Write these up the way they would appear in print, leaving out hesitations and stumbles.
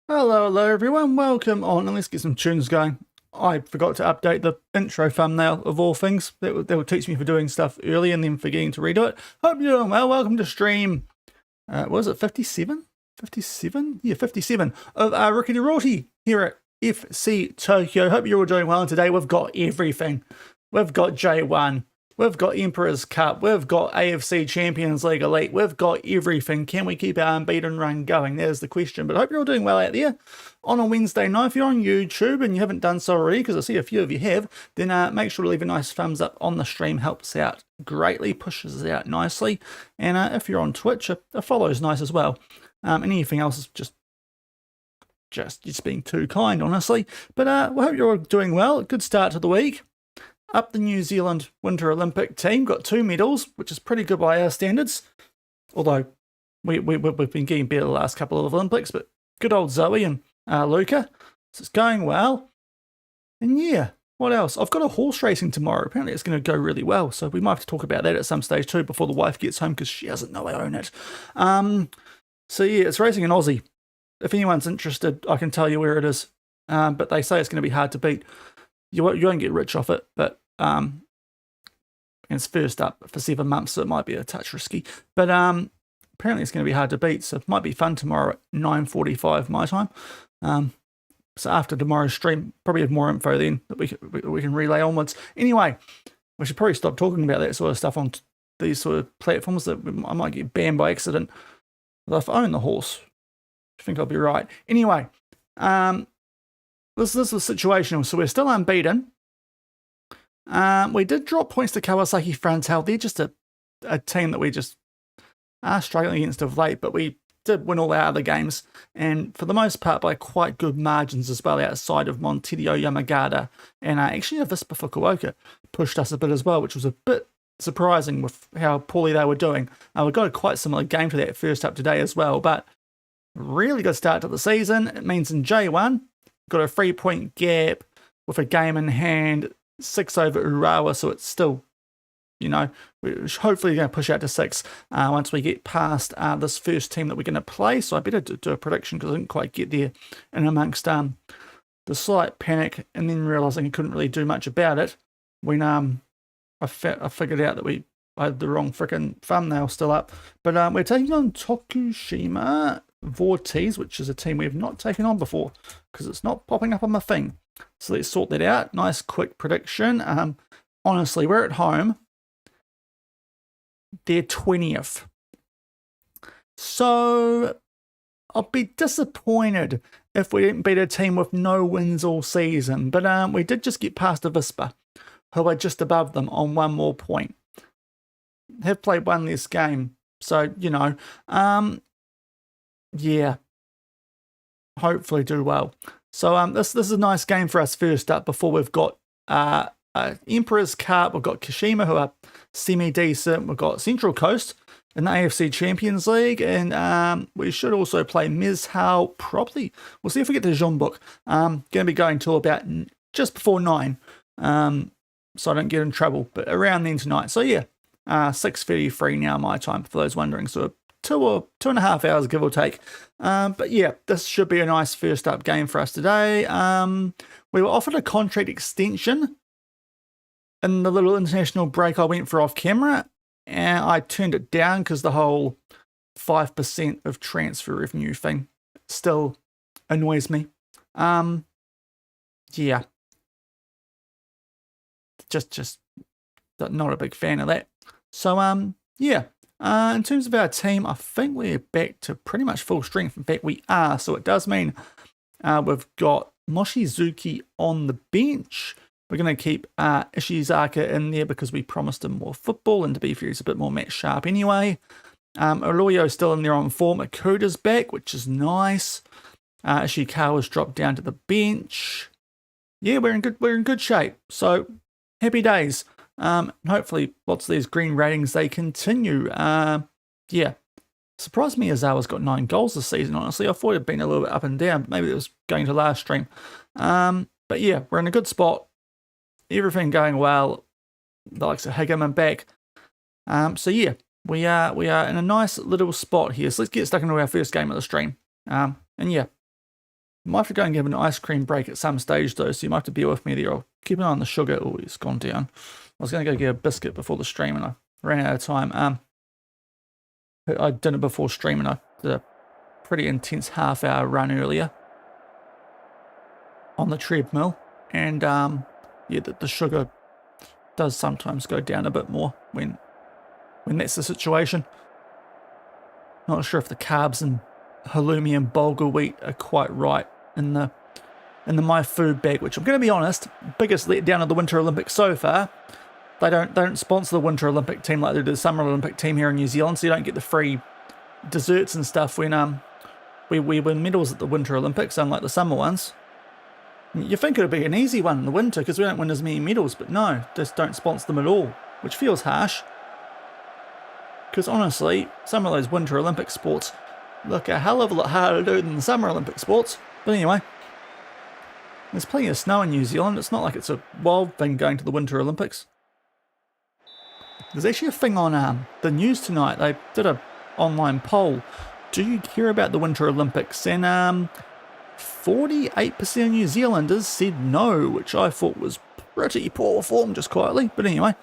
Hello everyone, welcome on, and let's get some tunes going. I forgot to update the intro thumbnail of all things. That will teach me for doing stuff early and then forgetting to redo it. Hope you're doing well. Welcome to stream, was it 57? 57? Yeah, 57 of Rookie to Rorty here at FC Tokyo. Hope you're all doing well, and today we've got everything. We've got J1, we've got Emperor's Cup, we've got AFC Champions League Elite, we've got everything. Can we keep our unbeaten run going? There's the question. But I hope you're all doing well out there on a Wednesday night. If you're on YouTube and you haven't done so already, because I see a few of you have, then make sure to leave a nice thumbs up on the stream. Helps out greatly, pushes us out nicely. And if you're on Twitch, a follow is nice as well. And anything else is just being too kind, honestly. But we hope you're all doing well. Good start to the week. Up the New Zealand Winter Olympic team, got 2 medals, which is pretty good by our standards. Although we've been getting better the last couple of Olympics, but good old Zoe and Luca. So it's going well. And yeah, what else? I've got a horse racing tomorrow. Apparently it's going to go really well, so we might have to talk about that at some stage too before the wife gets home, because she doesn't know I own it. So yeah, it's racing in Aussie. If anyone's interested, I can tell you where it is. But they say it's going to be hard to beat. You won't get rich off it, but it's first up for 7 months, so it might be a touch risky. But apparently it's going to be hard to beat, so it might be fun tomorrow at 9:45 my time. So after tomorrow's stream, probably have more info then that we can relay onwards. Anyway, we should probably stop talking about that sort of stuff on these sort of platforms that I might get banned by accident. But if I own the horse, I think I'll be right. Anyway, this is the situation. So we're still unbeaten. We did drop points to Kawasaki Frontale. They're just a team that we just are struggling against of late, but we did win all our other games, and for the most part by quite good margins as well, outside of Montedio Yamagata, and actually Avispa Fukuoka pushed us a bit as well, which was a bit surprising with how poorly they were doing. We got a quite similar game to that first up today as well, but really good start to the season. It means in J1, got a 3-point gap with a game in hand, 6 over Urawa, so it's still, we're hopefully going to push out to 6 once we get past this first team that we're going to play. So I better do a prediction because I didn't quite get there in amongst the slight panic and then realising I couldn't really do much about it when I figured out that I had the wrong freaking thumbnail still up. But we're taking on Tokushima Vortiz, which is a team we have not taken on before because it's not popping up on my thing. So let's sort that out. Nice quick prediction. Honestly, we're at home. They're 20th. So I'll be disappointed if we didn't beat a team with no wins all season. But we did just get past Avispa, who are just above them on 1 more point. Have played 1 less game. So, yeah, hopefully do well. So this is a nice game for us first up before we've got Emperor's Cup. We've got Kashima, who are semi-decent. We've got Central Coast in the AFC Champions League. And we should also play Mizhao probably. We'll see if we get to Jeonbuk. Going to be going till about just before 9. So I don't get in trouble. But around then tonight. So yeah, 6:33 now my time for those wondering. So 2.5 hours, give or take. But yeah, this should be a nice first up game for us today. We were offered a contract extension in the little international break I went for off camera, and I turned it down because the whole 5% of transfer revenue thing still annoys me. Yeah, just not a big fan of that. So yeah. In terms of our team, I think we're back to pretty much full strength. In fact, we are. So it does mean we've got Mochizuki on the bench. We're going to keep Ishizaka in there because we promised him more football, and to be fair, he's a bit more match sharp anyway. Arroyo's still in there on form. Akuta's back, which is nice. Ishikawa's dropped down to the bench. Yeah, we're in good shape. So happy days. Hopefully lots of these green ratings, they continue. Yeah, surprised me Azawa's got 9 goals this season, honestly. I thought it'd been a little bit up and down. Maybe it was going to last stream. But yeah, we're in a good spot. Everything going well. The likes of Higaman back. So yeah, we are in a nice little spot here. So let's get stuck into our first game of the stream. And yeah, Might have to go and give an ice cream break at some stage though, so you might have to bear with me there. I'll keep an eye on the sugar. Oh, it's gone down. I was going to go get a biscuit before the stream and I ran out of time. I did it before stream and I did a pretty intense half-hour run earlier on the treadmill. And yeah, the sugar does sometimes go down a bit more when that's the situation. Not sure if the carbs and halloumi and bulgur wheat are quite right in the my food bag, which I'm going to be honest, biggest letdown of the Winter Olympics so far. They don't sponsor the Winter Olympic team like they do the Summer Olympic team here in New Zealand, so you don't get the free desserts and stuff when we win medals at the Winter Olympics, unlike the summer ones. You think it would be an easy one in the winter because we don't win as many medals, but no, just don't sponsor them at all, which feels harsh. Because honestly, some of those Winter Olympic sports look a hell of a lot harder to do than the Summer Olympic sports. But anyway, there's plenty of snow in New Zealand. It's not like it's a wild thing going to the Winter Olympics. There's actually a thing on the news tonight. They did an online poll. Do you care about the Winter Olympics? And 48% of New Zealanders said no, which I thought was pretty poor form, just quietly. But anyway,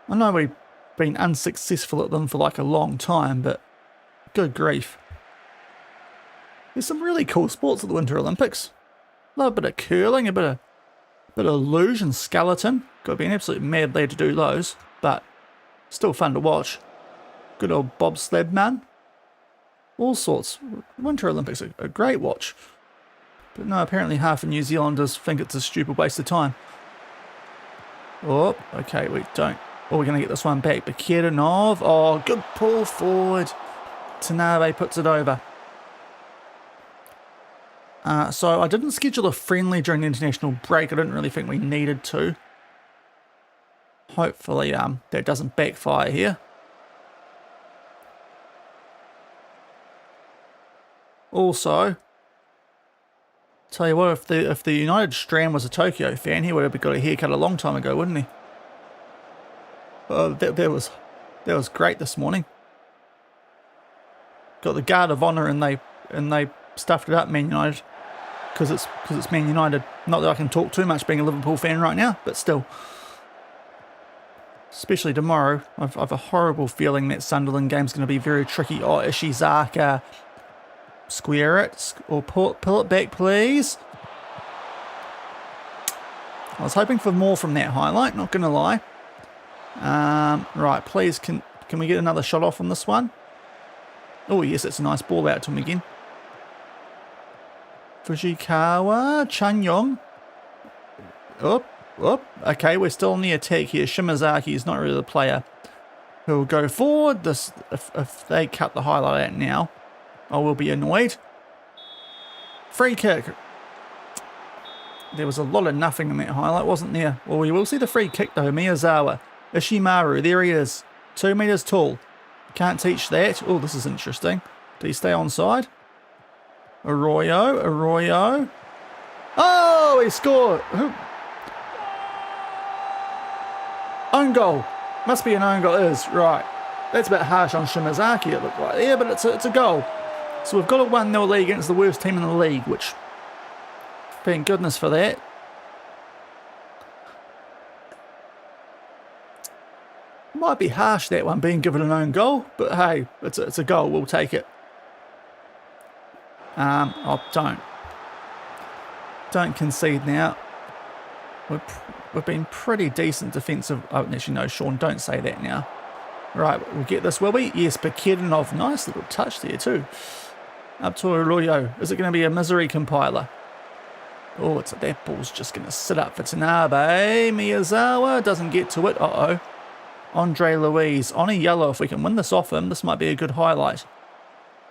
I know we've been unsuccessful at them for like a long time, but good grief. There's some really cool sports at the Winter Olympics. Love a bit of curling, a bit of luge and skeleton. Got to be an absolute mad lad to do those, but still fun to watch. Good old bobsled man. All sorts. Winter Olympics are a great watch. But no, apparently half of New Zealanders think it's a stupid waste of time. Oh, okay, we don't. Oh, we're going to get this one back. Bakiranov. Oh, good pull forward. Tanabe puts it over. So I didn't schedule a friendly during the international break. I didn't really think we needed to. Hopefully that doesn't backfire here. Also, tell you what, if the United Strand was a Tokyo fan, he would have got a haircut a long time ago, wouldn't he? That was great this morning. Got the Guard of Honor and they stuffed it up, Man United, because it's Man United. Not that I can talk too much being a Liverpool fan right now, but still. Especially tomorrow, I've a horrible feeling that Sunderland game's going to be very tricky. Oh, Ishizaka. Square it, or pull it back, please. I was hoping for more from that highlight, not going to lie. Right, please, can we get another shot off on this one? Oh, yes, it's a nice ball out to him again. Fujikawa, Chanyong. Okay, we're still on the attack here. Shimazaki is not really the player who will go forward. If they cut the highlight out now, I will be annoyed. Free kick. There was a lot of nothing in that highlight, wasn't there? Well, we will see the free kick though. Miyazawa. Ishimaru, there he is. 2 meters tall. Can't teach that. Oh, this is interesting. Did he stay onside? Arroyo. Oh, he scored. Own goal. Must be an own goal. It is, right. That's a bit harsh on Shimazaki, it looked like. Yeah, but it's a goal. So we've got a 1-0 lead against the worst team in the league, which, thank goodness for that. Might be harsh, that one being given an own goal, but hey, it's a goal, we'll take it. Don't concede now. We've been pretty decent defensive. Oh, actually no, Shaun, don't say that now. Right, we'll get this, will we? Yes, Bakiranov, nice little touch there too. Up to Arroyo. Is it going to be a misery compiler? Oh, that ball's just going to sit up for Tanabe. Miyazawa doesn't get to it. Uh-oh. Andre Luiz on a yellow. If we can win this off him, this might be a good highlight.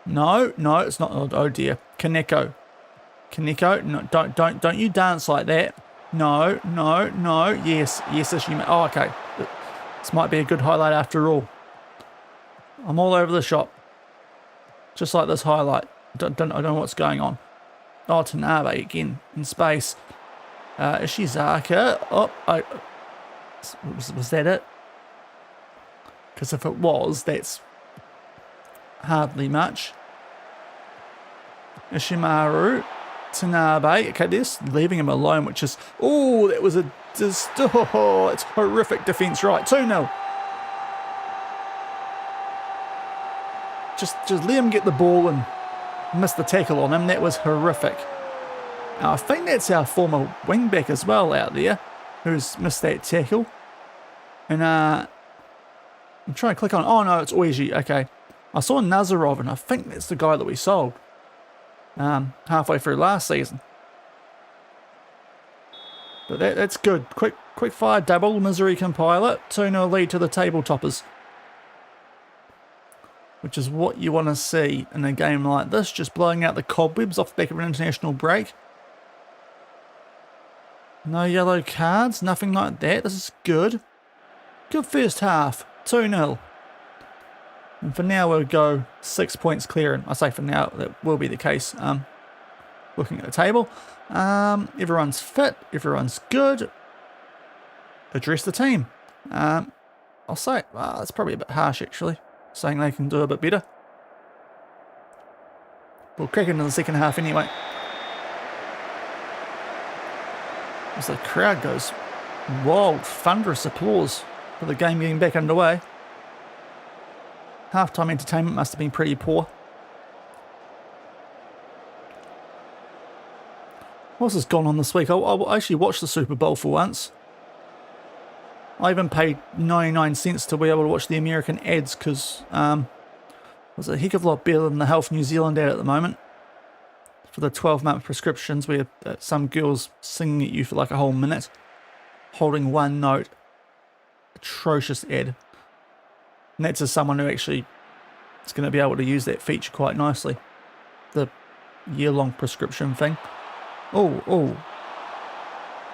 No, it's not. Oh dear. Kaneko, no, don't you dance like that. No. Yes, Ishima. Oh, okay. This might be a good highlight after all. I'm all over the shop. Just like this highlight. I don't know what's going on. Oh, Tanabe again in space. Ishizaka. Oh, was that it? Because if it was, that's hardly much. Ishimaru. Tanabe. Okay, this leaving him alone, which is... Oh, that was a... Just, oh, it's horrific defense, right? 2-0. Just let him get the ball and miss the tackle on him. That was horrific. Now, I think that's our former wingback as well out there, who's missed that tackle. And I'm trying to click on... Oh, no, it's Oiji. Okay. I saw Nazarov, and I think that's the guy that we sold halfway through last season. But that's good. Quick fire double. Misery can pile it. 2-0 lead to the table toppers. Which is what you want to see in a game like this. Just blowing out the cobwebs off the back of an international break. No yellow cards. Nothing like that. This is good. Good first half. 2-0. And for now we'll go 6 points clear. And I say for now, that will be the case. Looking at the table. Everyone's fit. Everyone's good. Address the team. I'll say, well, that's probably a bit harsh actually. Saying they can do a bit better. We'll crack into the second half anyway. As the crowd goes wild, thunderous applause for the game getting back underway. Halftime entertainment must have been pretty poor. What else has gone on this week? I actually watched the Super Bowl for once. I even paid 99 cents to be able to watch the American ads because it was a heck of a lot better than the Health New Zealand ad at the moment. For the 12-month prescriptions, we had some girls singing at you for like a whole minute, holding one note. Atrocious ad. And that's as someone who actually is going to be able to use that feature quite nicely. The year-long prescription thing. Oh.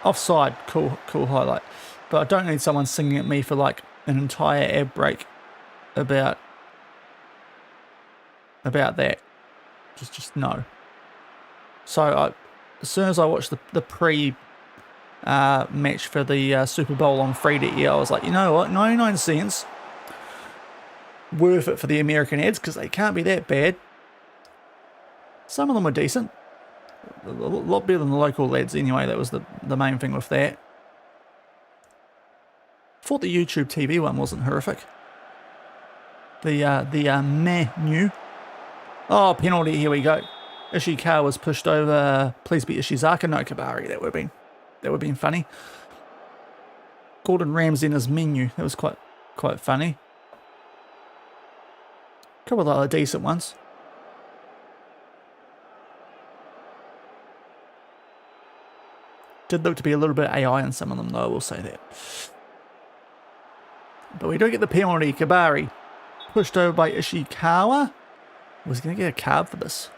Offside. Cool highlight. But I don't need someone singing at me for like an entire ad break about that. Just no. So as soon as I watched the pre match for the Super Bowl on free to air, I was like, you know what, 99 cents, worth it for the American ads because they can't be that bad. Some of them were decent, a lot better than the local ads anyway. That was the main thing with that. Thought the YouTube TV one wasn't horrific. The menu. Oh, penalty, here we go. Ishikawa was pushed over. Please be Ishizaka, no Kabari. That would have been funny. Gordon Ramsay in his menu. That was quite funny. A couple of other decent ones. Did look to be a little bit AI in some of them though, I will say that. But we don't get the penalty. Kabari pushed over by Ishikawa. Was he going to get a card for this?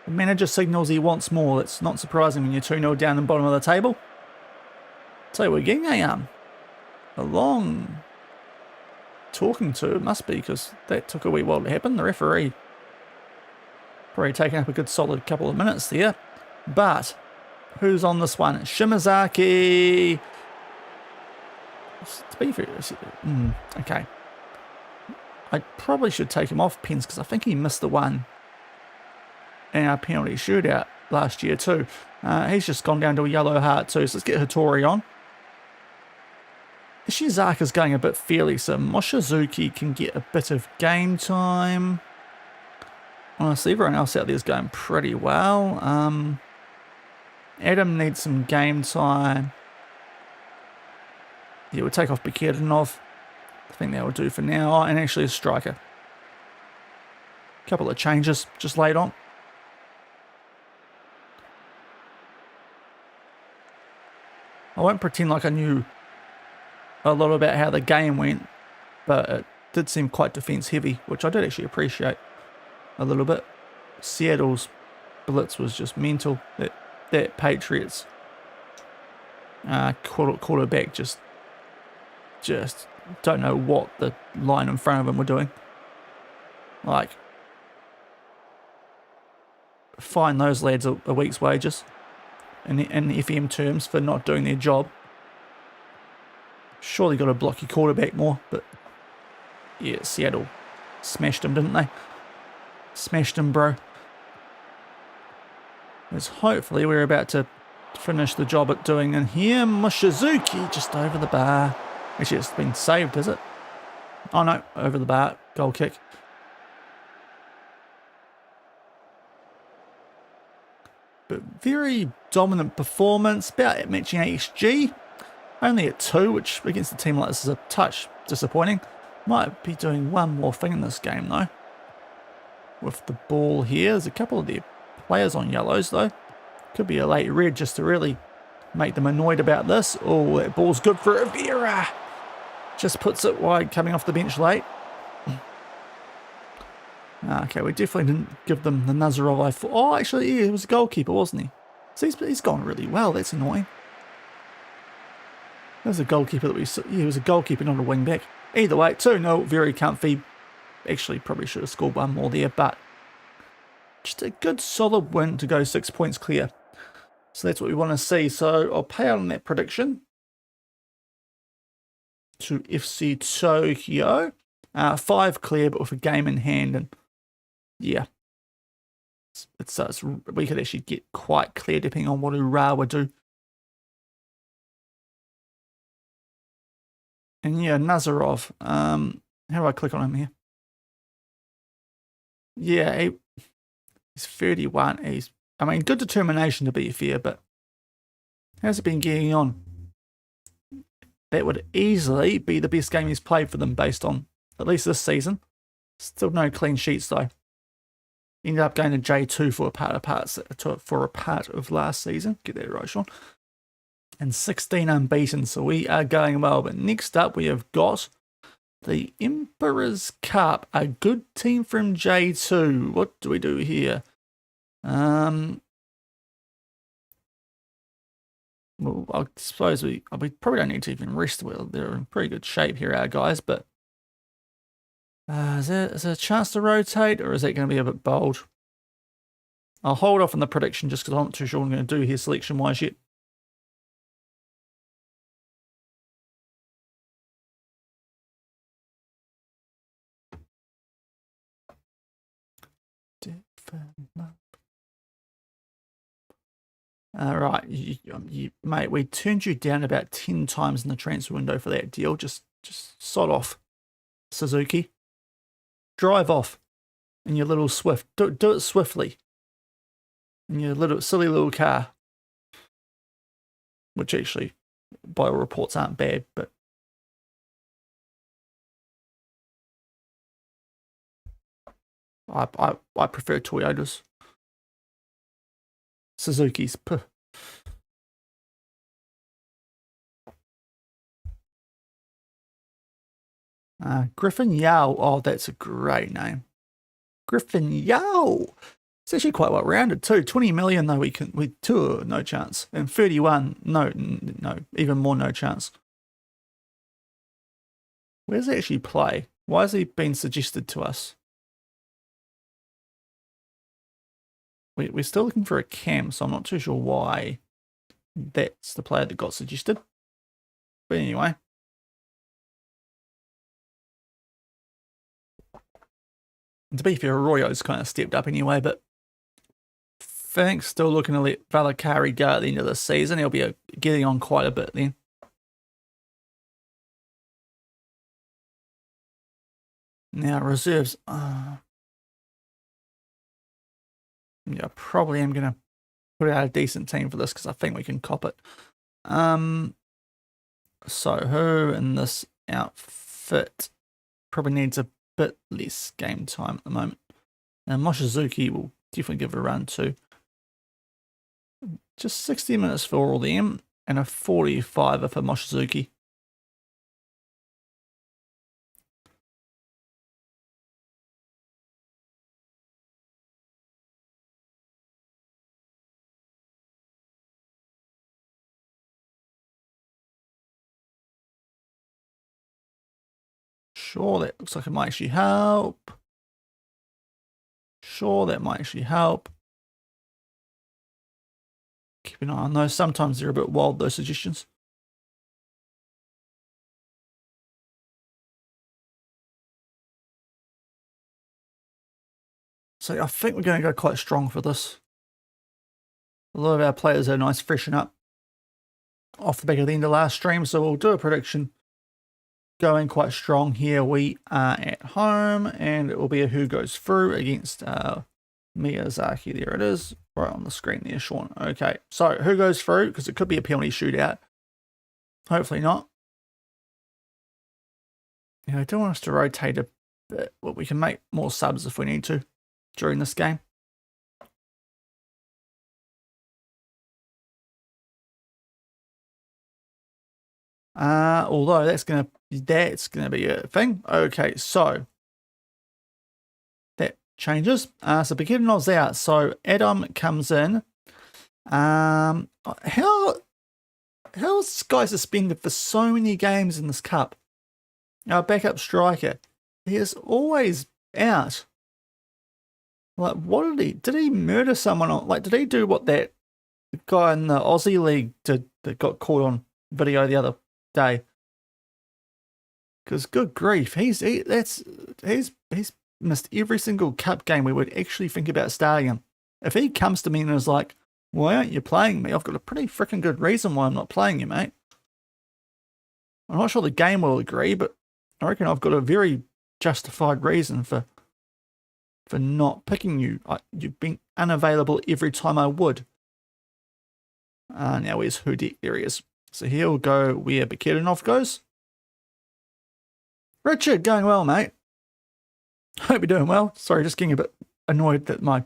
The manager signals he wants more. That's not surprising when you're 2-0 down the bottom of the table. So we're getting a long talking to. It must be because that took a wee while to happen. The referee probably taking up a good solid couple of minutes there. But who's on this one? Shimazaki. To be fair, okay. I probably should take him off pins because I think he missed the one in our penalty shootout last year too. He's just gone down to a yellow heart too, so let's get Hattori on. Ishizaka's going a bit fairly, so Moshizuki can get a bit of game time. Honestly, everyone else out there is going pretty well. Adam needs some game time. Yeah, we'll take off Bekirdanov. I think that will do for now. Oh, and actually a striker. Couple of changes just laid on. I won't pretend like I knew a lot about how the game went, but it did seem quite defense heavy, which I did actually appreciate a little bit. Seattle's blitz was just mental. That Patriots quarterback just don't know what the line in front of him were doing. Like, fine those lads a week's wages in FM terms for not doing their job. Surely got to block your quarterback more, but yeah, Seattle smashed him, didn't they? Smashed him, bro. As hopefully we're about to finish the job at doing in here. Mochizuki just over the bar. Actually, it's been saved, is it? Oh no, over the bar. Goal kick. But very dominant performance. About matching XG. Only at 2, which against a team like this is a touch disappointing. Might be doing one more thing in this game though. With the ball here. There's a couple of their players on yellows though. Could be a late red just to really make them annoyed about this. Oh, that ball's good for Rivera. Just puts it wide coming off the bench late. Okay, we definitely didn't give them the Nazarov I thought. Oh, actually, yeah, he was a goalkeeper, wasn't he? So he's gone really well. That's annoying. There's a goalkeeper that he was a goalkeeper, not a wing back. Either way, 2-0, very comfy. Actually, probably should have scored one more there, but just a good solid win to go 6 points clear. So that's what we want to see. So I'll pay out on that prediction to FC Tokyo. 5 clear, but with a game in hand, and yeah, we could actually get quite clear depending on what Urawa do. And yeah, Nazarov. How do I click on him here? Yeah, he's 31. I mean, good determination to be fair, but how's it been getting on? That would easily be the best game he's played for them based on at least this season. Still no clean sheets though. Ended up going to J2 for a part of last season. Get that right, Shaun. And 16 unbeaten, so we are going well. But next up we have got the Emperor's Cup, a good team from J2. What do we do here? Well, I suppose we probably don't need to even rest well. They're in pretty good shape here, our guys, but is there a chance to rotate, or is that going to be a bit bold? I'll hold off on the prediction just because I'm not too sure what I'm going to do here selection-wise yet. Right, mate, we turned you down about 10 times in the transfer window for that deal. Just sod off, Suzuki. Drive off in your little Swift. Do it swiftly. In your silly little car. Which actually, by all reports, aren't bad, but I prefer Toyotas. Suzuki's. Griffin Yao. Oh, that's a great name. Griffin Yao. It's actually quite well rounded too. 20 million though, with 2, no chance. And 31, no, even more no chance. Where does he actually play? Why has he been suggested to us? We're still looking for a cam, so I'm not too sure why that's the player that got suggested. But anyway. And to be fair, Arroyo's kind of stepped up anyway, but I think still looking to let Valakari go at the end of the season. He'll be getting on quite a bit then. Now, reserves. Yeah, probably am going to put out a decent team for this because I think we can cop it. So who in this outfit probably needs a bit less game time at the moment. And Mochizuki will definitely give it a run too. Just 60 minutes for all of them and a 45 for Mochizuki. Sure, that looks like it might actually help. Sure, that might actually help. Keep an eye on those. Sometimes they're a bit wild, those suggestions. So I think we're going to go quite strong for this. A lot of our players are nice freshen up off the back of the end of last stream, so we'll do a prediction going quite strong here. We are at home, and it will be a who goes through against Miyazaki. There it is, right on the screen there, Shaun. Okay, so who goes through? Because it could be a penalty shootout. Hopefully not. Yeah, I don't want us to rotate a bit, but we can make more subs if we need to during this game. Although that's gonna be a thing. Okay, so that changes. So Beginner's out. So Adam comes in. How is this guy suspended for so many games in this cup? Our backup striker, he is always out. Like, what did he murder someone on? Like, did he do what that guy in the Aussie League did that got caught on video the other day? Because good grief, he's missed every single cup game we would actually think about starting him. If he comes to me and is like, "Why aren't you playing me?" I've got a pretty freaking good reason why I'm not playing you, mate. I'm not sure the game will agree, but I reckon I've got a very justified reason for not picking you. You've been unavailable every time I would. Now where's Hudik? There he is. So he'll go where Bekirinov goes. Richard, going well, mate. Hope you're doing well. Sorry, just getting a bit annoyed that my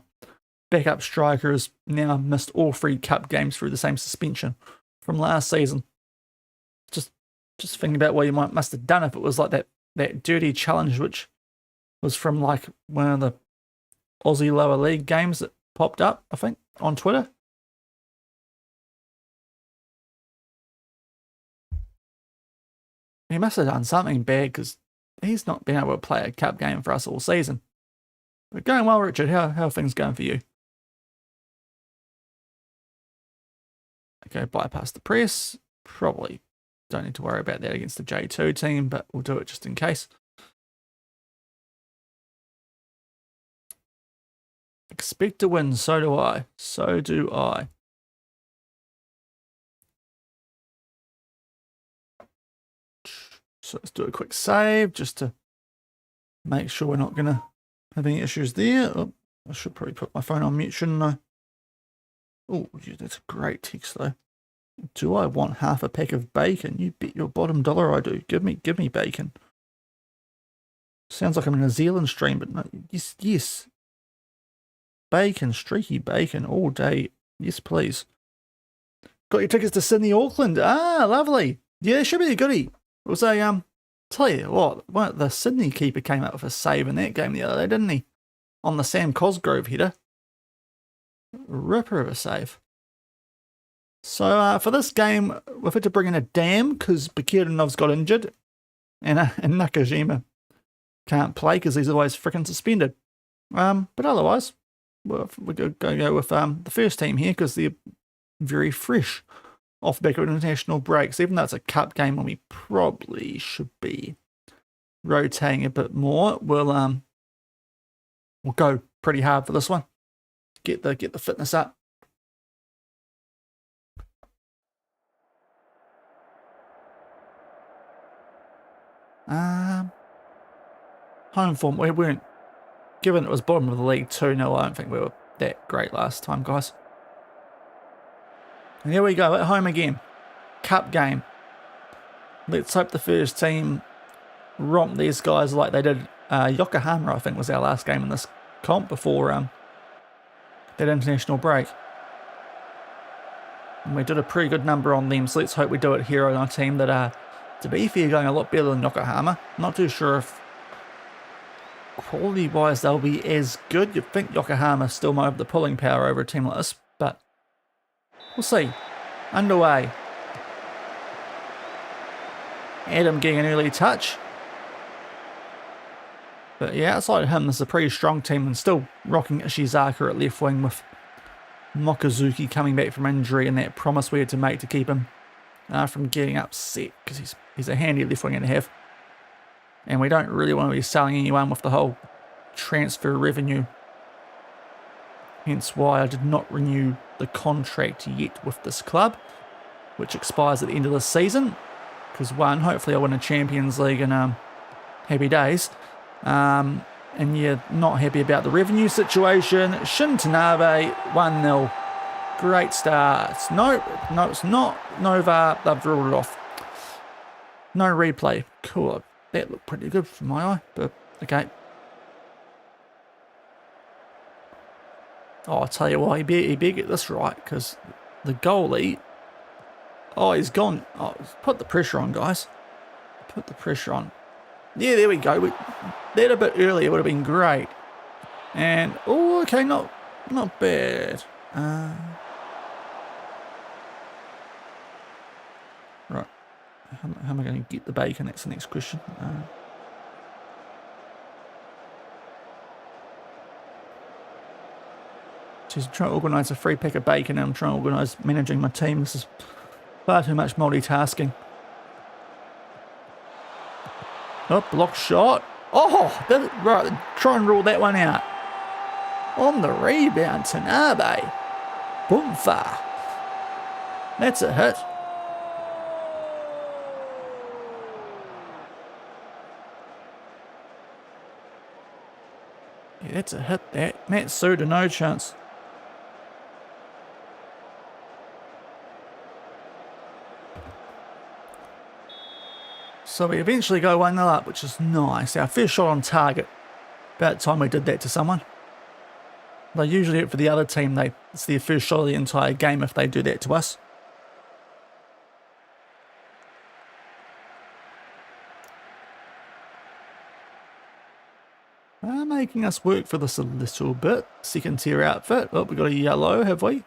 backup striker has now missed all 3 cup games through the same suspension from last season. Just thinking about what you must have done if it was like that dirty challenge, which was from like one of the Aussie lower league games that popped up, I think, on Twitter. He must have done something bad because he's not been able to play a cup game for us all season. But going well, Richard. How are things going for you? Okay, bypass the press. Probably don't need to worry about that against the J2 team, but we'll do it just in case. Expect to win, so do I. So do I. So let's do a quick save just to make sure we're not going to have any issues there. Oh, I should probably put my phone on mute, shouldn't I? Oh, yeah, that's a great text though. Do I want half a pack of bacon? You bet your bottom dollar I do. Give me bacon. Sounds like I'm in a New Zealand stream, but no, yes. Bacon, streaky bacon all day. Yes, please. Got your tickets to Sydney, Auckland. Ah, lovely. Yeah, should be a goodie. It was a, tell you what, the Sydney keeper came up with a save in that game the other day, didn't he? On the Sam Cosgrove header. Ripper of a save. So for this game, we've had to bring in a dam because Bekirinov's got injured. And Nakajima can't play because he's always freaking suspended. But otherwise, we're going to go with the first team here because they're very fresh off the back of international breaks. Even though it's a cup game and we probably should be rotating a bit more, we'll go pretty hard for this one. Get the fitness up. Home form, we weren't, given it was bottom of the league 2-0, I don't think we were that great last time, guys. And here we go, at home again. Cup game. Let's hope the first team romp these guys like they did Yokohama, I think was our last game in this comp before that international break. And we did a pretty good number on them, so let's hope we do it here on our team that to be fair, going a lot better than Yokohama. Not too sure if quality-wise they'll be as good. You'd think Yokohama still might have the pulling power over a team like this, but we'll see. Underway. Adam getting an early touch. But yeah, outside of him, this is a pretty strong team and still rocking Ishizaka at left wing with Mokazuki coming back from injury and that promise we had to make to keep him from getting upset because he's a handy left winger to have. And we don't really want to be selling anyone with the whole transfer revenue Hence why I did not renew the contract yet with this club, which expires at the end of the season. Because one, hopefully I win a Champions League and happy days. And yeah, not happy about the revenue situation. Shin Tanabe, 1-0. Great start. No, it's not. No VAR, they've ruled it off. No replay. Cool. That looked pretty good from my eye, but okay. Oh, I'll tell you what, he better get this right, because the goalie, oh, he's gone. Oh, put the pressure on, guys. Put the pressure on. Yeah, there we go. That a bit earlier would have been great. And, oh, okay, not bad. Right. How am I going to get the bacon? That's the next question. Just trying to organise a free pack of bacon, and I'm trying to organise managing my team. This is far too much multitasking. Oh, block shot. Oh, right, try and rule that one out. On the rebound, Tanabe. Boomfa. That's a hit. Yeah, that's a hit, that. Matsuda, no chance. So we eventually go 1-0 up, which is nice. Our first shot on target. About time we did that to someone. They usually do it for the other team. It's their first shot of the entire game if they do that to us. Making us work for this a little bit. Second tier outfit. Oh, we got a yellow, have we?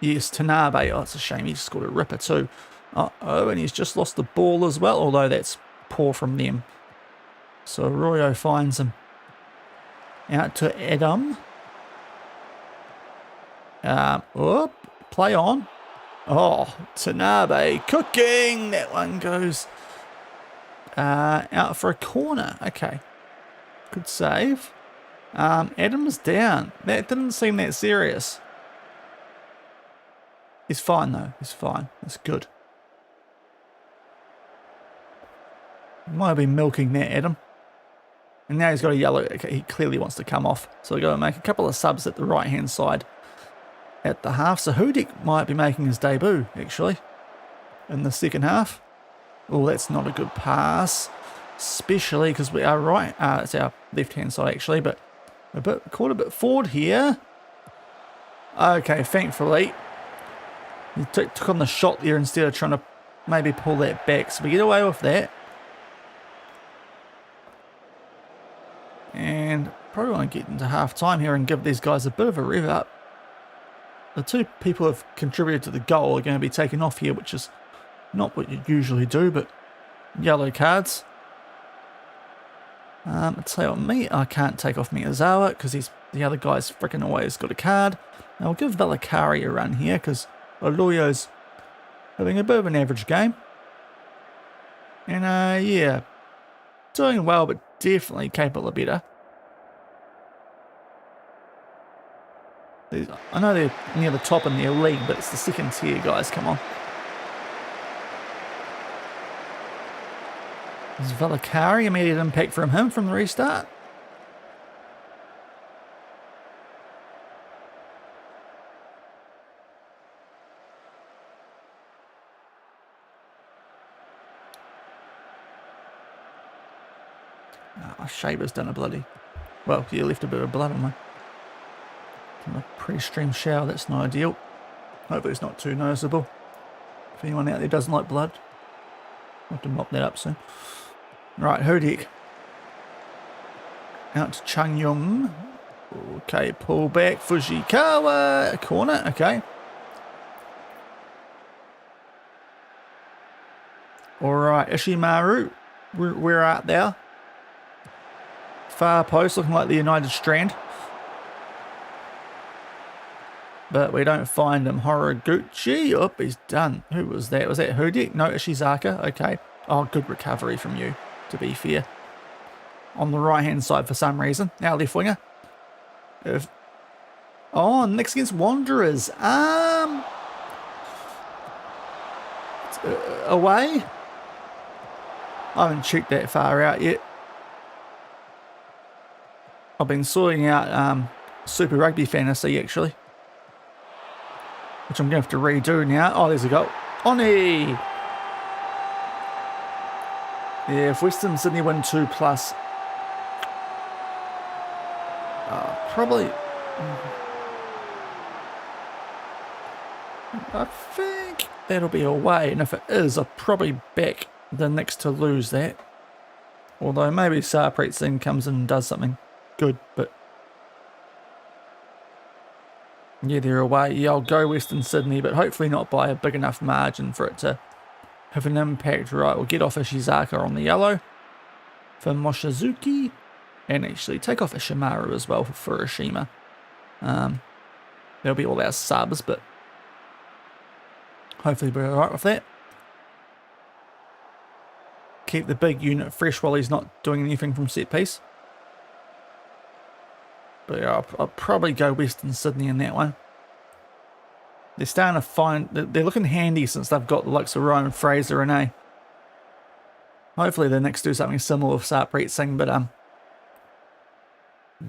Yes, Tanabe. Oh, it's a shame. He just got a ripper too. Uh-oh, and he's just lost the ball as well, although that's poor from them. So Arroyo finds him. Out to Adam. Play on. Oh, Tanabe cooking. That one goes out for a corner. Okay. Good save. Adam's down. That didn't seem that serious. He's fine though. He's fine. That's good. Might have been milking that, Adam. And now he's got a yellow. Okay, he clearly wants to come off. So we've got to make a couple of subs at the right-hand side at the half. So Hudik might be making his debut, actually, in the second half. Oh, that's not a good pass. Especially because we are right. It's our left-hand side, actually, but we're caught a bit forward here. Okay, thankfully. He took on the shot there instead of trying to maybe pull that back. So we get away with that. And probably want to get into half time here and give these guys a bit of a rev up. The two people who have contributed to the goal are going to be taken off here, which is not what you usually do, but yellow cards. I'll tell you what, me, I can't take off Miyazawa because the other guy's freaking always got a card. I'll give Valakari a run here because Oluyo's having a bit of an average game. And yeah, doing well, but definitely capable of better. I know they're near the top in their league, but it's the second tier, guys. Come on. There's Valakari, immediate impact from him from the restart. Shaver's done a bloody... Well, he left a bit of blood on me. From a pre-stream shower, that's not ideal. Hopefully it's not too noticeable. If anyone out there doesn't like blood, I'll have to mop that up soon. Right, Hudik. Out to Chung Yung. Okay, pull back. Fujikawa. Corner, okay. Alright, Ishimaru. We're out there. Far post, looking like the United Strand. But we don't find him. Horiguchi. Oh, he's done. Who was that? Was that Hudik? No, Ishizaka. Okay. Oh, good recovery from you, to be fair. On the right-hand side for some reason. Our left winger. Oh, next against Wanderers. Away? I haven't checked that far out yet. I've been sorting out Super Rugby Fantasy, actually. Which I'm going to have to redo now. Oh, there's a goal. Oni! Yeah, if Western Sydney win 2+, probably... I think that'll be away, and if it is, I'll probably back the Knicks to lose that. Although maybe SortItOutSI comes in and does something good, but... Yeah, they're away. Yeah, I'll go Western Sydney, but hopefully not by a big enough margin for it to have an impact. Right, we'll get off Ishizaka on the yellow for Moshizuki, and actually take off Ishimaru as well for Furushima. That'll be all our subs, but hopefully we're alright with that. Keep the big unit fresh while he's not doing anything from set piece. But yeah, I'll probably go Western Sydney in that one. They're starting to find... They're looking handy since they've got the likes of Ryan Fraser and A. Hopefully the Knicks do something similar with SortItOutSI, but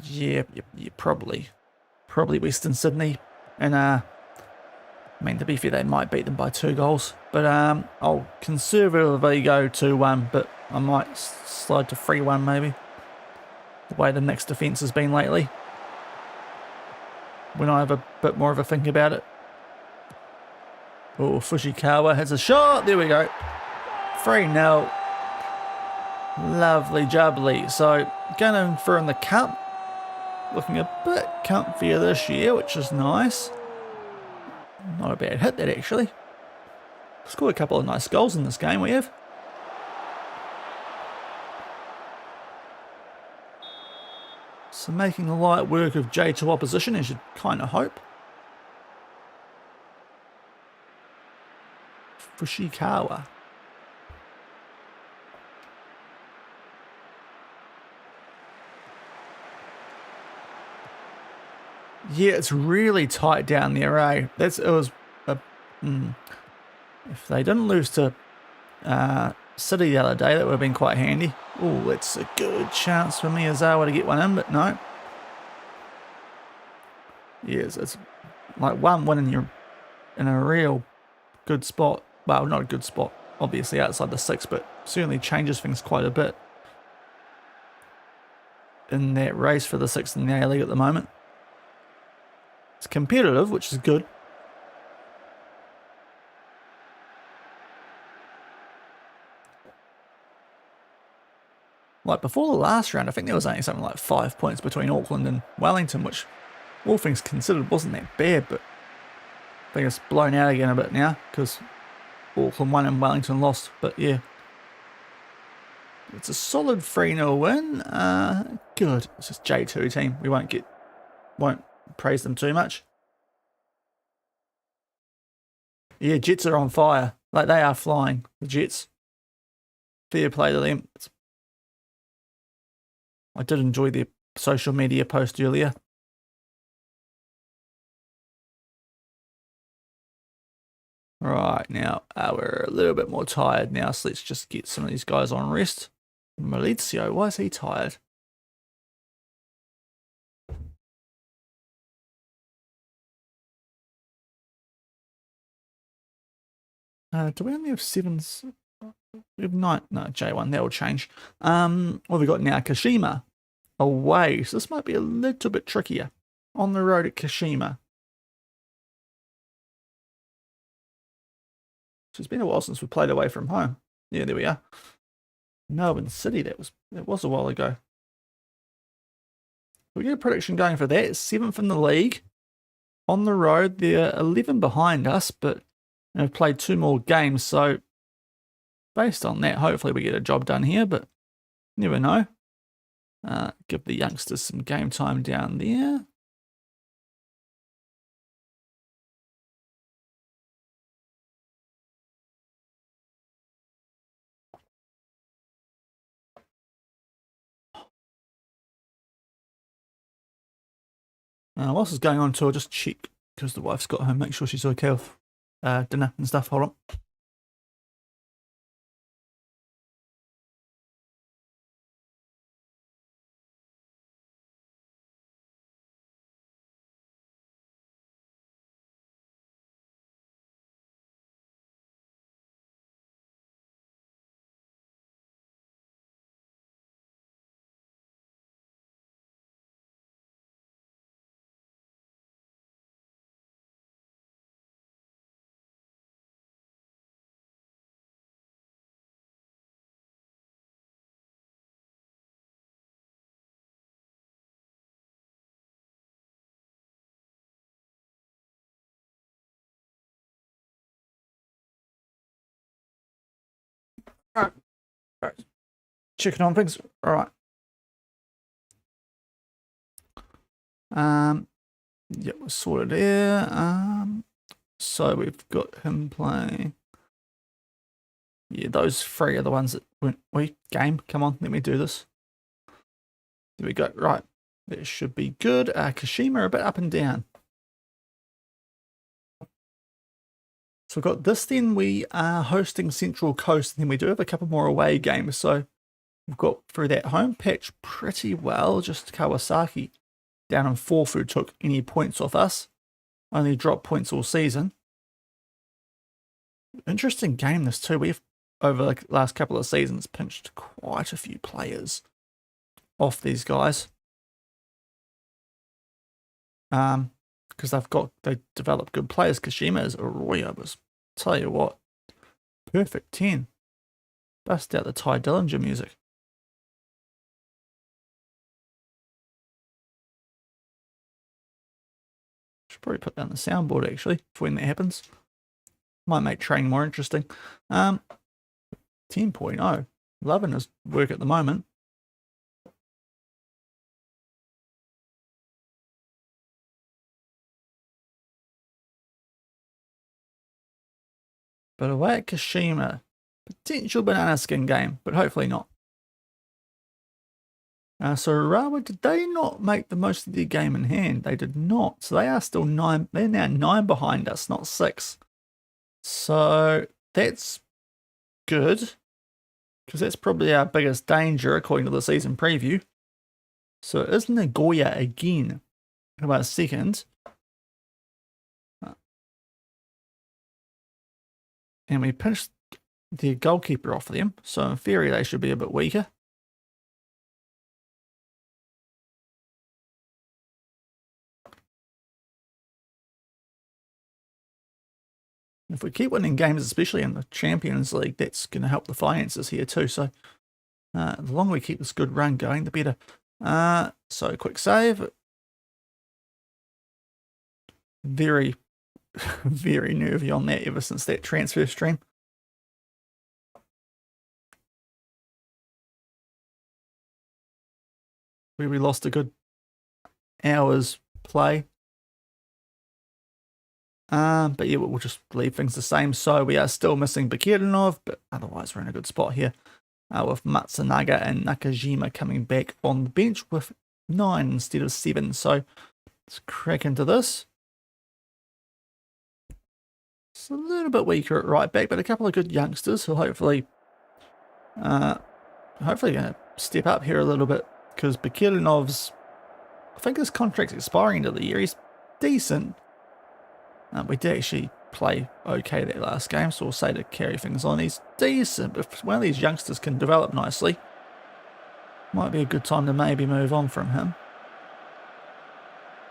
yeah, probably Western Sydney. And I mean, to be fair, they might beat them by 2 goals. But I'll conservatively go 2-1, but I might slide to 3-1 maybe. The way the Knicks defence has been lately. When I have a bit more of a think about it. Oh, Fushikawa has a shot. There we go. 3-0. Lovely jubbly. So, going for in the cup. Looking a bit comfier this year, which is nice. Not a bad hit, that actually. Scored a couple of nice goals in this game, we have. So making the light work of J2 opposition, as you'd kind of hope. Fushikawa. Yeah, it's really tight down there, eh? If they didn't lose to City the other day, that would have been quite handy. Oh, it's a good chance for Miyazawa to get one in, but no. Yes, it's like one win and you're in a real good spot. Well, not a good spot, obviously outside the 6, but certainly changes things quite a bit in that race for the 6th in the A-League at the moment. It's competitive, which is good. Like before the last round, I think there was only something like 5 points between Auckland and Wellington, which all things considered wasn't that bad, but I think it's blown out again a bit now because Auckland won and Wellington lost. But yeah, it's a solid 3-0 win. Good. It's just J2 team. We won't praise them too much. Yeah, Jets are on fire. Like, they are flying, the Jets. Fair play to them. I did enjoy their social media post earlier. Right, now we're a little bit more tired now, so let's just get some of these guys on rest. Maurizio, why is he tired? Do we only have 7? We have 9. No, J1, that will change. What have we got now? Kashima away. So this might be a little bit trickier. On the road at Kashima. So it's been a while since we played away from home. Yeah, there we are. Melbourne City, that was a while ago. We get a prediction going for that. 7th in the league. On the road, they're 11 behind us, but have played 2 more games. So based on that, hopefully we get a job done here, but never know. Give the youngsters some game time down there. Whilst it's going on tour, just check, because the wife's got home, make sure she's okay with dinner and stuff. Hold on. All right. Checking on things. All right. Yeah, we're sorted here. So we've got him playing. Yeah, those three are the ones that went. Wait, game. Come on, let me do this. There we go. Right, that should be good. Kashima a bit up and down. So we've got this. Then we are hosting Central Coast, and then we do have a couple more away games. So we've got through that home patch pretty well. Just Kawasaki down in 4th who took any points off us. Only dropped points all season. Interesting game this too. We've over the last couple of seasons pinched quite a few players off these guys. Because they developed good players. Kashima is Arroyo was, tell you what, perfect 10. Bust out the Ty Dillinger music. Should probably put down the soundboard actually for when that happens. Might make training more interesting. 10.0. Loving his work at the moment. But away at Kashima, potential banana skin game, but hopefully not. So Urawa, did they not make the most of their game in hand? They did not. So they are still 9. They're now 9 behind us, not 6. So that's good, because that's probably our biggest danger according to the season preview. So it is Nagoya again. About a second. And we pinched the goalkeeper off them. So in theory, they should be a bit weaker. If we keep winning games, especially in the Champions League, that's going to help the finances here too. So the longer we keep this good run going, the better. So quick save. Very, very nervy on that ever since that transfer stream. Where we lost a good hour's play. But yeah, we'll just leave things the same. So we are still missing Bakirinov, but otherwise we're in a good spot here. With Matsunaga and Nakajima coming back on the bench with 9 instead of 7. So let's crack into this. It's a little bit weaker at right back, but a couple of good youngsters who hopefully going to step up here a little bit, because Bakirinov's, I think his contract's expiring into the year. He's decent. We did actually play okay that last game, so we'll say to carry things on. He's decent, but if one of these youngsters can develop nicely, might be a good time to maybe move on from him.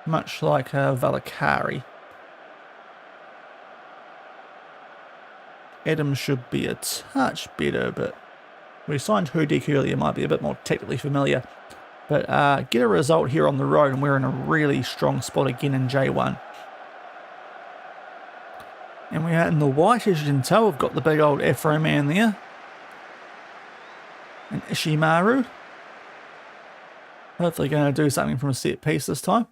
Much like Valakari. Adam should be a touch better, but we signed Hudek earlier, might be a bit more tactically familiar. But get a result here on the road, and we're in a really strong spot again in J1. And we're in the white, as you can tell. We've got the big old Afro man there. And Ishimaru. Hopefully going to do something from a set piece this time.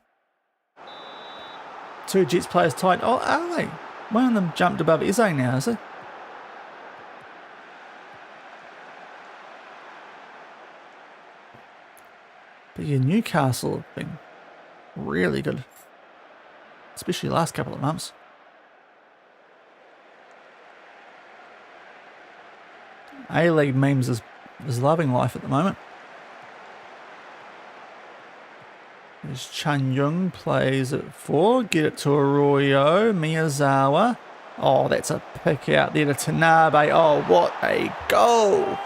2 Jets players tied. Oh, are they? One of them jumped above Eze now, is he? But yeah, Newcastle have been really good. Especially the last couple of months. A-League memes is loving life at the moment. There's Chan Yung plays it for. Get it to Arroyo. Miyazawa. Oh, that's a pick out there to Tanabe. Oh, what a goal.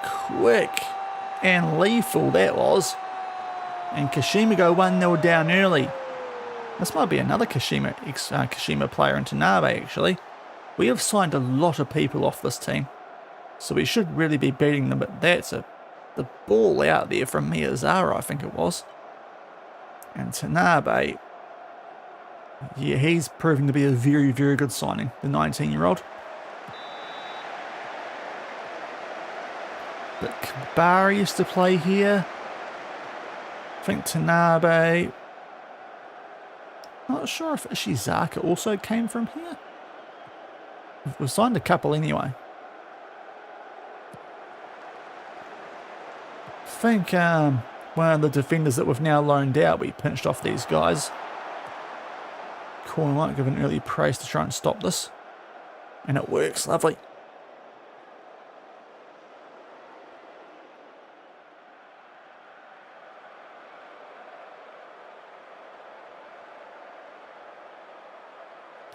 Quick and lethal that was. And Kashima go 1-0 down early. This might be another Kashima player in Tanabe, actually. We have signed a lot of people off this team, so we should really be beating them, but that's the ball out there from Miyazawa, I think it was. And Tanabe, yeah, he's proving to be a very, very good signing, the 19-year-old. But Kabara used to play here. I think Tanabe. Not sure if Ishizaka also came from here. We've signed a couple anyway. I think one of the defenders that we've now loaned out, we pinched off these guys. Corner might give an early praise to try and stop this. And it works, lovely.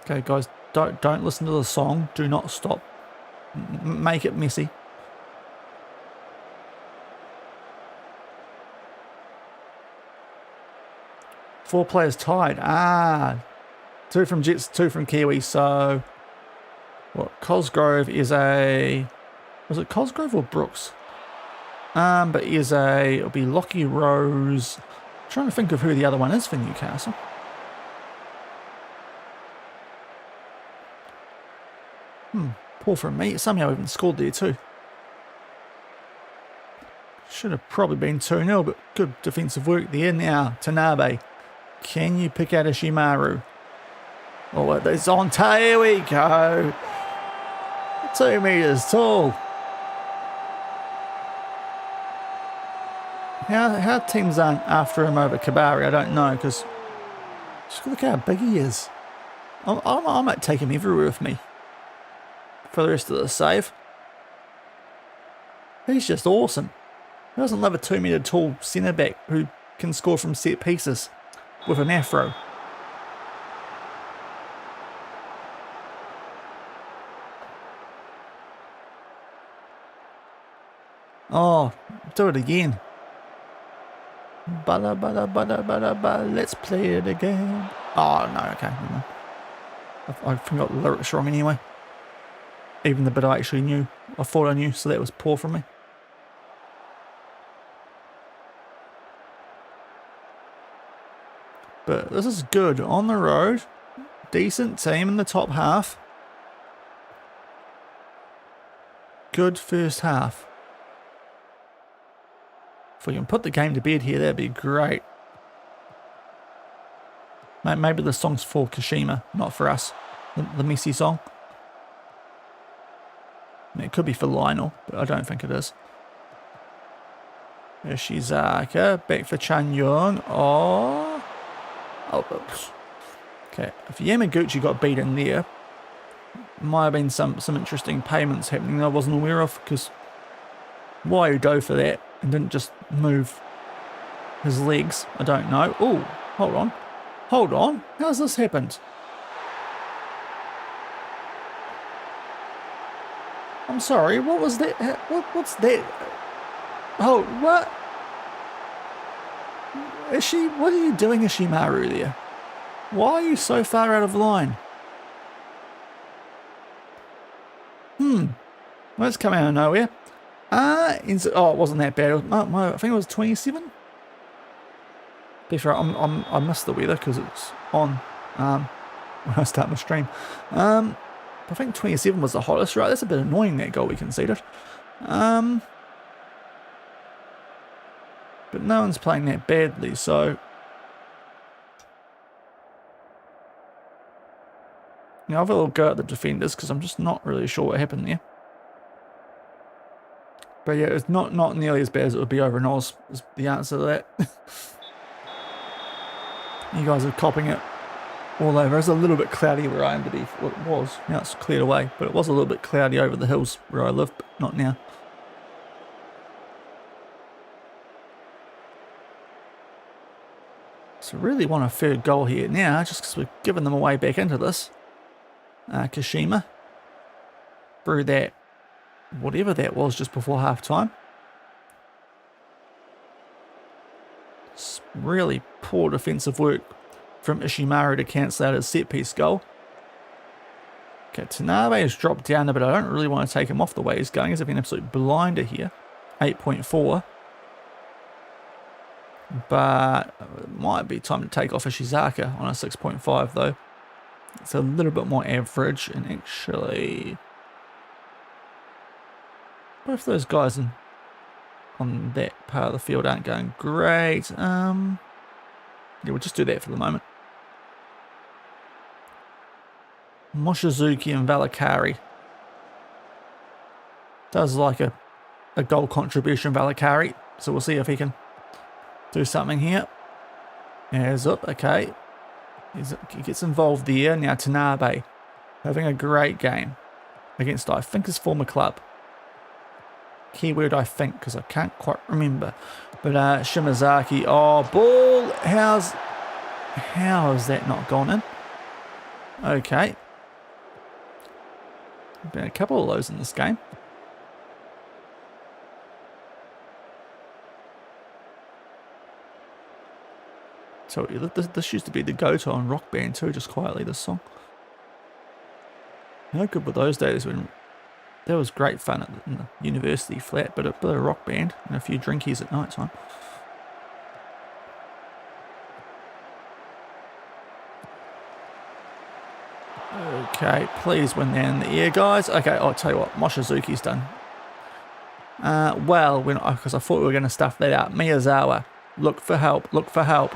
Okay, guys, don't listen to the song. Do not stop. Make it messy. Four players tied. Ah, 2 from Jets, 2 from Kiwi. So, what? Cosgrove is a. Was it Cosgrove or Brooks? But is a. It'll be Lockie Rose. I'm trying to think of who the other one is for Newcastle. Poor from me. Somehow even scored there too. Should have probably been 2-0, but good defensive work there. Now, Tanabe. Can you pick out Ishimaru? Oh, it's on. Here we go. 2 meters tall. How teams aren't after him over Kabari, I don't know, because just look how big he is. I might take him everywhere with me for the rest of the save. He's just awesome. Who doesn't love a 2 meter tall centre back who can score from set pieces with an afro? Oh, do it again. Bada bada bada bada bada. Let's play it again. Oh no, okay. I forgot the lyrics wrong anyway. Even the bit I actually knew. I thought I knew, so that was poor from me. But this is good. On the road. Decent team in the top half. Good first half. If we can put the game to bed here, that'd be great. Maybe the song's for Kashima, not for us. The Messi song. It could be for Lionel, but I don't think it is. Ishizaka, back for Chan Yung. Oh, oops. Okay, if Yamaguchi got beaten there, might have been some interesting payments happening that I wasn't aware of, because why you go for that and didn't just move his legs? I don't know. Oh, hold on. Hold on. How's this happened? I'm sorry, what was that? What's that? Oh, what? What are you doing, Ishimaru, there? Why are you so far out of line? Let's come out of nowhere. Oh, it wasn't that bad. I think it was 27. Be fair, I missed the weather because it's on when I start my stream. I think 27 was the hottest, right? That's a bit annoying, that goal we conceded. But no one's playing that badly, so... Now, I'll have a little go at the defenders, because I'm just not really sure what happened there. But yeah, it's not nearly as bad as it would be over in Oz, is the answer to that. You guys are copping it all over. It's a little bit cloudy where I am, to be what it was. Now it's cleared away, but it was a little bit cloudy over the hills where I live, but not now. So really want a third goal here now, just because we're giving them away back into this. Kashima. Through that, whatever that was just before half time. It's really poor defensive work from Ishimaru to cancel out his set piece goal. Okay, Tanabe has dropped down a bit. I don't really want to take him off the way he's going. He's having an absolute blinder here. 8.4. But it might be time to take off Ishizaka on a 6.5 though. It's a little bit more average, and actually both those guys on that part of the field aren't going great. Yeah, we'll just do that for the moment. Moshizuki and Valakari. Does like a goal contribution, Valakari. So we'll see if he can do something here. As up, okay. He gets involved there. Now Tanabe having a great game against, I think, his former club. Keyword I think, because I can't quite remember. But Shimazaki, oh, ball. How has that not gone in? Okay. Been a couple of those in this game. So this used to be the go-to on Rock Band too, just quietly, this song. How good were those days when that was great fun in the university flat, but a bit of Rock Band and a few drinkies at night time. Okay, please win that in the air, guys. Okay, I'll tell you what, Moshizuki's done. Well, because I thought we were going to stuff that out. Miyazawa, look for help, look for help.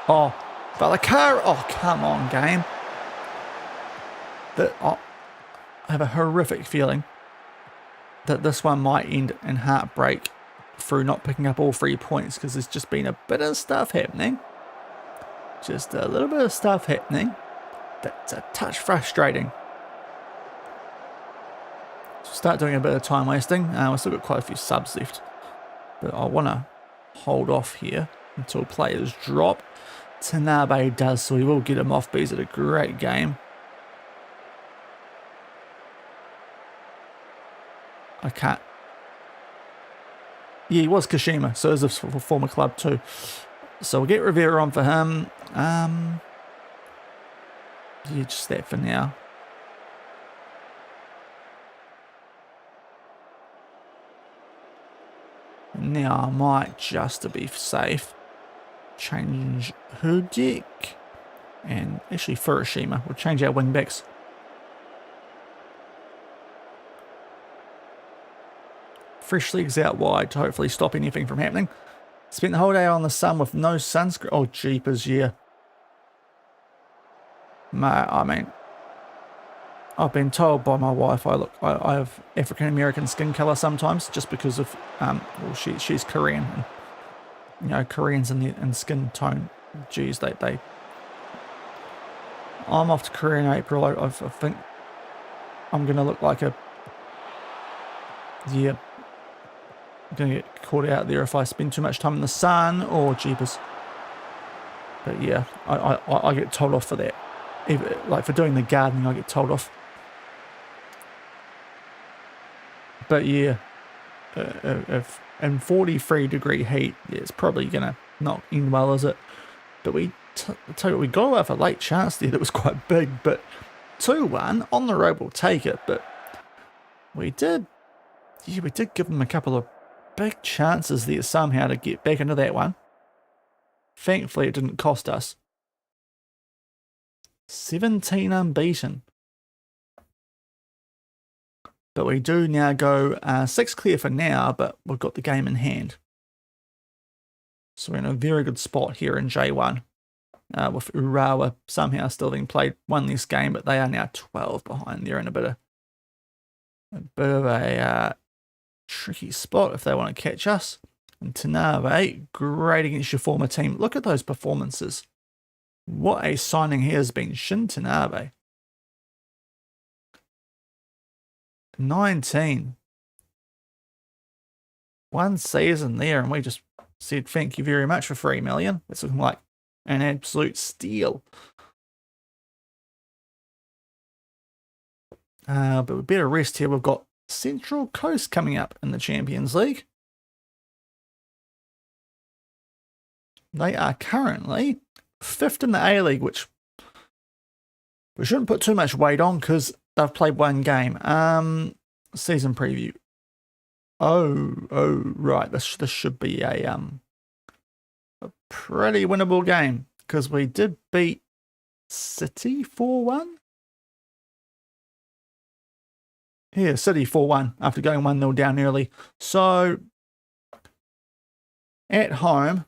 Oh, Valakari, oh, come on, game. I have a horrific feeling that this one might end in heartbreak through not picking up all 3 points, because there's just been a bit of stuff happening. Just a little bit of stuff happening. That's a touch frustrating. So start doing a bit of time wasting. We've still got quite a few subs left, but I want to hold off here until players drop. Tanabe does, so we will get him off, but he's had a great game. I can't. Yeah, he was Kashima, so is a former club too. So we'll get Rivera on for him. Yeah, just that for now. Now I might, just to be safe, change Hudik and actually Furushima. We'll change our wing backs. Fresh legs out wide to hopefully stop anything from happening. Spent the whole day on the sun with no sunscreen. Oh, jeepers, yeah. I mean, I've been told by my wife I have African American skin color sometimes, just because of well, she's Korean, and you know, Koreans in skin tone. Geez, they. I'm off to Korea in April. I think I'm gonna look like a. Yeah. I'm gonna get caught out there if I spend too much time in the sun, or jeepers. But yeah, I get told off for that. Even, like for doing the gardening, I get told off. But yeah, if in 43-degree heat, yeah, it's probably gonna not end well, is it? But I tell you what, we got away with a late chance there that was quite big. But 2-1 on the road, we'll take it. But we did give them a couple of big chances there somehow to get back into that one. Thankfully, it didn't cost us. 17 unbeaten. But we do now go 6 clear for now, but we've got the game in hand. So we're in a very good spot here in J1. With Urawa somehow still being played one less game, but they are now 12 behind. They're in a bit of a tricky spot if they want to catch us. And Tanabe, great against your former team. Look at those performances. What a signing he has been, Shin Tanabe. 19. One season there, and we just said thank you very much for 3 million. It's looking like an absolute steal. But we better rest here. We've got Central Coast coming up in the Champions League. They are currently 5th in the A-League, which we shouldn't put too much weight on because they've played one game. Season preview. Oh, right. This should be a pretty winnable game because we did beat City 4-1. Yeah, City 4-1 after going 1-0 down early. So at home,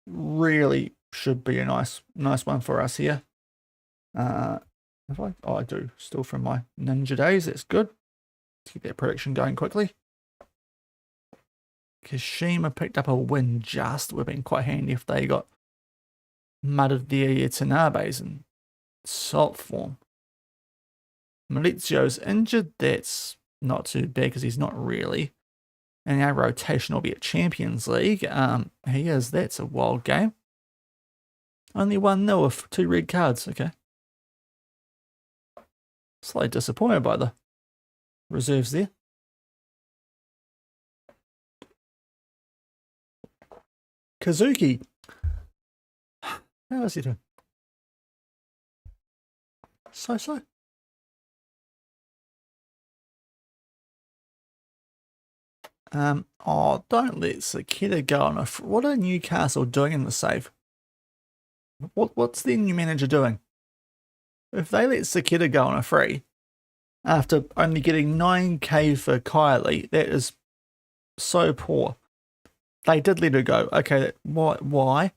really should be a nice one for us here. I do still from my ninja days. That's good. Let's get that prediction going quickly. Kashima picked up a win just. Would have been quite handy if they got mudded their Tanabes in salt form. Maurizio's injured. That's not too bad because he's not really. And our rotation will be at Champions League. He is. That's a wild game. Only 1-0 with 2 red cards. Okay. Slightly disappointed by the reserves there. Kazuki. How is he doing? So. Oh, don't let Sakita go on a... What are Newcastle doing in the save? What's their new manager doing? If they let Sakita go on a free, after only getting 9k for Kylie, that is so poor. They did let her go. Okay, why?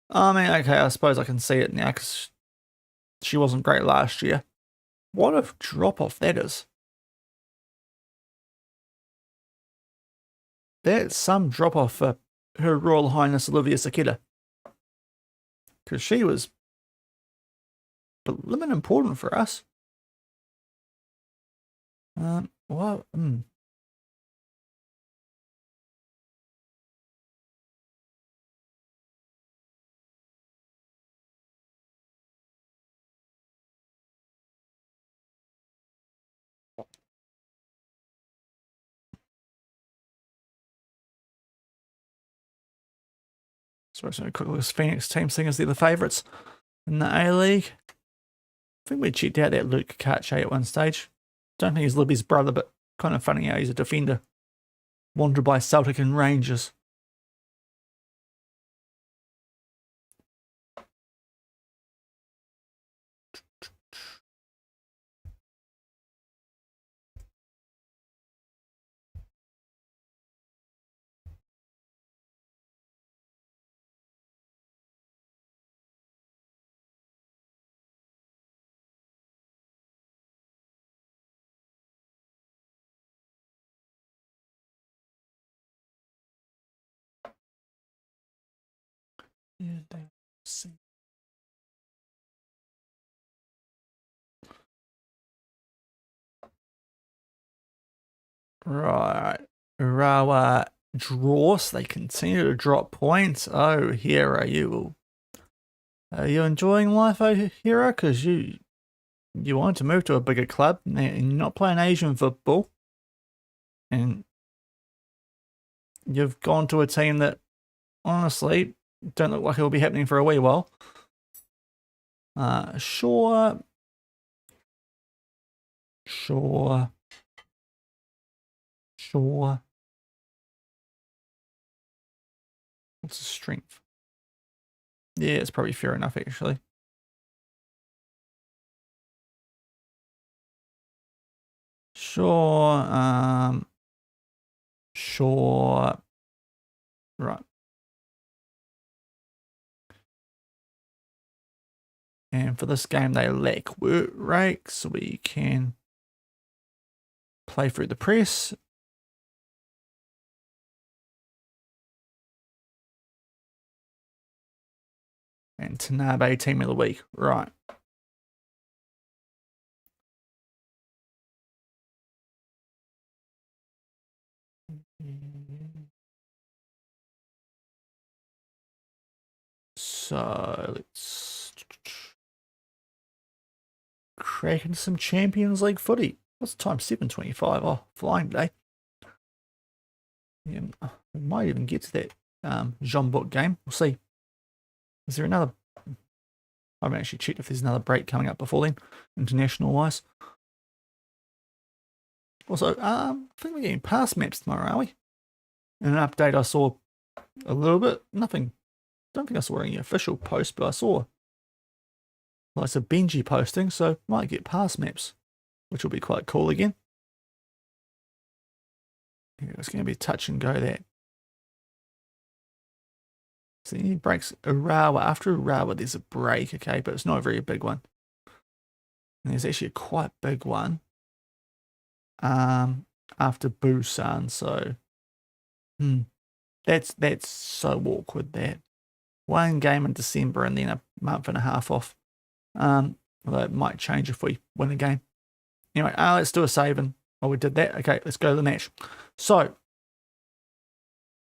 I mean, okay, I suppose I can see it now because she wasn't great last year. What a drop-off that is. That's some drop-off for Her Royal Highness Olivia Sakita. Because she was blimmin' important for us. Well, So we're quick look at this Phoenix team, seeing as they're the favourites in the A-League. I think we checked out that Luke Kache at one stage. Don't think he's Libby's brother, but kind of funny how he's a defender. Wandered by Celtic and Rangers. Yeah, see. Right. Urawa draws. They continue to drop points. Oh, Hero, you are you enjoying life, oh Hero? Because you want to move to a bigger club and you're not playing Asian football. And you've gone to a team that honestly don't look like it'll be happening for a wee while. Sure. What's the strength? Yeah, it's probably fair enough, actually. Sure. Sure. Right. And for this game, they lack work rate, so we can play through the press. And Tanabe Team of the Week. Right. So let's crack into some Champions League footy. What's the time? 7:25. Oh, flying day. Yeah, we might even get to that Jean Book game. We'll see. Is there another? I haven't actually checked if there's another break coming up before then, international wise. Also, I think we're getting pass maps tomorrow, are we? In an update, I saw a little bit. Nothing. Don't think I saw any official post, but I saw lots of Benji posting, so might get pass maps, which will be quite cool again. Yeah, it's going to be touch and go that. So any breaks, Urawa. After Urawa, there's a break, okay, but it's not a very big one. And there's actually a quite big one after Busan, so that's so awkward, that. One game in December and then a month and a half off. Although it might change if we win a game. Anyway, let's do a save. And we did that. Okay, let's go to the match. So,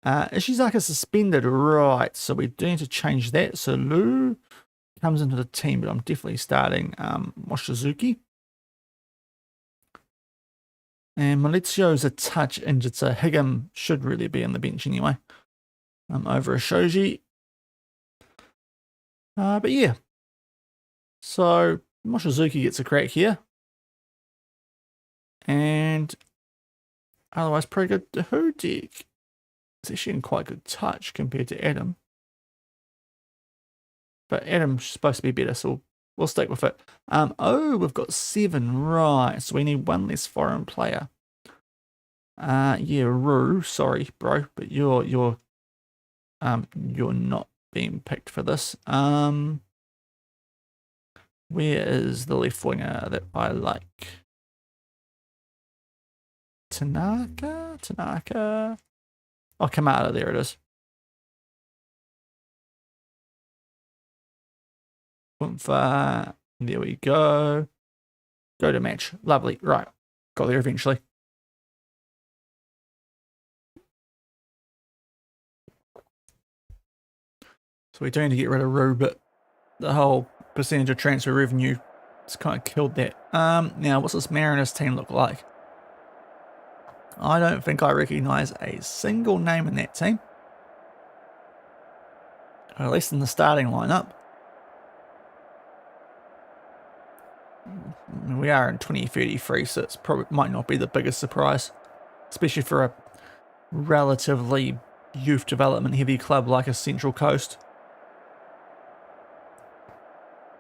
Ishizaka suspended. Right, so we do need to change that. So Lou comes into the team, but I'm definitely starting Mochizuki. And Maurizio's a touch injured, so Higem should really be on the bench anyway. Over a Shoji. But yeah. So Mochizuki gets a crack here. And otherwise pretty good. Hudek is actually in quite good touch compared to Adam. But Adam's supposed to be better, so we'll stick with it. We've got 7, right. So we need one less foreign player. Yeah, Rue, sorry, bro, but you're not being picked for this. Where is the left winger that I like? Tanaka. Oh, Kamada, there it is. There we go. Go to match. Lovely. Right. Got there eventually. So we do need to get rid of Rue, but the whole percentage of transfer revenue has kind of killed that. Now, what's this Mariners team look like? I don't think I recognise a single name in that team. Or at least in the starting lineup. We are in 2033, so it's probably might not be the biggest surprise, especially for a relatively youth development heavy club like a Central Coast.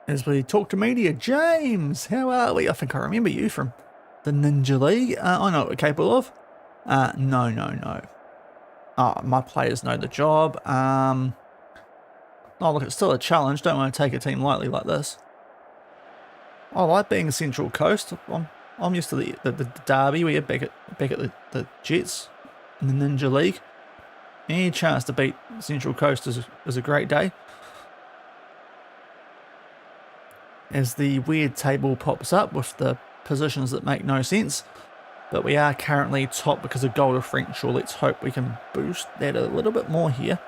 As we talk to media, James, how are we? I think I remember you from the Ninja League. I know what we're capable of. No. Oh, my players know the job. Oh, look, it's still a challenge. Don't want to take a team lightly like this. I like being Central Coast. I'm used to the derby. We're back at the Jets in the Ninja League. Any chance to beat Central Coast is a great day. As the weird table pops up with the positions that make no sense. But we are currently top because of goal differential. Let's hope we can boost that a little bit more here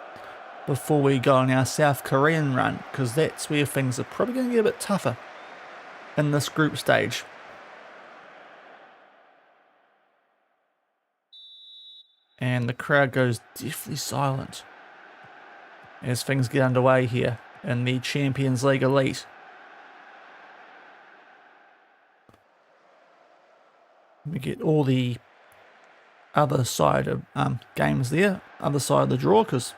before we go on our South Korean run, because that's where things are probably going to get a bit tougher in this group stage. And the crowd goes deathly silent as things get underway here in the Champions League Elite. We get all the other side of games there, other side of the draw, because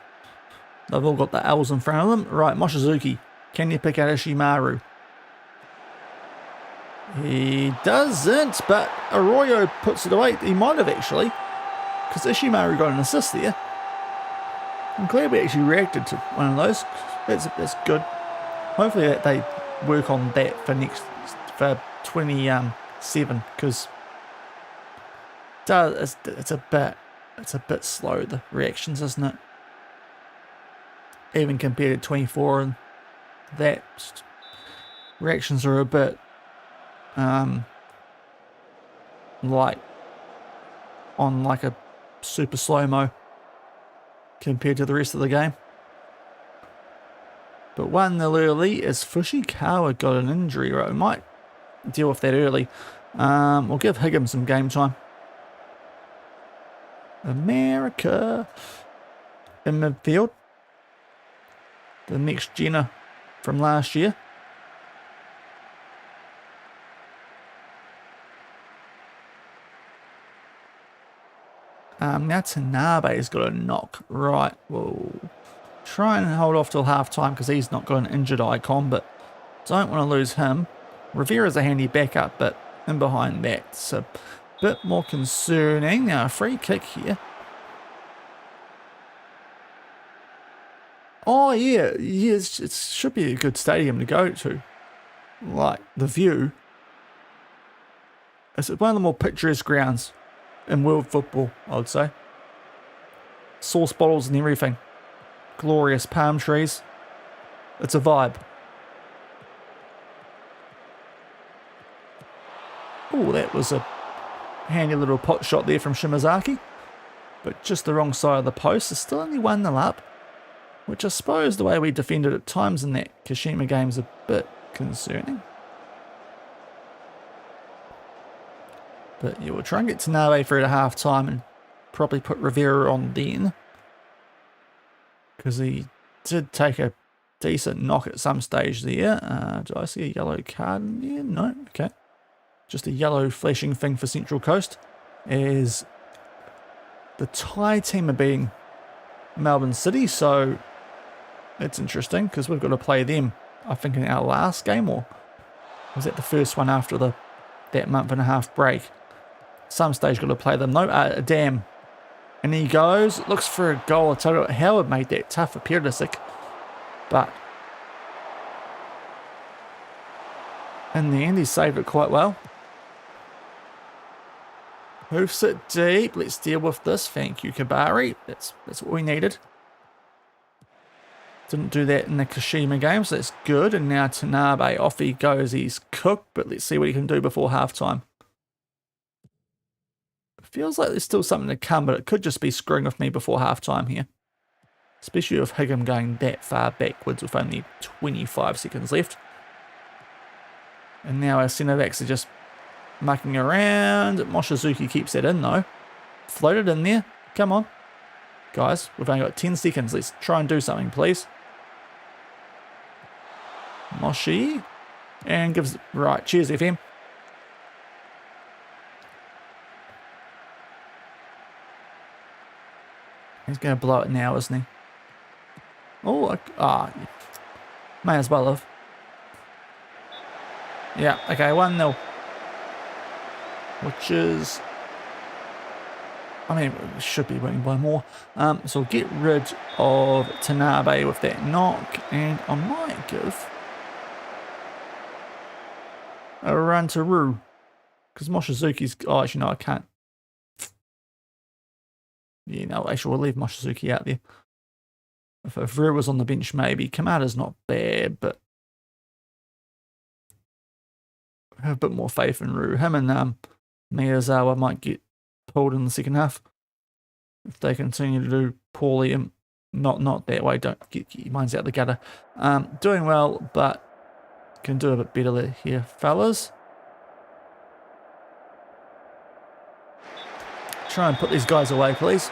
they've all got the L's in front of them. Right, Mochizuki, can you pick out Ishimaru? He doesn't, but Arroyo puts it away. He might have actually, because Ishimaru got an assist there. I'm glad we actually reacted to one of those. That's good. Hopefully that they work on that for 27, because it's a bit slow, the reactions, isn't it? Even compared to 24 and that reactions are a bit like on like a super slow-mo compared to the rest of the game. But 1-0 early as Fushikawa got an injury. Right, we might deal with that early. We'll give Higgins some game time. America in midfield. The next Jenna from last year. Now Tanabe's got a knock. Right, we'll try and hold off till half time because he's not got an injured icon, but don't want to lose him. Rivera's a handy backup, but in behind that's a bit more concerning. Now a free kick here. Oh yeah, yes, it should be a good stadium to go to. Like the view. It's one of the more picturesque grounds in world football, I would say. Sauce bottles and everything. Glorious palm trees. It's a vibe. Oh, that was a handy little pot shot there from Shimazaki. But just the wrong side of the post. It's still only 1-0 up. Which I suppose the way we defended at times in that Kashima game is a bit concerning. But yeah, we'll try and get Tanabe through to half time and probably put Rivera on then. Because he did take a decent knock at some stage there. Do I see a yellow card in there? No, okay. Just a yellow flashing thing for Central Coast. As the Thai team are beating Melbourne City, so it's interesting because we've got to play them, I think, in our last game, or was that the first one after that month and a half break? Some stage got to play them. No, damn. And he goes, looks for a goal. I tell you what, Howard made that tough for Perdisic. But in the end, he saved it quite well. Hoofs it deep. Let's deal with this. Thank you, Kabari. That's what we needed. Didn't do that in the Kashima game, so that's good. And now Tanabe, off he goes. He's cooked, but let's see what he can do before halftime. Feels like there's still something to come, but it could just be screwing with me before halftime here. Especially with Higgum going that far backwards with only 25 seconds left. And now our centre backs are just mucking around. Moshizuki keeps that in though. Floated in there. Come on. Guys, we've only got 10 seconds. Let's try and do something, please. Moshi. And gives... Right, cheers, FM. He's going to blow it now, isn't he? Oh, may as well have. Yeah, okay, 1-0. Which is... I mean, we should be winning by more. So we'll get rid of Tanabe with that knock. And I might give a run to Rue. Because Moshizuki's... Oh, actually, no, I can't. Yeah, no, actually, we'll leave Moshizuki out there. If Rue was on the bench, maybe. Kamada's not bad, but I have a bit more faith in Rue. Him and Miyazawa might get pulled in the second half if they continue to do poorly. And not that way. Don't get your minds out the gutter. Doing well, but can do a bit better here, fellas. Try and put these guys away, please.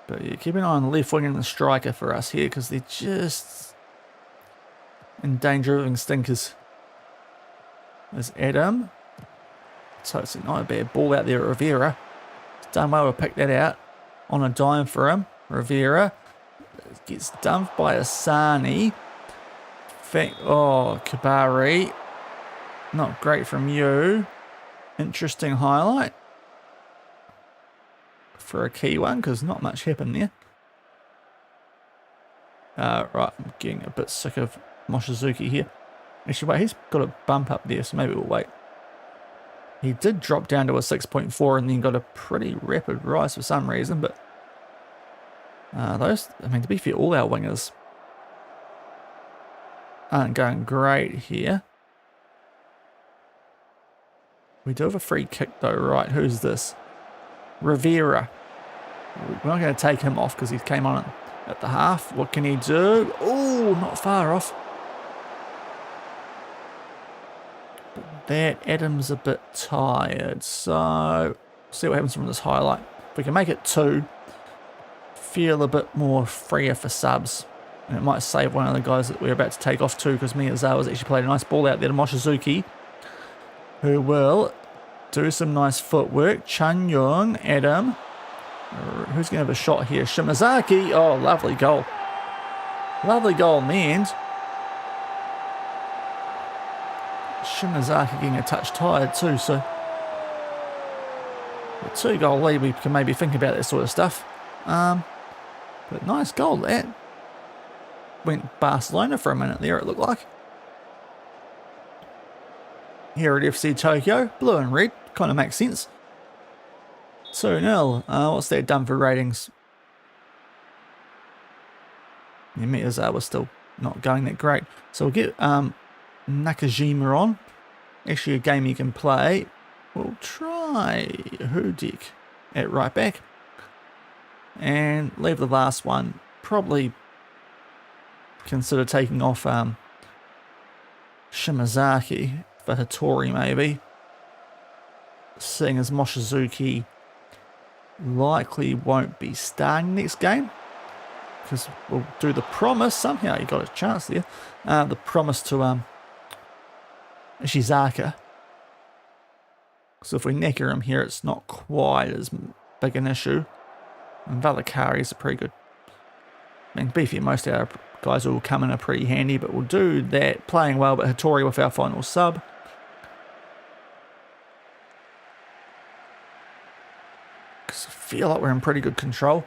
But yeah, keep an eye on the left wing and the striker for us here, because they're just in danger of having stinkers. There's Adam. So it's not a bad ball out there at Rivera. He's done well to pick that out on a dime for him. Rivera gets dumped by Asani. Oh, Kabari. Not great from you. Interesting highlight. For a key one, because not much happened there. Right, I'm getting a bit sick of Moshizuki here. Actually, wait, he's got a bump up there, so maybe we'll wait. He did drop down to a 6.4 and then got a pretty rapid rise for some reason, but those, I mean, to be fair, all our wingers aren't going great here. We do have a free kick though, right? Who's this? Rivera. We're not going to take him off because he came on at the half. What can he do? Oh, not far off. But that Adam's a bit tired, so see what happens from this highlight. If we can make it 2, feel a bit more freer for subs. And it might save one of the guys that we're about to take off too, because Miyazawa's actually played a nice ball out there to Mochizuki, who will do some nice footwork. Chun Young, Adam. Who's going to have a shot here? Shimazaki. Oh, lovely goal. Lovely goal in the end. Shimazaki getting a touch tired too, so a 2-goal lead, we can maybe think about that sort of stuff. But nice goal that. Went Barcelona for a minute there, it looked like. Here at FC Tokyo, blue and red, kind of makes sense. 2-0. What's that done for ratings? Yeah, Miyazawa still not going that great. So we'll get Nakajima on. Actually a game you can play. We'll try Hudik at right back. And leave the last one. Probably consider taking off Shimazaki for Hattori maybe. Seeing as Mochizuki likely won't be starting next game. Because we'll do the promise. Somehow he got a chance there. The promise to Ishizaka. So if we necker him here, it's not quite as big an issue. And Valakari is a pretty good. I mean, beefy, most of our guys will come in are pretty handy, but we'll do that. Playing well, but Hattori with our final sub. Because I feel like we're in pretty good control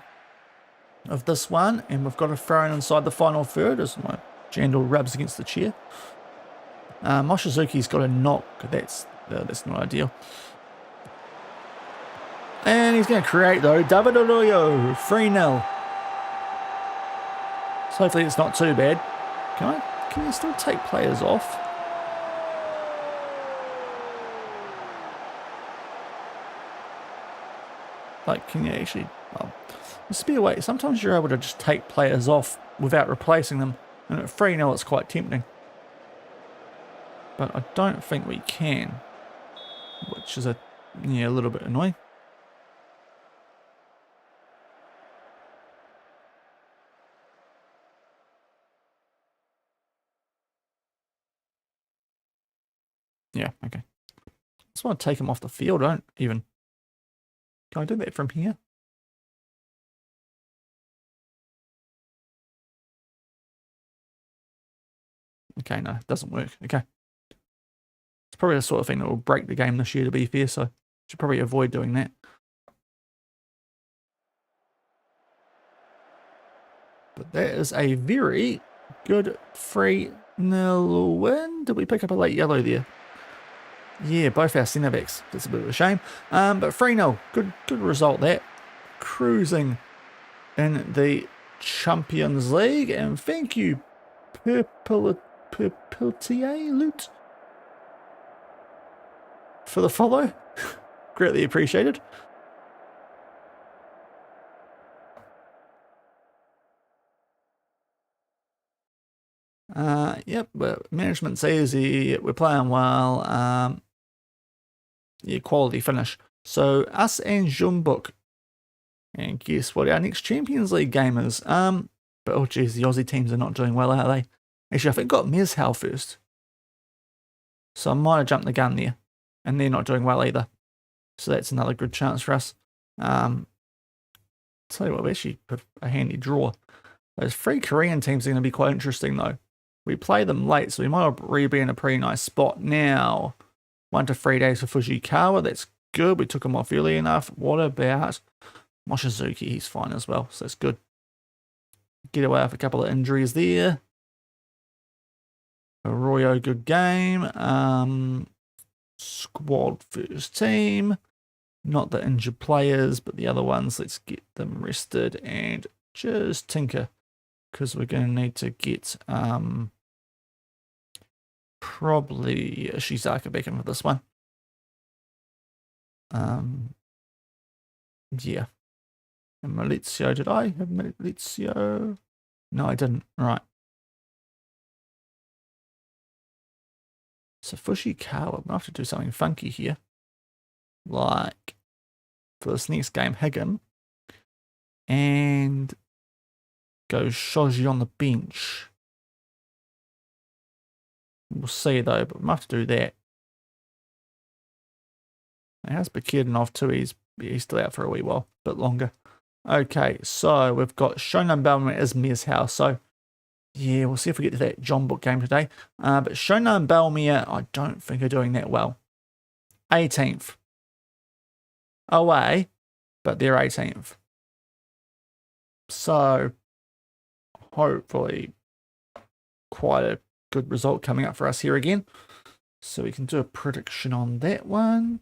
of this one, and we've got a throw in inside the final third as my Jandal rubs against the chair. Mochizuki's got a knock. That's not ideal. And he's going to create though. David Arroyo, 3-0. So hopefully it's not too bad. Can you still take players off? Like, can you actually? Well, must be a way. Sometimes you're able to just take players off without replacing them, and at 3-0 it's quite tempting. But I don't think we can, which is a little bit annoying. Yeah, okay. Just want to take him off the field. I don't even. Can I do that from here? Okay, no, it doesn't work. Okay. It's probably the sort of thing that will break the game this year, to be fair, so should probably avoid doing that. But that is a very good 3-0 win. Did we pick up a late yellow there? Yeah, both our centre backs. That's a bit of a shame. But 3-0, good result that. Cruising in the Champions League. And thank you, Purpletier Loot, for the follow. Greatly appreciated. Yep, management says we're playing well. Yeah, quality finish. So us and Jumbuk. And guess what our next Champions League game is? But oh geez, the Aussie teams are not doing well, are they? Actually, I think got Mezhal first. So I might have jumped the gun there. And they're not doing well either. So that's another good chance for us. Tell you what, we actually put a handy draw. Those 3 Korean teams are going to be quite interesting though. We play them late, so we might already be in a pretty nice spot now. 1 to 3 days for Fujikawa, that's good. We took him off early enough. What about Mochizuki? He's fine as well, so that's good. Get away with a couple of injuries there. Arroyo, good game. Squad first team. Not the injured players, but the other ones. Let's get them rested and just tinker. Because we're going to need to get probably Shizaka back in for this one. Yeah. And Maurizio, did I have Maurizio? No, I didn't. Right. So Fushikawa, I'm going to have to do something funky here. Like, for this next game, Higgin. And go Shoji on the bench. We'll see though, but we'll have to do that. It has Bakirdanov too, he's still out for a wee while, a bit longer. Okay, so we've got Shaun and Bellman at Izmir's house. So yeah, we'll see if we get to that John Book game today. But Shaun and Bellman, I don't think are doing that well. 18th. Away, but they're 18th. So hopefully quite a good result coming up for us here again. So we can do a prediction on that one.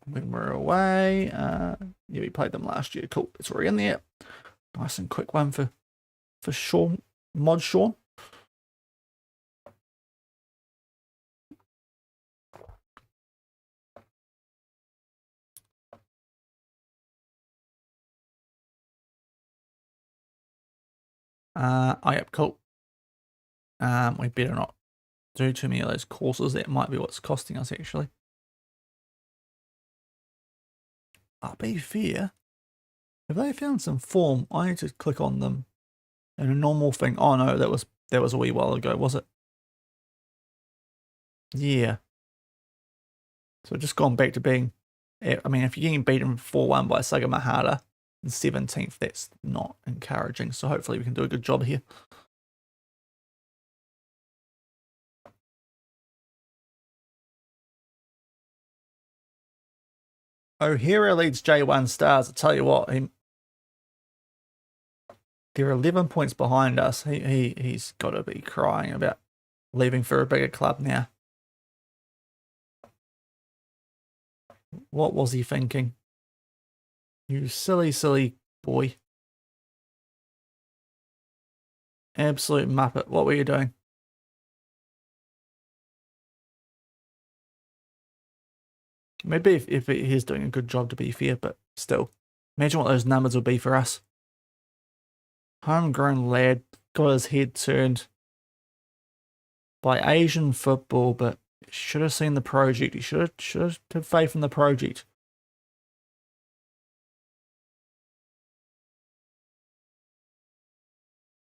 When we're away. Yeah, we played them last year. Cool. It's already in there. Nice and quick one for Shaun. Mod Shaun. Oh, yep, cool. We better not do too many of those courses. That might be what's costing us, actually. I'll be fair. Have they found some form? I need to click on them in a normal thing. Oh no, that was a wee while ago, was it? Yeah. So just gone back to being. I mean, if you're getting beaten 4-1 by Sagamihara in 17th, that's not encouraging. So hopefully we can do a good job here. O'Hara leads J1 Stars. I tell you what, they're 11 points behind us. He's got to be crying about leaving for a bigger club now. What was he thinking? You silly, silly boy. Absolute muppet. What were you doing? Maybe if he's doing a good job, to be fair, but still. Imagine what those numbers would be for us. Homegrown lad, got his head turned by Asian football, but should have seen the project. He should have faith in the project.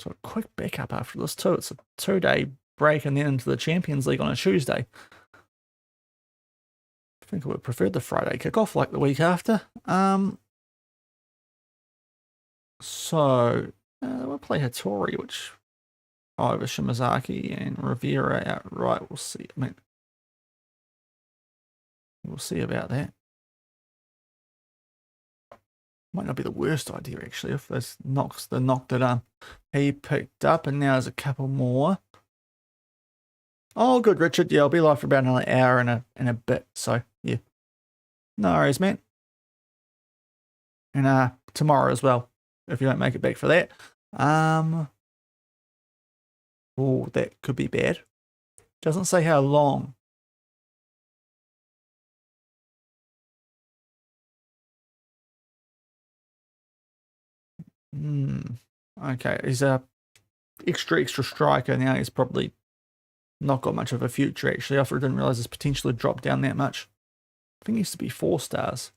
So a quick backup after this too. It's a 2-day break and then into the Champions League on a Tuesday. I think I would prefer the Friday kickoff like the week after. So we'll play Hattori, which over Shimazaki and Rivera outright. We'll see. I mean, we'll see about that. Might not be the worst idea actually if those knocks the knock that he picked up, and now there's a couple more. Oh, good, Richard. Yeah, I'll be live for about another hour and a bit. So yeah, no worries, man. And tomorrow as well, if you don't make it back for that. Oh, that could be bad. Doesn't say how long. Okay, he's a extra striker now. He's probably not got much of a future, actually. I didn't realize his potential had dropped down that much. I think he used to be 4 stars.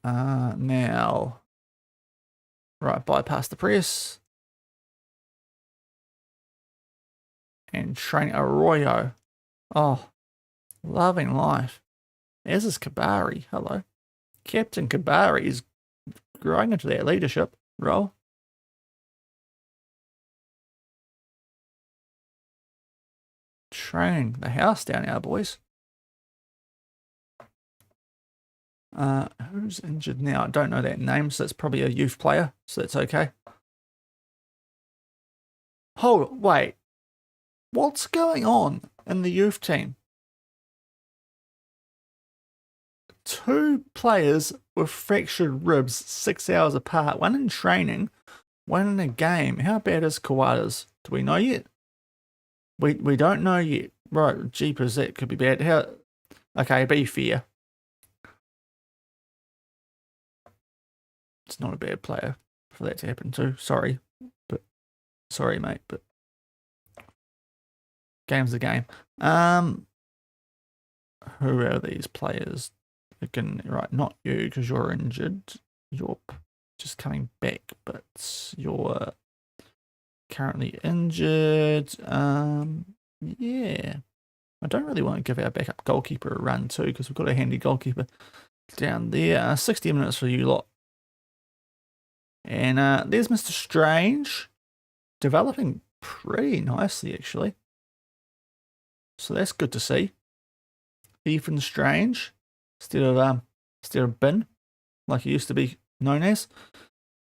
Now, right, bypass the press. And train Arroyo. Oh, loving life. As is Kabari. Hello. Captain Kabari is growing into that leadership role. Train the house down now, boys. Who's injured now? I don't know that name, so it's probably a youth player, so that's okay. Oh, wait. What's going on in the youth team? 2 players with fractured ribs 6 hours apart, one in training, one in a game. How bad is Kawada's? Do we know yet? We don't know yet. Right, jeepers, that could be bad. How? Okay, be fair. It's not a bad player for that to happen to. Sorry, mate, but game's the game. Who are these players? Again, right, not you because you're injured. You're just coming back, but you're currently injured. Yeah. I don't really want to give our backup goalkeeper a run too because we've got a handy goalkeeper down there. 60 minutes for you lot. And there's Mr. Strange, developing pretty nicely actually. So that's good to see. Ethan Strange, instead of Bin, like he used to be known as.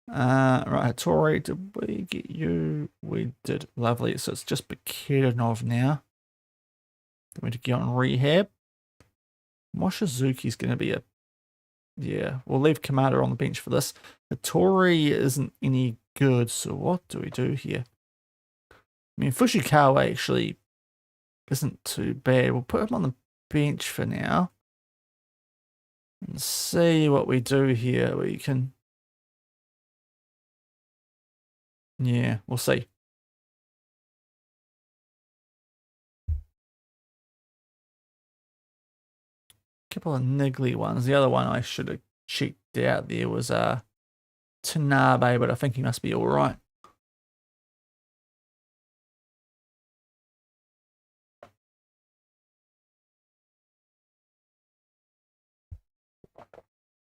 Right, Hattori, did we get you? We did. Lovely. So it's just Buketanov now. We need to get on rehab. Moshizuki's going to be a... Yeah, we'll leave Kamada on the bench for this. Hattori isn't any good, so what do we do here? I mean, Fushikawa actually isn't too bad. We'll put him on the bench for now. And see what we do here. We can... Yeah, we'll see. Couple of niggly ones. The other one I should have checked out there was Tanabe, but I think he must be all right.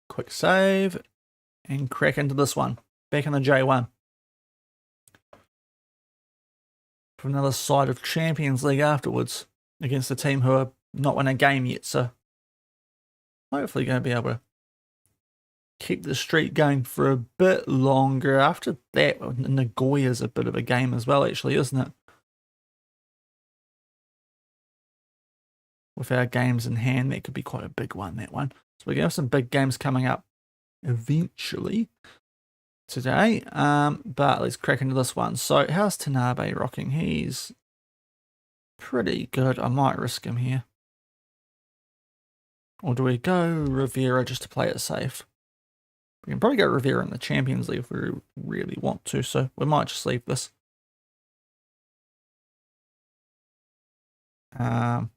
Quick save and crack into this one. Back in the J1. For another side of Champions League afterwards against a team who are not in a game yet, so hopefully going to be able to keep the streak going for a bit longer. After that, Nagoya's a bit of a game as well, actually, isn't it? With our games in hand, that could be quite a big one, that one. So we're going to have some big games coming up eventually today. But let's crack into this one. So how's Tanabe rocking? He's pretty good. I might risk him here. Or do we go Rivera just to play it safe? We can probably go Rivera in the Champions League if we really want to, so we might just leave this. What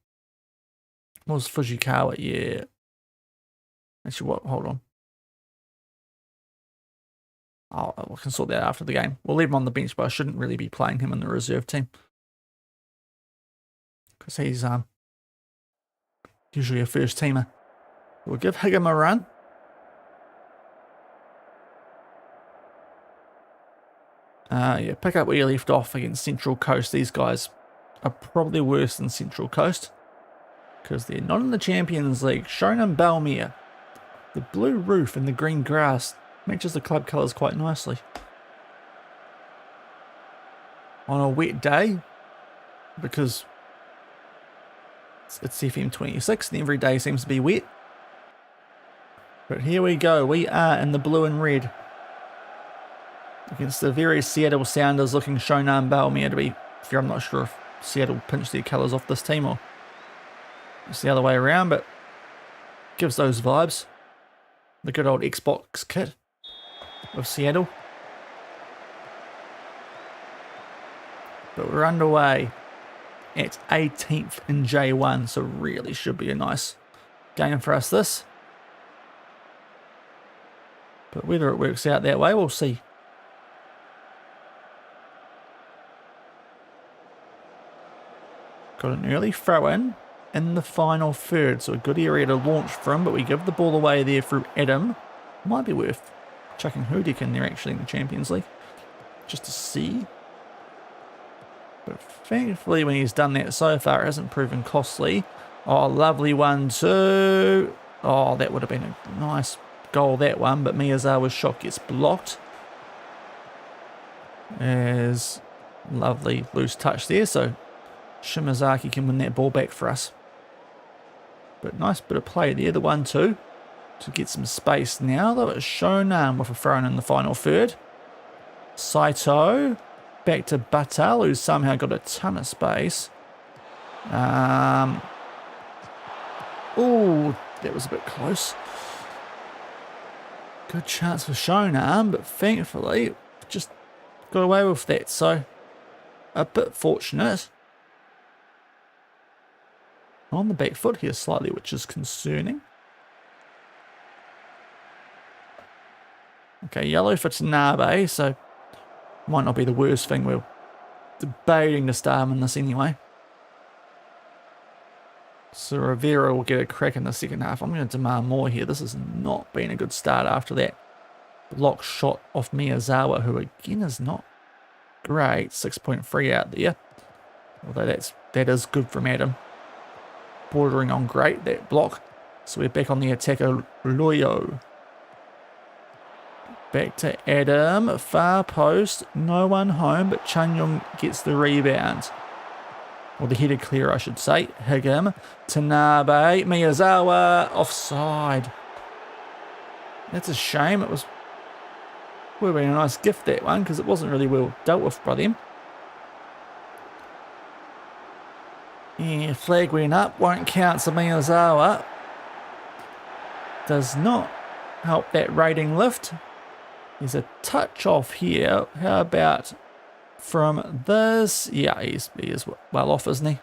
was Fujikawa? Yeah. Actually, what? Hold on. Oh, we can sort that out after the game. We'll leave him on the bench, but I shouldn't really be playing him in the reserve team. Because he's usually a first teamer. We'll give Higgum a run. Yeah, pick up where you left off against Central Coast. These guys are probably worse than Central Coast because they're not in the Champions League. Shaun and Balmere. The blue roof and the green grass matches the club colours quite nicely. On a wet day, because it's FM26 and every day seems to be wet. But here we go. We are in the blue and red against the very Seattle Sounders looking Shonan Balmere to be fair. I'm not sure if Seattle pinched their colours off this team or it's the other way around, but gives those vibes. The good old Xbox kit of Seattle. But we're underway at 18th in J1, so really should be a nice game for us this. But whether it works out that way, we'll see. Got an early throw in the final third, so a good area to launch from, but we give the ball away there through Adam. Might be worth chucking Hudik in there actually in the Champions League, just to see. But thankfully when he's done that so far, it hasn't proven costly. Oh, lovely one too. Oh, that would have been a nice goal, that one, but Miyazawa's shot gets blocked. As lovely loose touch there, so Shimazaki can win that ball back for us. But nice bit of play there, the 1-2. To get some space now, though it's Shaun with a throw in the final third. Saito. Back to Batal, who's somehow got a ton of space. Oh, that was a bit close. Good chance for Shaun, but thankfully just got away with that. So a bit fortunate. On the back foot here slightly, which is concerning. Okay, yellow for Tanabe, so might not be the worst thing. We're debating to start him in this anyway. So Rivera will get a crack in the second half. I'm going to demand more here. This has not been a good start after that block shot off Miyazawa, who again is not great. 6.3 out there. Although that is good from Adam. Bordering on great, that block. So we're back on the attacker, Loyo. Back to Adam, far post, no one home, but Chanyong gets the rebound. Or the headed clear, I should say. Higem, Tanabe, Miyazawa, offside. That's a shame. It would have been a nice gift, that one, because it wasn't really well dealt with by them. Yeah, flag went up, won't count to Miyazawa. Does not help that rating lift. There's a touch off here. How about from this? Yeah, he is well off, isn't he?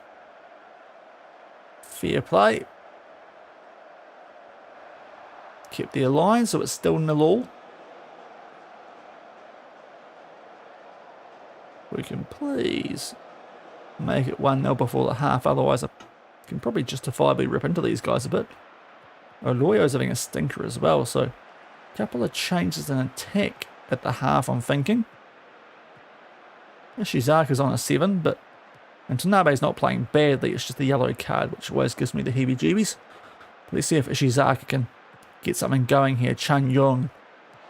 Fair play. Kept their line, so it's still 0-0. We can please make it 1-0 before the half, otherwise I can probably justifiably rip into these guys a bit. Oloyo's having a stinker as well, so a couple of changes in attack at the half, I'm thinking. Ishizaka's on a 7, and Tanabe's not playing badly, it's just the yellow card, which always gives me the heebie-jeebies. Let's see if Ishizaka can get something going here. Chanyong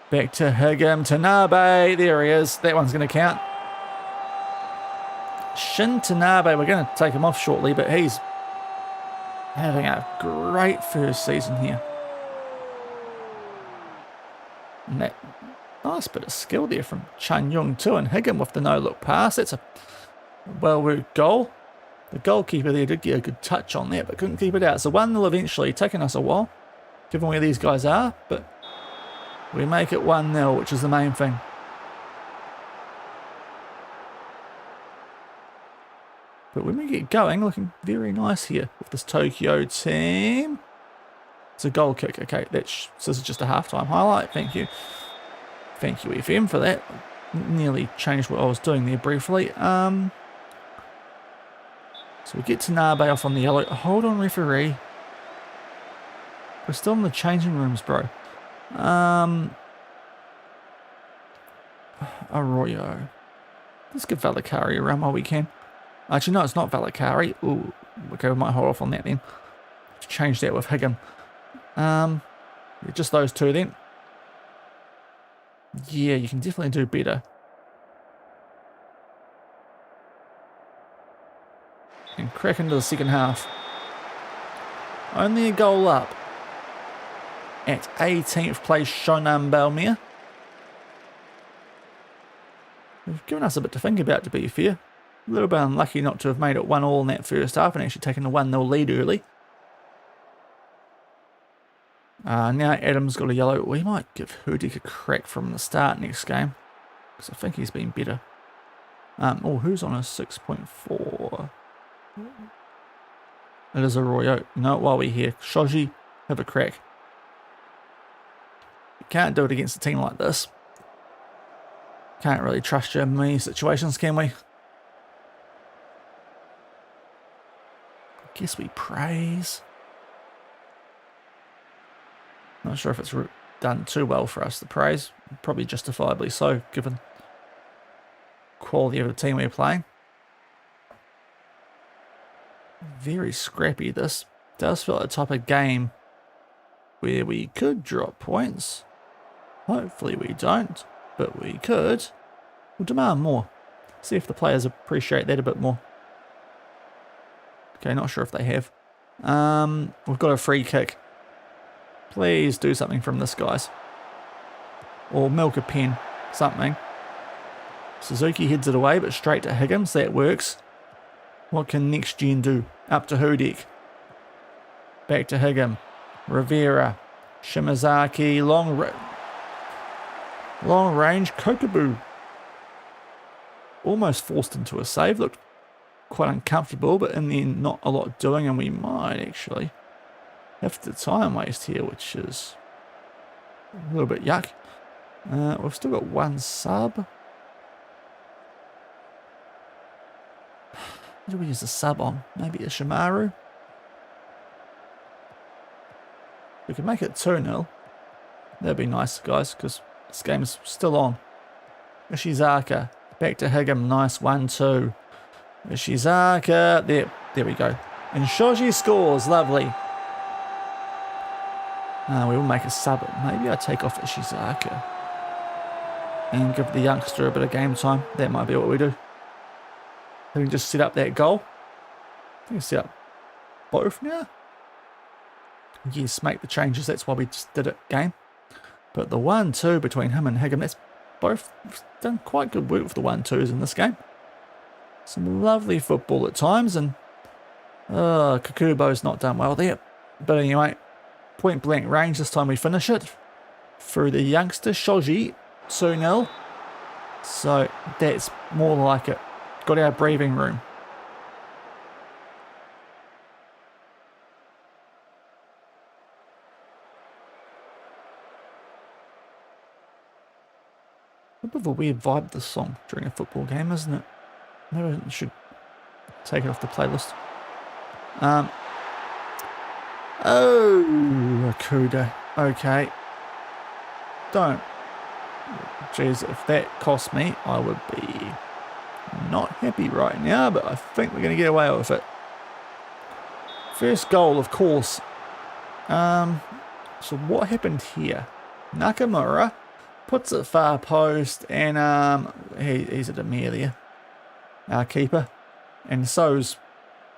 back to Higem, Tanabe, there he is, that one's going to count. Shin Tanabe, we're going to take him off shortly, but he's having a great first season here. And that nice bit of skill there from Chanyong too, and Higem with the no-look pass. That's a well-worked goal. The goalkeeper there did get a good touch on that, but couldn't keep it out. So 1-0 eventually, taking us a while, given where these guys are, but we make it 1-0, which is the main thing. But when we get going, looking very nice here with this Tokyo team. It's a goal kick. Okay, this is just a halftime highlight. Thank you. Thank you, FM, for that. Nearly changed what I was doing there briefly. So we get Tanabe off on the yellow. Hold on, referee. We're still in the changing rooms, bro. Arroyo. Let's give Valakari a run while we can. Actually, no, it's not Valakari. Ooh, okay, we might hold off on that then. Change that with Higem. Yeah, just those two then. Yeah, you can definitely do better. And crack into the second half. Only a goal up. At 18th place, Shonan Balmere. They've given us a bit to think about, to be fair. A little bit unlucky not to have made it 1-1 in that first half and actually taken a 1-0 lead early. Now Adam's got a yellow. We might give Hurdik a crack from the start next game, because I think he's been better. Oh, who's on a 6.4? It is Arroyo. No, while we're here, Shoji, have a crack. You can't do it against a team like this. Can't really trust you in many situations, can we? Guess we praise. Not sure if it's done too well for us, the praise. Probably justifiably so, given the quality of the team we're playing. Very scrappy, this. Does feel like the type of game where we could drop points. Hopefully we don't, but we could. We'll demand more. See if the players appreciate that a bit more. Okay, not sure if they have. We've got a free kick. Please do something from this, guys. Or milk a pen. Something. Suzuki heads it away, but straight to Higgins. That works. What can next gen do? Up to Hudek. Back to Higgins. Rivera. Shimazaki. Long range. Kokobu. Almost forced into a save. Looked quite uncomfortable, but in the end, not a lot doing, and we might actually have the time waste here, which is a little bit yuck. We've still got one sub. What do we use a sub on? Maybe a Shimaru? We can make it 2-0. That'd be nice, guys, because this game is still on. Ishizaka. Back to Higgins. Nice 1-2. Ishizaka. There we go. And Shoji scores. Lovely. We will make a sub. Maybe I take off Ishizaka and give the youngster a bit of game time. That might be what we do. We can just set up that goal. I think set up both now. Yes, make the changes. That's why we just did it game. But the 1-2 between him and Higgins, that's both done quite good work for the 1-2s in this game. Some lovely football at times, and Kakubo's not done well there. But anyway, point blank range this time we finish it. Through the youngster, Shoji, 2-0. So that's more like it. Got our breathing room. A bit of a weird vibe, this song, during a football game, isn't it? Maybe I should take it off the playlist. Oh, Akuda. Okay. Don't. Jeez, if that cost me, I would be not happy right now, but I think we're going to get away with it. First goal, of course. So what happened here? Nakamura puts it far post, and he's at a mere there. Our keeper. And so's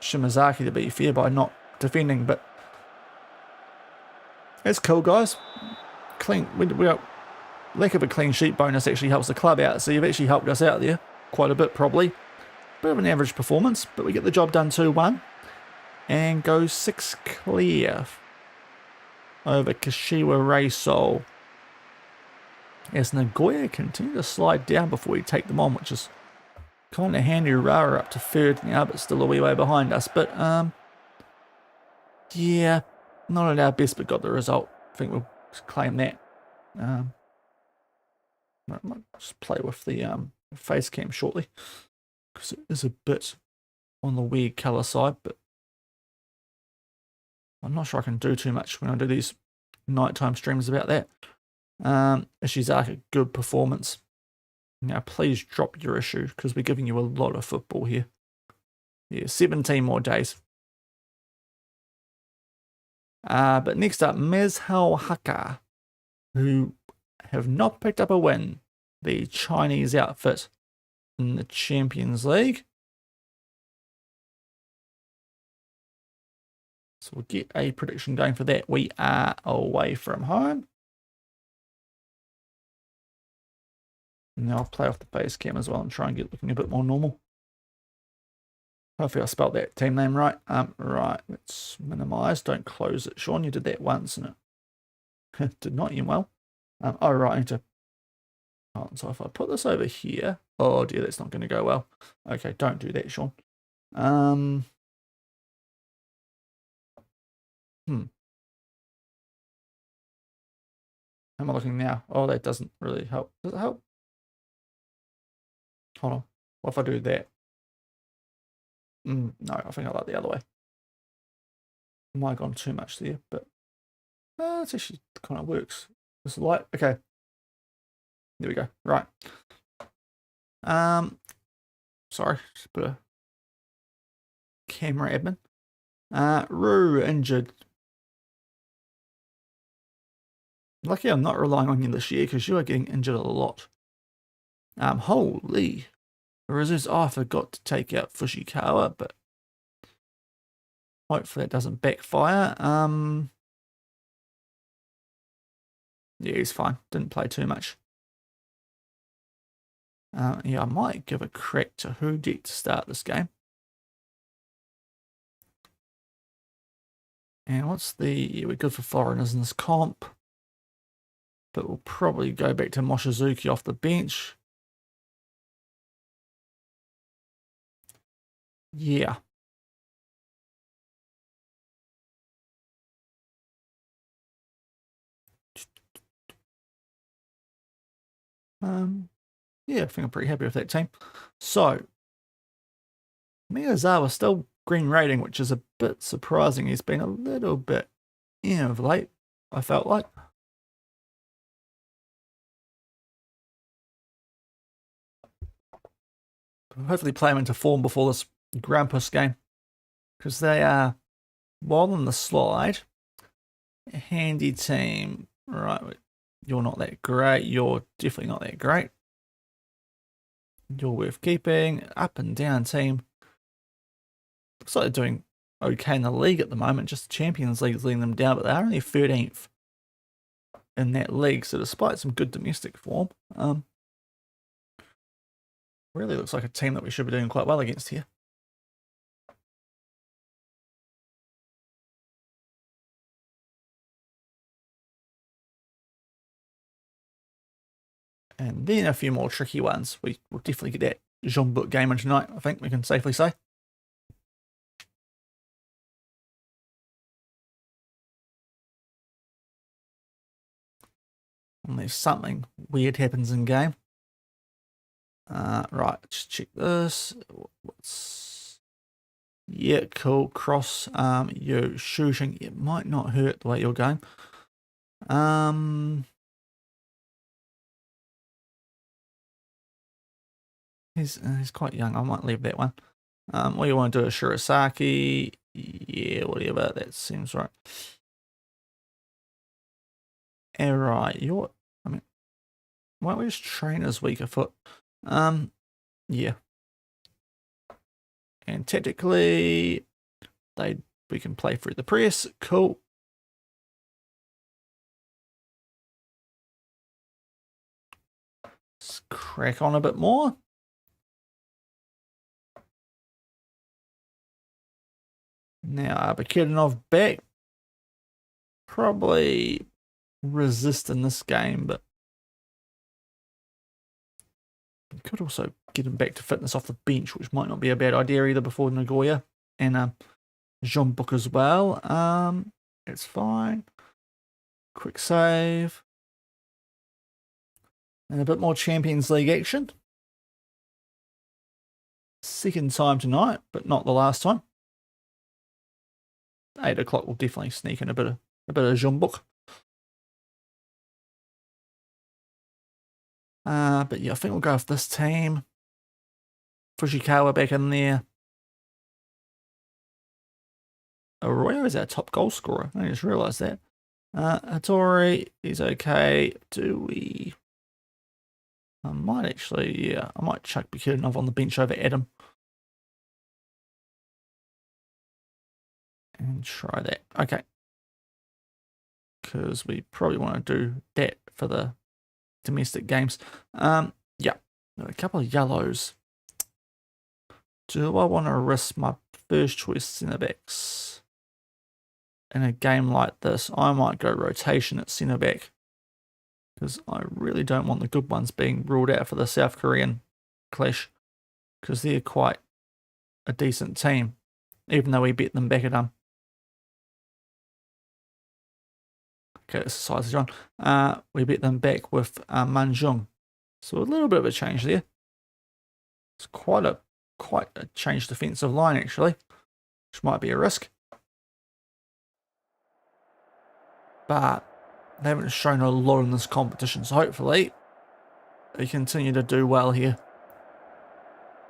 Shimazaki, to be fair, by not defending, but it's cool, guys. Clean. We got lack of a clean sheet bonus actually helps the club out, so you've actually helped us out there quite a bit, probably. Bit of an average performance, but we get the job done 2-1 and go 6 clear over Kashiwa Reysol. As Nagoya continue to slide down before we take them on, which is kind of handy. Rara up to 3rd now, but still a wee way behind us. But yeah, not at our best, but got the result. I think we'll claim that. I might just play with the Facecam shortly, because it is a bit on the weird colour side, but I'm not sure I can do too much when I do these nighttime streams about that. Ishizaka, good performance. Now please drop your issue, because we're giving you a lot of football here. Yeah, 17 more days. But next up, Mezhal Haka, who have not picked up a win. The Chinese outfit in the Champions League. So we'll get a prediction going for that. We are away from home. Now I'll play off the face cam as well and try and get looking a bit more normal. Hopefully I spelled that team name right. Right, let's minimize. Don't close it. Shaun, you did that once, and it did not end well. Oh, right, I need to... Oh, so if I put this over here... Oh, dear, that's not going to go well. Okay, don't do that, Shaun. How am I looking now? Oh, that doesn't really help. Does it help? Hold on. What if I do that? No, I think I like the other way. Might have gone too much there, but it's actually kind of works. This light. Okay. There we go. Right. Sorry, just put a camera admin. Rue injured. Lucky I'm not relying on you this year, because you are getting injured a lot. Holy. Oh, I forgot to take out Fushikawa, but Hopefully it doesn't backfire. Yeah, he's fine. Didn't play too much. Yeah, I might give a crack to who deck to start this game. And what's the... Yeah, we're good for foreigners in this comp. But we'll probably go back to Mochizuki off the bench. Yeah. Yeah, I think I'm pretty happy with that team. So, Miyazawa still green rating, which is a bit surprising. He's been a little bit of late, I felt like. Hopefully play him into form before this Grampus game. Because they are, while on the slide, a handy team. Right, you're not that great. You're definitely not that great. You're worth keeping. Up and down team. Looks like they're doing okay in the league at the moment. Just the Champions League is leading them down, but they're only 13th in that league. So despite some good domestic form, really looks like a team that we should be doing quite well against here. And then a few more tricky ones. We will definitely get that Jean-Book gamer tonight, I think we can safely say. Unless something weird happens in game. Right, just check this. Yeah, cool. Cross, you're shooting. It might not hurt the way you're going. He's quite young. I might leave that one. What you want to do is Shirasaki. Yeah, whatever. That seems right. Alright, I mean, why don't we just train as weaker foot? Yeah. And tactically, we can play through the press. Cool. Let's crack on a bit more. Now, Abakidanov back. Probably resist in this game, but you could also get him back to fitness off the bench, which might not be a bad idea either before Nagoya and Jean-Book as well. It's fine. Quick save. And a bit more Champions League action. Second time tonight, but not the last time. 8 o'clock will definitely sneak in a bit of Jean-Book. But yeah, I think we'll go with this team. Fujikawa back in there. Arroyo is our top goal scorer. I just realised that. Hattori is okay. Do we... I might actually, yeah, I might chuck Bakidanov on the bench over Adam. And try that. Okay. Because we probably want to do that for the domestic games. Yeah. A couple of yellows. Do I want to risk my first choice centre backs? In a game like this, I might go rotation at centre back. Because I really don't want the good ones being ruled out for the South Korean clash. Because they're quite a decent team. Even though we bet them back at them. Okay, that's the size of John. We bet them back with Manjung. So a little bit of a change there. It's quite a changed defensive line actually, which might be a risk. But they haven't shown a lot in this competition, so hopefully they continue to do well here.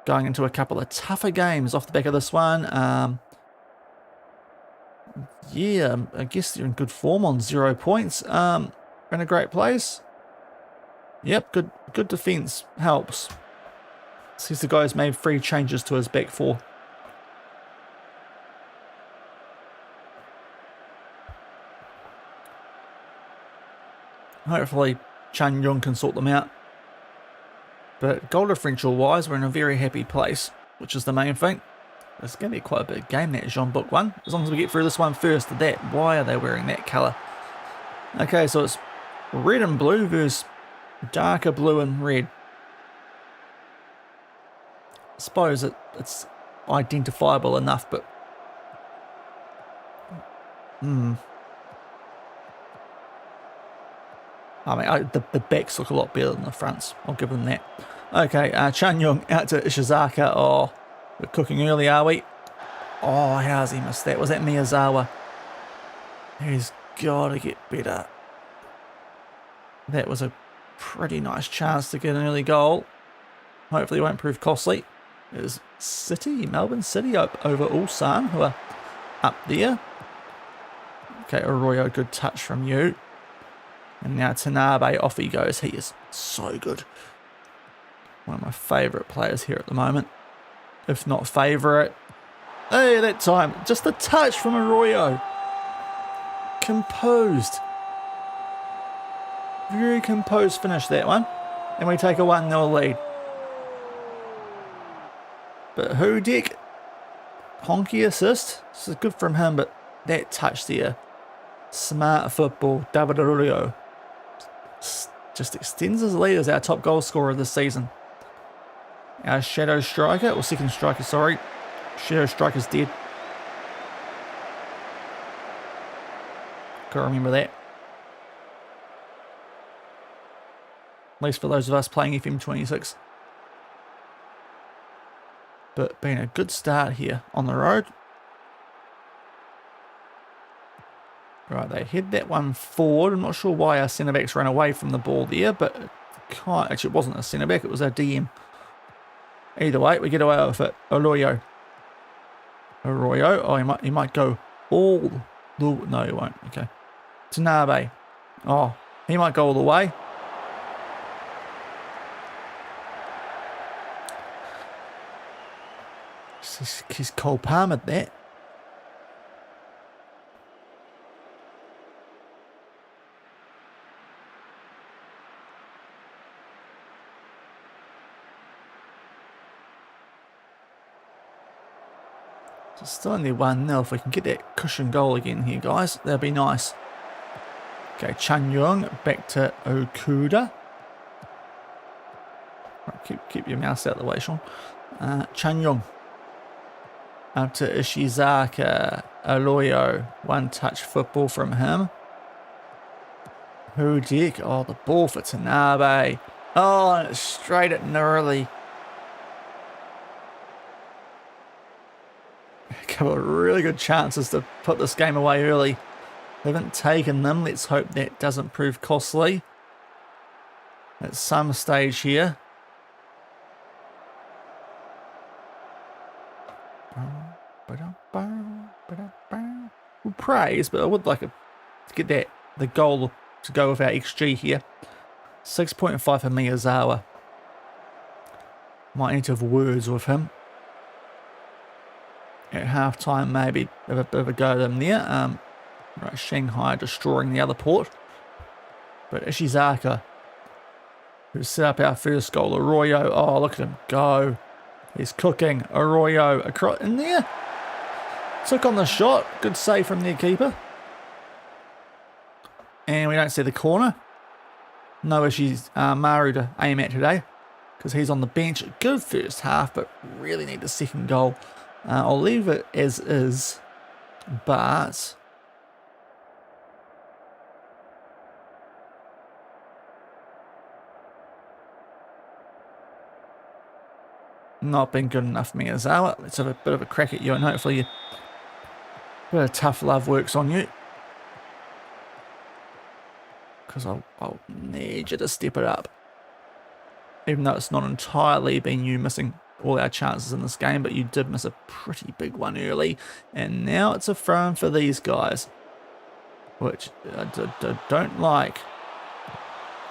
Going into a couple of tougher games off the back of this one. Yeah, I guess they're in good form on 0 points. In a great place. Yep, good defense helps. Sees the guy's made 3 changes to his back 4. Hopefully Chan Yung can sort them out. But goal differential wise, we're in a very happy place, which is the main thing. It's going to be quite a big game, that Jean Book one. As long as we get through this one first. Why are they wearing that colour? Okay, so it's red and blue versus darker blue and red. I suppose it's identifiable enough, but I mean, the backs look a lot better than the fronts. I'll give them that. Okay, Chan Yung out to Ishizaka. Oh, we're cooking early, are we? Oh, how's he missed that? Was that Miyazawa? He's got to get better. That was a pretty nice chance to get an early goal. Hopefully it won't prove costly. There's Melbourne City over Ulsan, who are up there. Okay, Arroyo, good touch from you. And now Tanabe, off he goes. He is so good. One of my favourite players here at the moment. If not favourite. Hey, that time. Just a touch from Arroyo. Composed. Very composed finish, that one. And we take a 1-0 lead. But Hudik, honky assist. This is good from him, but that touch there. Smart football. David Arroyo just extends his lead as our top goal scorer this season. Our shadow striker, or second striker, sorry. Shadow striker's dead. Gotta remember that. At least for those of us playing FM26. But been a good start here on the road. Right, they head that one forward. I'm not sure why our centre-backs ran away from the ball there, but actually it wasn't a centre-back, it was our DM. Either way, we get away with it. Arroyo. Oh, he might go all the... No, he won't. Okay. Tanabe. Oh, he might go all the way. He's Cole Palmer that. So still only 1-0. If we can get that cushion goal again here, guys, that'd be nice. Okay, Chan Yung back to Okuda. Right, keep your mouse out of the way, Shaun. Chan Yung. Up to Ishizaka. Arroyo. One touch football from him. Hudik. Oh, the ball for Tanabe. Oh, and it's straight at Nurley. A couple of really good chances to put this game away early. Haven't taken them. Let's hope that doesn't prove costly at some stage here. We'll praise, but I would like to get the goal to go with our XG here. 6.5 for Miyazawa. Might need to have words with him. At half time, maybe have a bit of a go at them there. Right, Shanghai destroying the other port. But Ishizaka, who set up our first goal. Arroyo, oh, look at him go. He's cooking. Arroyo across in there. Took on the shot. Good save from their keeper. And we don't see the corner. No issues, Maru to aim at today, because he's on the bench. Good first half, but really need the second goal. I'll leave it as is, but not been good enough, Miyazawa. Let's have a bit of a crack at you, and hopefully a bit of tough love works on you. Because I'll need you to step it up. Even though it's not entirely been you missing all our chances in this game, but you did miss a pretty big one early. And now it's a throw-in for these guys, which I don't like.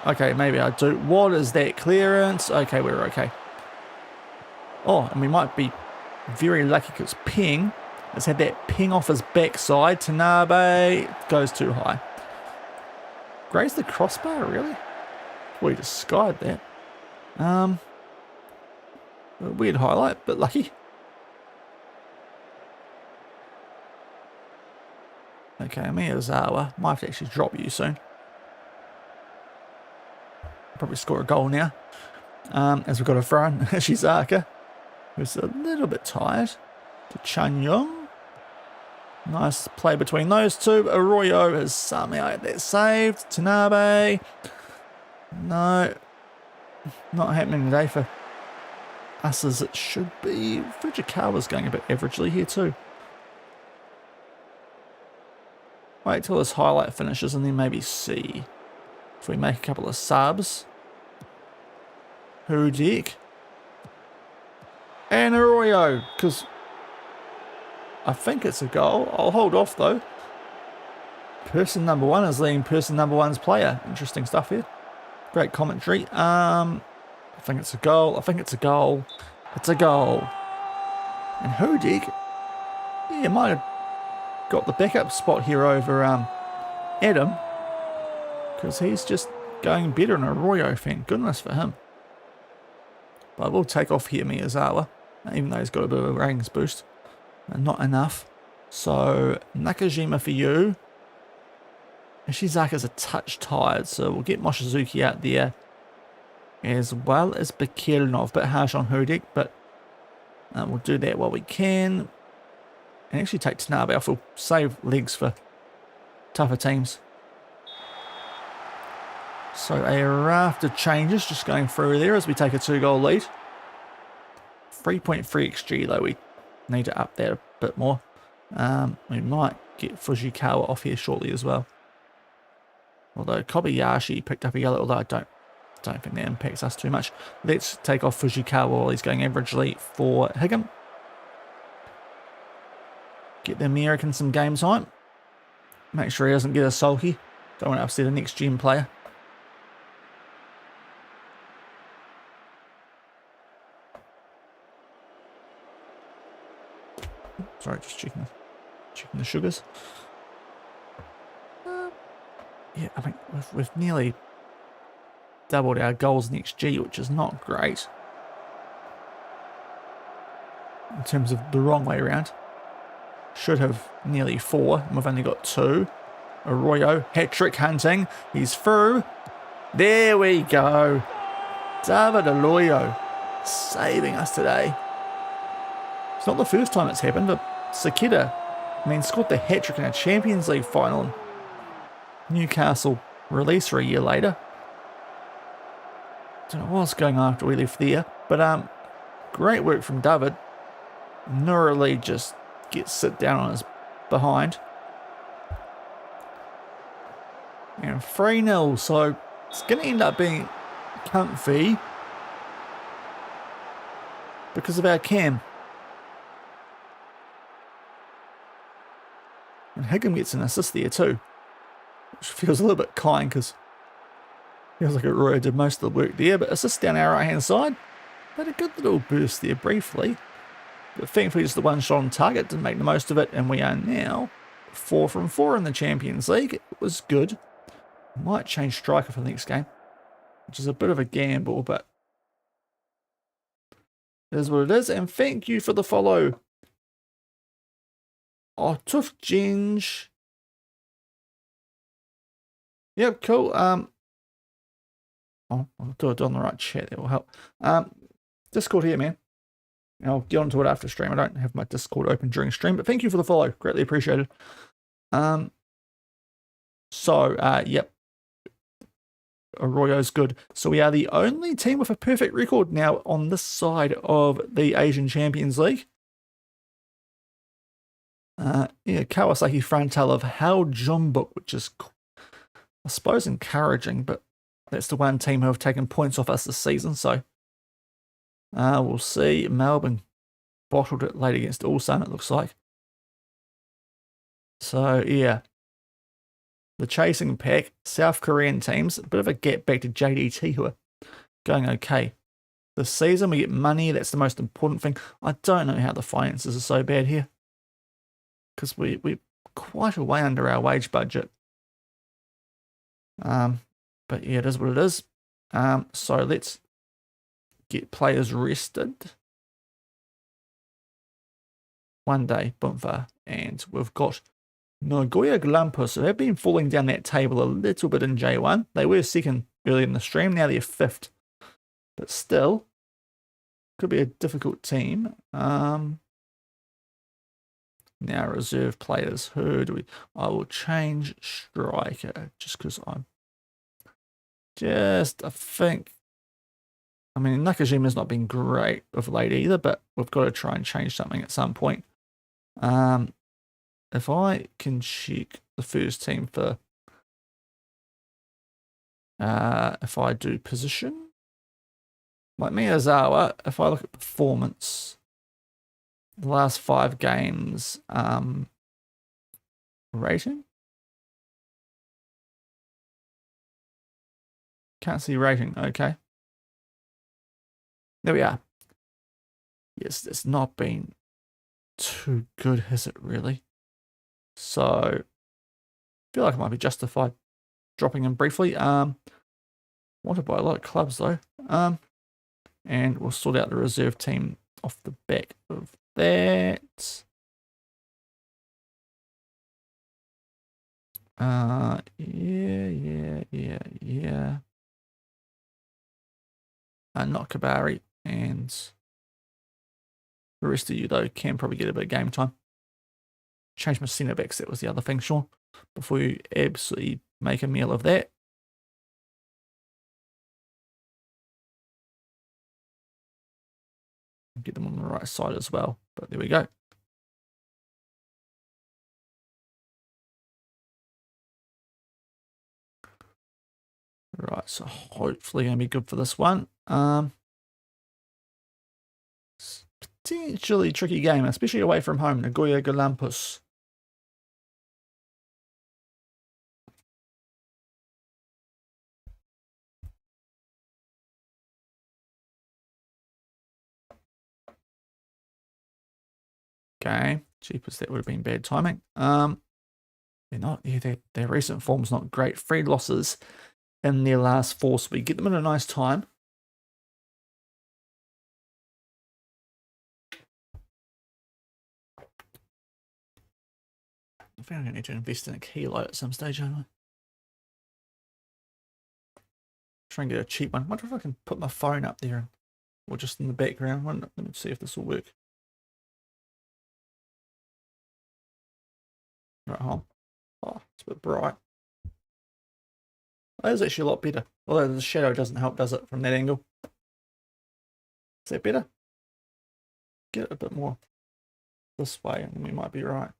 Okay, maybe I do. What is that clearance? Okay, we're okay. Oh, and we might be very lucky because Ping has had that ping off his backside. Tanabe goes too high. Grazed the crossbar, really? Well, he just skied that. A weird highlight, but lucky. Okay, Miyazawa. Might have to actually drop you soon. Probably score a goal now. As we've got a throw in, Shizaka, who's a little bit tired. To Chanyong. Nice play between those two. Arroyo has somehow had that saved. Tanabe. No. Not happening today for us as it should be. Fujikawa's going a bit averagely here too. Wait till this highlight finishes and then maybe see if we make a couple of subs. Hudik. And Arroyo, because I think it's a goal. I'll hold off though. Person number one is leading person number one's player. Interesting stuff here. Great commentary. I think it's a goal. I think it's a goal. It's a goal. And Hudik, yeah, might have got the backup spot here over Adam, because he's just going better than Arroyo. Thank goodness for him. But we'll take off here Miyazawa, even though he's got a bit of a ratings boost. Not enough. So Nakajima for you. Ishizaka's a touch tired, so we'll get Mochizuki out there as well as Bakirnov. Bit harsh on Hudik, but we'll do that while we can. And actually take Tanabe off. We'll save legs for tougher teams. So a raft of changes just going through there as we take a 2-goal lead. 3.3 XG though, we need to up that a bit more. We might get Fujikawa off here shortly as well. Although Kobayashi picked up a yellow, although I don't think that impacts us too much. Let's take off Fujikawa while he's going averagely for Higgum. Get the American some game time. Make sure he doesn't get a sulky. Don't want to upset the next gen player. Sorry, just checking the sugars. Yeah, I think we've nearly doubled our goals in XG, which is not great. In terms of the wrong way around. Should have nearly 4, and we've only got 2. Arroyo, hat-trick hunting. He's through. There we go. David Arroyo saving us today. It's not the first time it's happened, but Sakita, scored the hat-trick in a Champions League final and Newcastle release for a year later. Don't know what's going on after we left there, but great work from David. Nurali just gets sit down on his behind. And 3-0, so it's going to end up being comfy because of our cam. And Higgum gets an assist there too, which feels a little bit kind because feels like Arroyo did most of the work there, but assist down our right hand side. Had a good little burst there briefly, but thankfully just the one shot on target, didn't make the most of it, and we are now 4 from 4 in the Champions League. It was good. Might change striker for the next game, which is a bit of a gamble, but it is what it is. And thank you for the follow. Oh, Tough Ginge. Yep, cool. I'll do it on the right chat. That will help. Discord here, man. And I'll get onto it after stream. I don't have my Discord open during stream, but thank you for the follow. Greatly appreciated. Yep. Arroyo's good. So we are the only team with a perfect record now on this side of the Asian Champions League. Kawasaki frontal of Hao Jumbuk, which is, I suppose, encouraging, but that's the one team who have taken points off us this season, so we'll see. Melbourne bottled it late against Ulsan, it looks like. So, yeah. The chasing pack, South Korean teams, a bit of a gap back to JDT, who are going okay. This season, we get money, that's the most important thing. I don't know how the finances are so bad here, because we're quite a way under our wage budget. But yeah, it is what it is. So let's get players rested. One day, Boomfa, and we've got Nagoya Glampus, who have been falling down that table a little bit in J1. They were second early in the stream, now they're fifth. But still, could be a difficult team. Now reserve players. Who do we? I will change striker just because I think. I mean, Nakajima's not been great of late either, but we've got to try and change something at some point. If I can check the first team for, if I do position, like Miyazawa, if I look at performance, the last 5 games, rating? Can't see rating, okay. There we are. Yes, it's not been too good, has it really? So, I feel like it might be justified dropping him briefly. Wanted by a lot of clubs though. And we'll sort out the reserve team off the back of that. Yeah. Not Kabari, and the rest of you though can probably get a bit of game time. Change my centre backs, that was the other thing, Shaun, before you absolutely make a meal of that. Get them on the right side as well, but there we go. Right, so hopefully gonna be good for this one. Potentially tricky game, especially away from home. Nagoya Glampus. Okay, cheapest, that would have been bad timing. They're not, yeah, their recent form's not great. 3 losses in their last 4, so we get them at a nice time. I think I'm going to need to invest in a keylight at some stage, aren't I? Try and get a cheap one. I wonder if I can put my phone up there or just in the background. Let me see if this will work. Right, hold on. Oh, it's a bit bright. That is actually a lot better. Although the shadow doesn't help, does it, from that angle? Is that better? Get it a bit more this way and we might be right.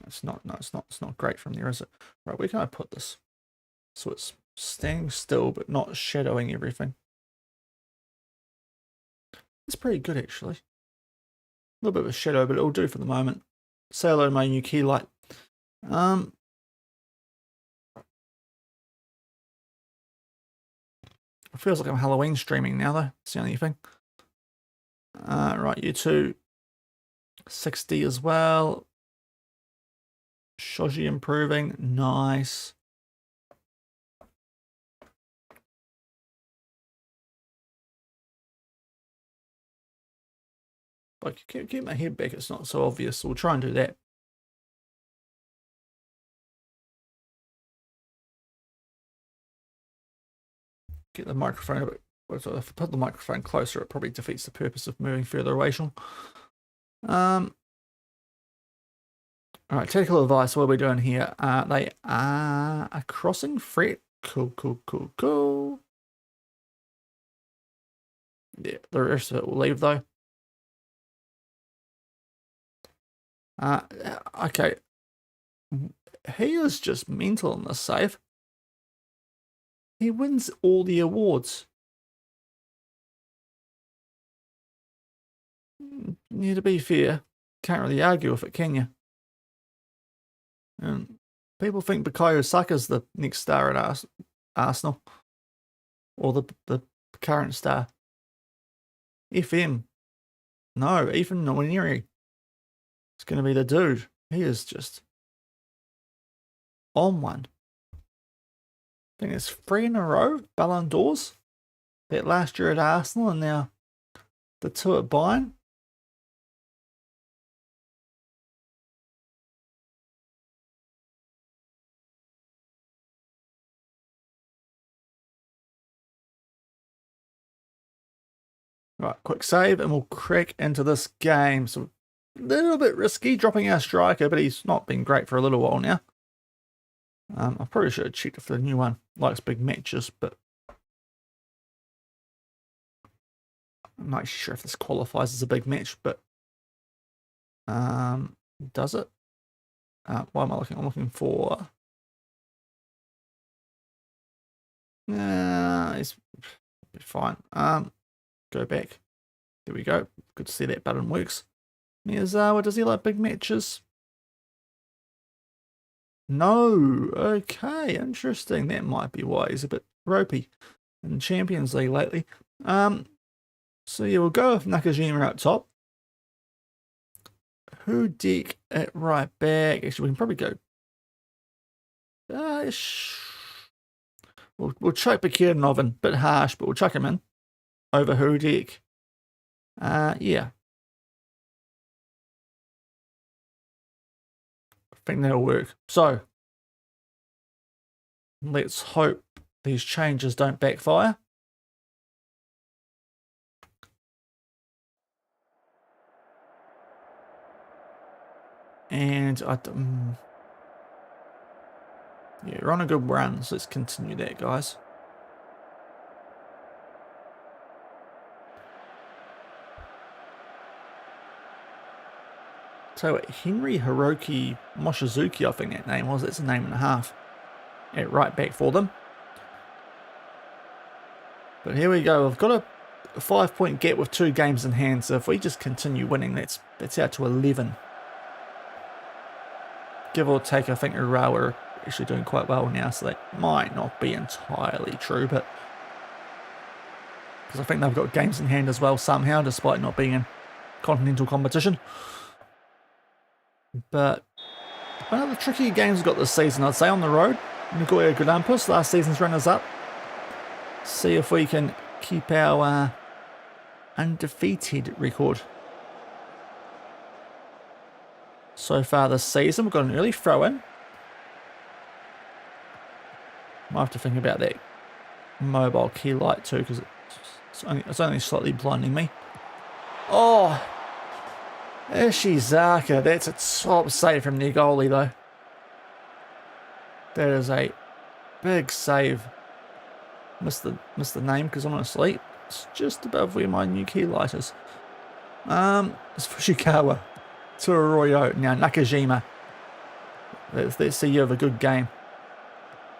It's not, no, it's not great from there, is it? Right, where can I put this? So it's staying still but not shadowing everything. It's pretty good actually. A little bit of a shadow, but it'll do for the moment. Say hello to my new key light. It feels like I'm Halloween streaming now though. It's the only thing. Right, you two. 60 as well. Shoji improving. Nice. I can keep my head back, it's not so obvious, so we'll try and do that. Get the microphone a bit, so if I put the microphone closer, it probably defeats the purpose of moving further away, Shaun. Alright, technical advice, what are we doing here? They are a crossing threat. Cool. Yeah, the rest of it will leave though. Okay. He is just mental in this save. He wins all the awards. Yeah, to be fair, can't really argue with it, can you? And people think Bukayo Saka's the next star at Arsenal. Or the current star. FM. No, Ethan Nwaneri. It's going to be the dude. He is just on one. think it's 3 in a row, Ballon d'Ors. That last year at Arsenal and now the 2 at Bayern. Right, quick save and we'll crack into this game. So a little bit risky dropping our striker, but he's not been great for a little while now. I probably should have checked for the new one. Likes big matches, but I'm not sure if this qualifies as a big match, but does it? Why am I looking? I'm looking for. It's fine. Go back. There we go. Good to see that button works. Miyazawa, does he like big matches? No. Okay, interesting. That might be why he's a bit ropey in Champions League lately. So yeah, we'll go with Nakajima up top. Hudik at right back. Actually, we can probably go. We'll chuck Bakirnov in. Bit harsh, but we'll chuck him in over Hudik. Yeah. I think that'll work. So let's hope these changes don't backfire. And yeah, we're on a good run, so let's continue that, guys. So Henry Hiroki Moshizuki, I think that name was. That's a name and a half at right back for them. But here we go. We've got a 5-point gap with 2 games in hand. So if we just continue winning, that's out to 11. Give or take, I think Urawa are actually doing quite well now, so that might not be entirely true, but because I think they've got games in hand as well somehow, despite not being in continental competition. But one of the trickier games we've got this season, I'd say, on the road. Nagoya Grampus, last season's runners-up. See if we can keep our undefeated record. So far this season, we've got an early throw-in. Might have to think about that mobile key light too, because it's only slightly blinding me. Oh, Ishizaka, that's a top save from their goalie though. That is a big save. Missed the name because I'm asleep. It's just above where my new key light is. It's Fushikawa to Arroyo. Now Nakajima. Let's see you have a good game.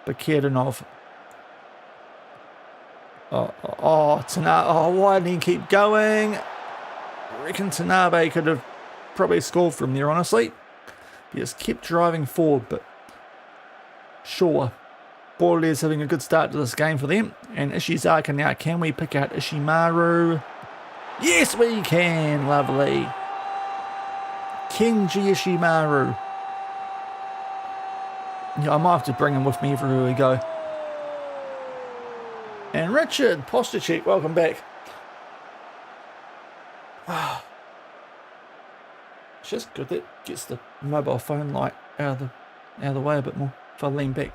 Bakirnov. Tanabe. Oh, why didn't he keep going? I reckon Tanabe could have probably scored from there, honestly. He just kept driving forward, but sure. Borderlands having a good start to this game for them. And Ishizaka now. Can we pick out Ishimaru? Yes, we can. Lovely. Kenji Ishimaru. Yeah, I might have to bring him with me everywhere we go. And Richard Postachek, welcome back. It's just good that gets the mobile phone light out of the way a bit more. If I lean back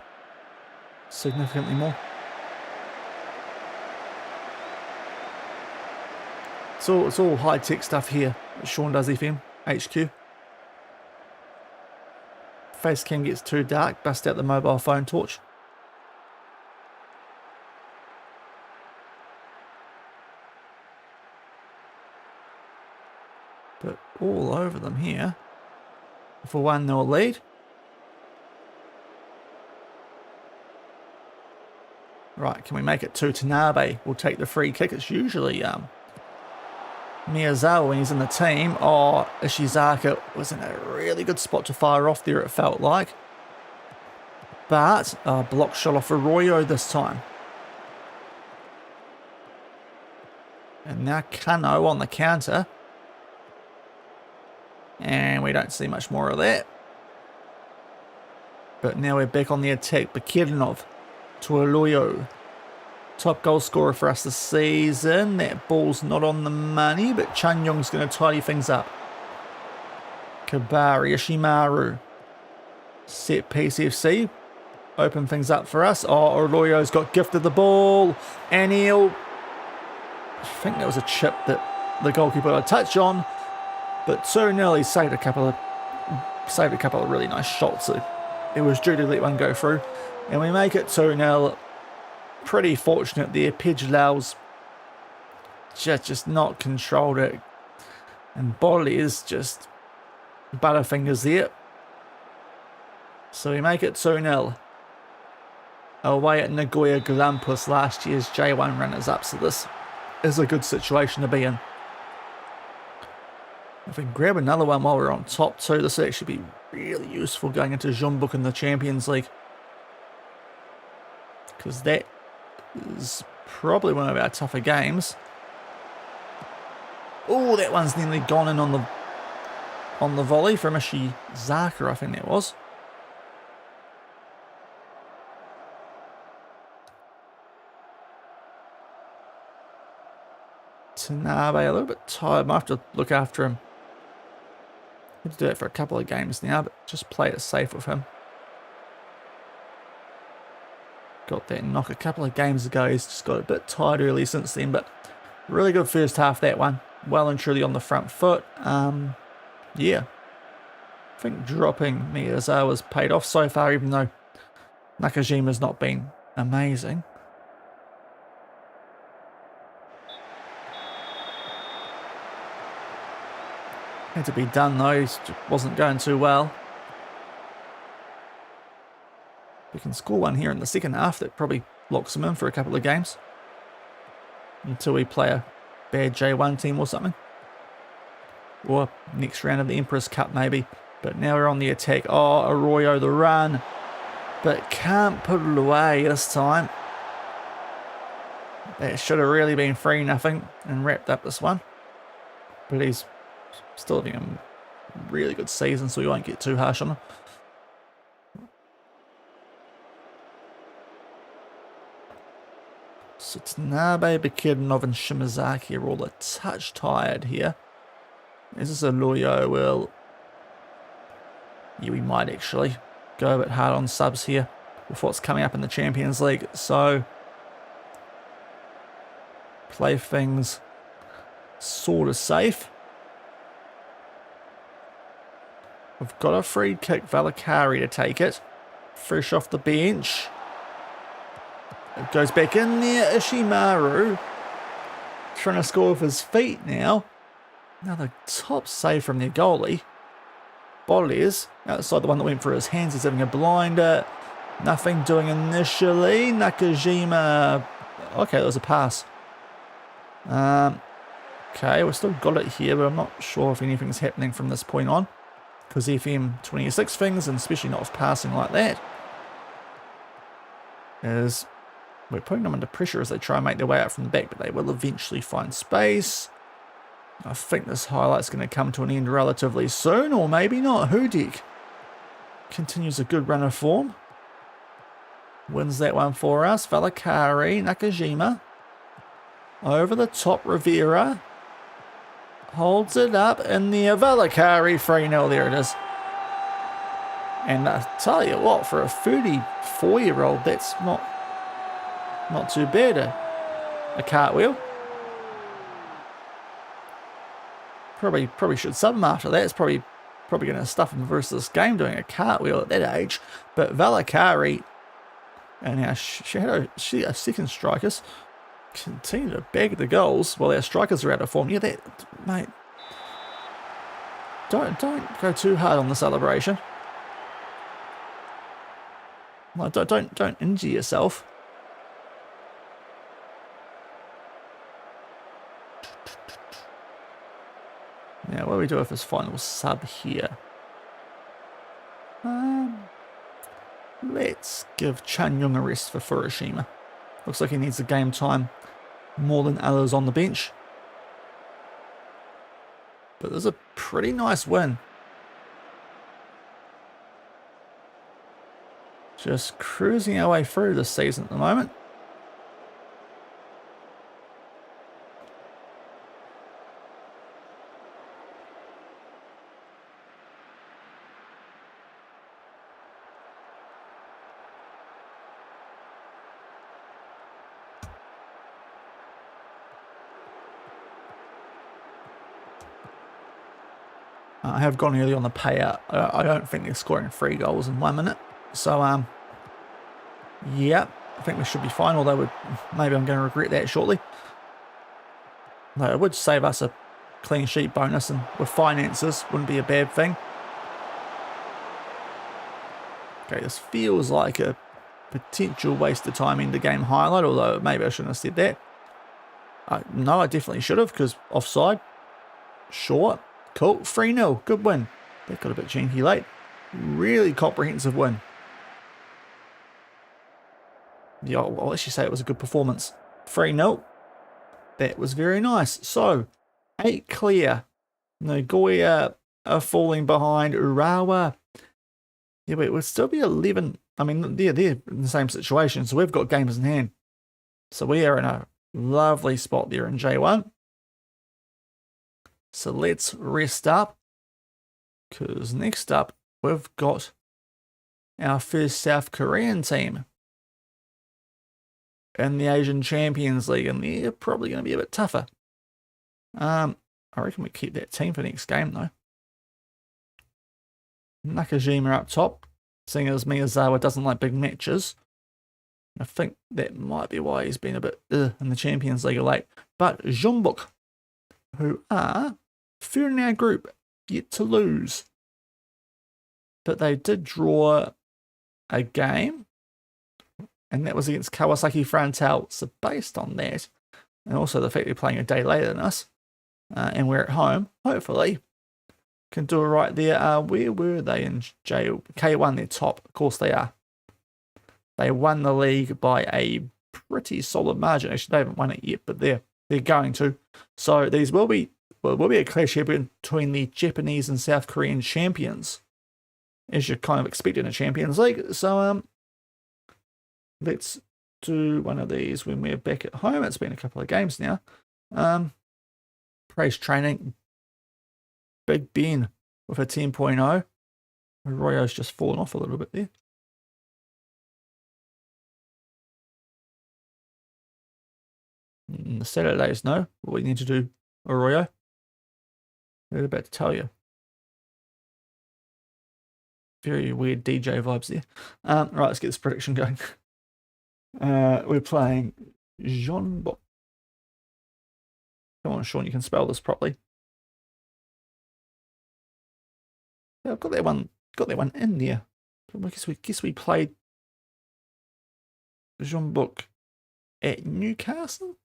significantly more. It's all high tech stuff here. Shaun does FM HQ. Facecam gets too dark, bust out the mobile phone torch. But all over them here for 1-0 lead. Right, can we make it to Tanabe? We'll take the free kick. It's usually Miyazawa when he's in the team. Oh, Ishizaka was in a really good spot to fire off there, it felt like. But a block shot off Arroyo this time. And now Kano on the counter. And we don't see much more of that. But now we're back on the attack. Bakirnov to Aloyo. Top goal scorer for us this season. That ball's not on the money, but Chanyong's going to tidy things up. Kabari, Ishimaru. Set piece FC. Open things up for us. Oh, Aloyo's got gifted the ball. And he'll... I think that was a chip that the goalkeeper got a touch on. But 2-0, he saved a couple of really nice shots. So it was due to let one go through. And we make it 2-0. Pretty fortunate there. Pidgelau's just not controlled it. And Bolly is just butterfingers there. So we make it 2-0. Away at Nagoya Glampus, last year's J1 runners-up. So this is a good situation to be in. If we grab another one while we're on top too, this will actually be really useful going into Jeonbuk in the Champions League. Because that is probably one of our tougher games. Oh, that one's nearly gone in on the volley from Ishizaka, I think that was. Tanabe, a little bit tired. Might have to look after him. Need to do it for a couple of games now, but just play it safe with him. Got that knock a couple of games ago. He's just got a bit tired early since then, but really good first half, that one. Well and truly on the front foot. Yeah. I think dropping Miyazawa's paid off so far, even though Nakajima's not been amazing. Had to be done though, it wasn't going too well. We can score one here in the second half, that probably locks him in for a couple of games. Until we play a bad J1 team or something. Or next round of the Emperor's Cup maybe. But now we're on the attack. Oh, Arroyo the run. But can't put it away this time. That should have really been 3-0 and wrapped up this one. But he's still having a really good season, so we won't get too harsh on him. So Tanabe, Bakirnov and Shimazaki are all a touch tired here. Is this a Loyo? Well, yeah, we might actually go a bit hard on subs here with what's coming up in the Champions League. So play things sort of safe. We've got a free kick, Valakari to take it. Fresh off the bench. It goes back in there, Ishimaru. Trying to score with his feet now. Another top save from their goalie. Boles, outside the one that went for his hands, he's having a blinder. Nothing doing initially. Nakajima. Okay, that was a pass. Okay, we've still got it here, but I'm not sure if anything's happening from this point on. Because FM26 things, and especially not with passing like that, is we're putting them under pressure as they try and make their way out from the back, but they will eventually find space. I think this highlight's going to come to an end relatively soon, or maybe not. Hudek continues a good run of form. Wins that one for us. Valakari, Nakajima. Over the top, Rivera. Holds it up in the Valakari 3-0. There it is. And I tell you what, for a 34-year-old, that's not too bad. A cartwheel. Probably should sub him after that. It's probably going to stuff him versus this game doing a cartwheel at that age. But Valakari and our second strikers continue to bag the goals while our strikers are out of form. Yeah, that, mate. Don't go too hard on the celebration. Like, don't injure yourself. Now, what do we do with this final sub here? Let's give Chanyong a rest for Furushima. Looks like he needs the game time more than others on the bench. But there's a pretty nice win. Just cruising our way through this season at the moment. I have gone early on the payout. I don't think they're scoring 3 goals in 1 minute. So, yeah, I think we should be fine, although maybe I'm going to regret that shortly. No, it would save us a clean sheet bonus, and with finances, wouldn't be a bad thing. Okay, this feels like a potential waste of time in the game highlight, although maybe I shouldn't have said that. No, I definitely should have, because offside. Sure. Cool. 3-0. Good win. That got a bit janky late. Really comprehensive win. Yeah, I'll actually say it was a good performance. 3-0. That was very nice. So, 8 clear. Nagoya are falling behind Urawa. Yeah, but it would still be 11. I mean, they're in the same situation, so we've got games in hand. So we are in a lovely spot there in J1. So let's rest up, because next up we've got our first South Korean team in the Asian Champions League, and they're probably going to be a bit tougher. I reckon we keep that team for next game though. Nakajima up top, seeing as Miyazawa doesn't like big matches. I think that might be why he's been a bit in the Champions League late. But Jeonbuk, who are third in our group, yet to lose. But they did draw a game, and that was against Kawasaki Frontale. So based on that, and also the fact they're playing a day later than us, and we're at home, hopefully can do it right there. Where were they in K1? They're top. Of course they are. They won the league by a pretty solid margin. Actually, they haven't won it yet, but they're going to. So these will be a clash here between the Japanese and South Korean champions, as you kind of expect in a Champions League. So let's do one of these when we're back at home. It's been a couple of games now. Praise training. Big Ben with a 10.0. Arroyo's just fallen off a little bit there. The Saturdays know what we need to do, Arroyo. They're about to tell you. Very weird DJ vibes there. Right, let's get this prediction going. We're playing Jeonbuk. Come on, Shaun, you can spell this properly. Yeah, I've got that one in there. I guess we played Jeonbuk at Newcastle.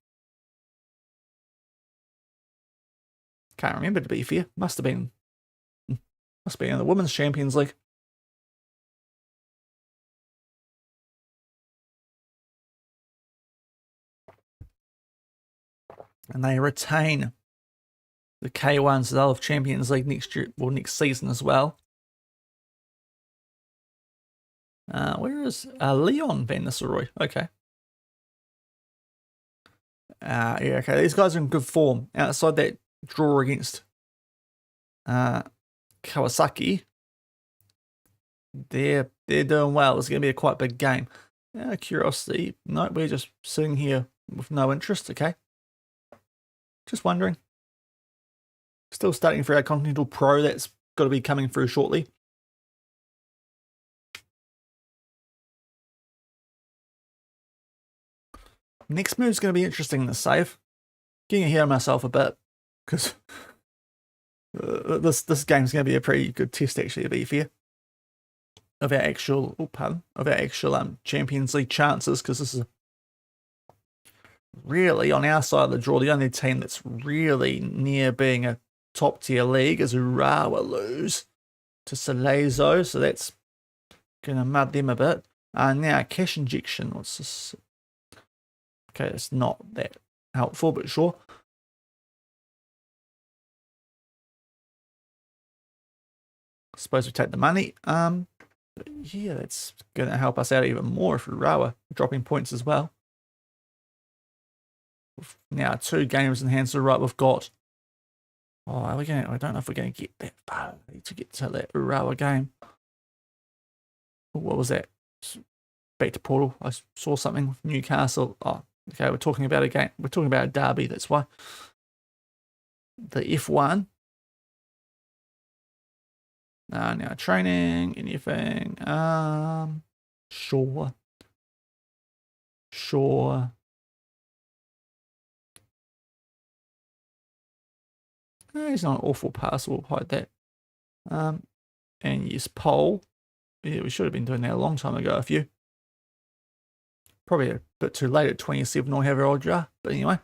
Can't remember, to be fair. Must have been in the Women's Champions League. And they retain the K1, so they'll have Champions League next year, well, next season as well. Where is Leon Van Nistelrooy? Okay. Yeah, okay. These guys are in good form. Outside that draw against Kawasaki, they're doing well. It's going to be a quite big game. Curiosity. No, we're just sitting here with no interest. Okay. Just wondering. Still studying for our Continental Pro. That's got to be coming through shortly. Next move's going to be interesting in the save. Getting ahead of myself a bit, because this game's going to be a pretty good test, actually, to be fair, of our actual Champions League chances, because this is really, on our side of the draw, the only team that's really near being a top tier league is Urawa lose to Salezo, so that's going to mud them a bit. Now, cash injection, what's this? Okay, it's not that helpful, but sure. I suppose we take the money. But yeah, that's going to help us out even more if Urawa dropping points as well. Now 2 games in hand, so right, we've got. Oh, are we going? I don't know if we're going to get that far to get to that Urawa game. What was that? Back to Portal. I saw something with Newcastle. Oh, okay. We're talking about a game. We're talking about a derby. That's why. The F1. Now training, anything. Sure. He's not an awful passer. We'll hide that. And yes, pole. Yeah, we should have been doing that a long time ago. A few. Probably a bit too late at 27 or however old you are. But anyway.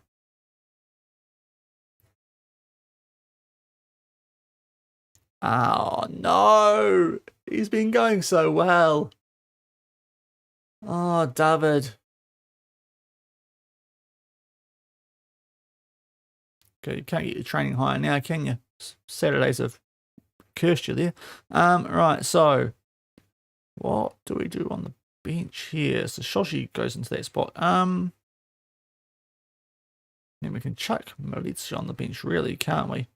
Oh, no. He's been going so well. Oh, David. Okay, you can't get your training higher now, can you? Saturdays have cursed you there. Right, so what do we do on the bench here? So Shoshi goes into that spot. Then we can chuck Maurizio on the bench, really, can't we?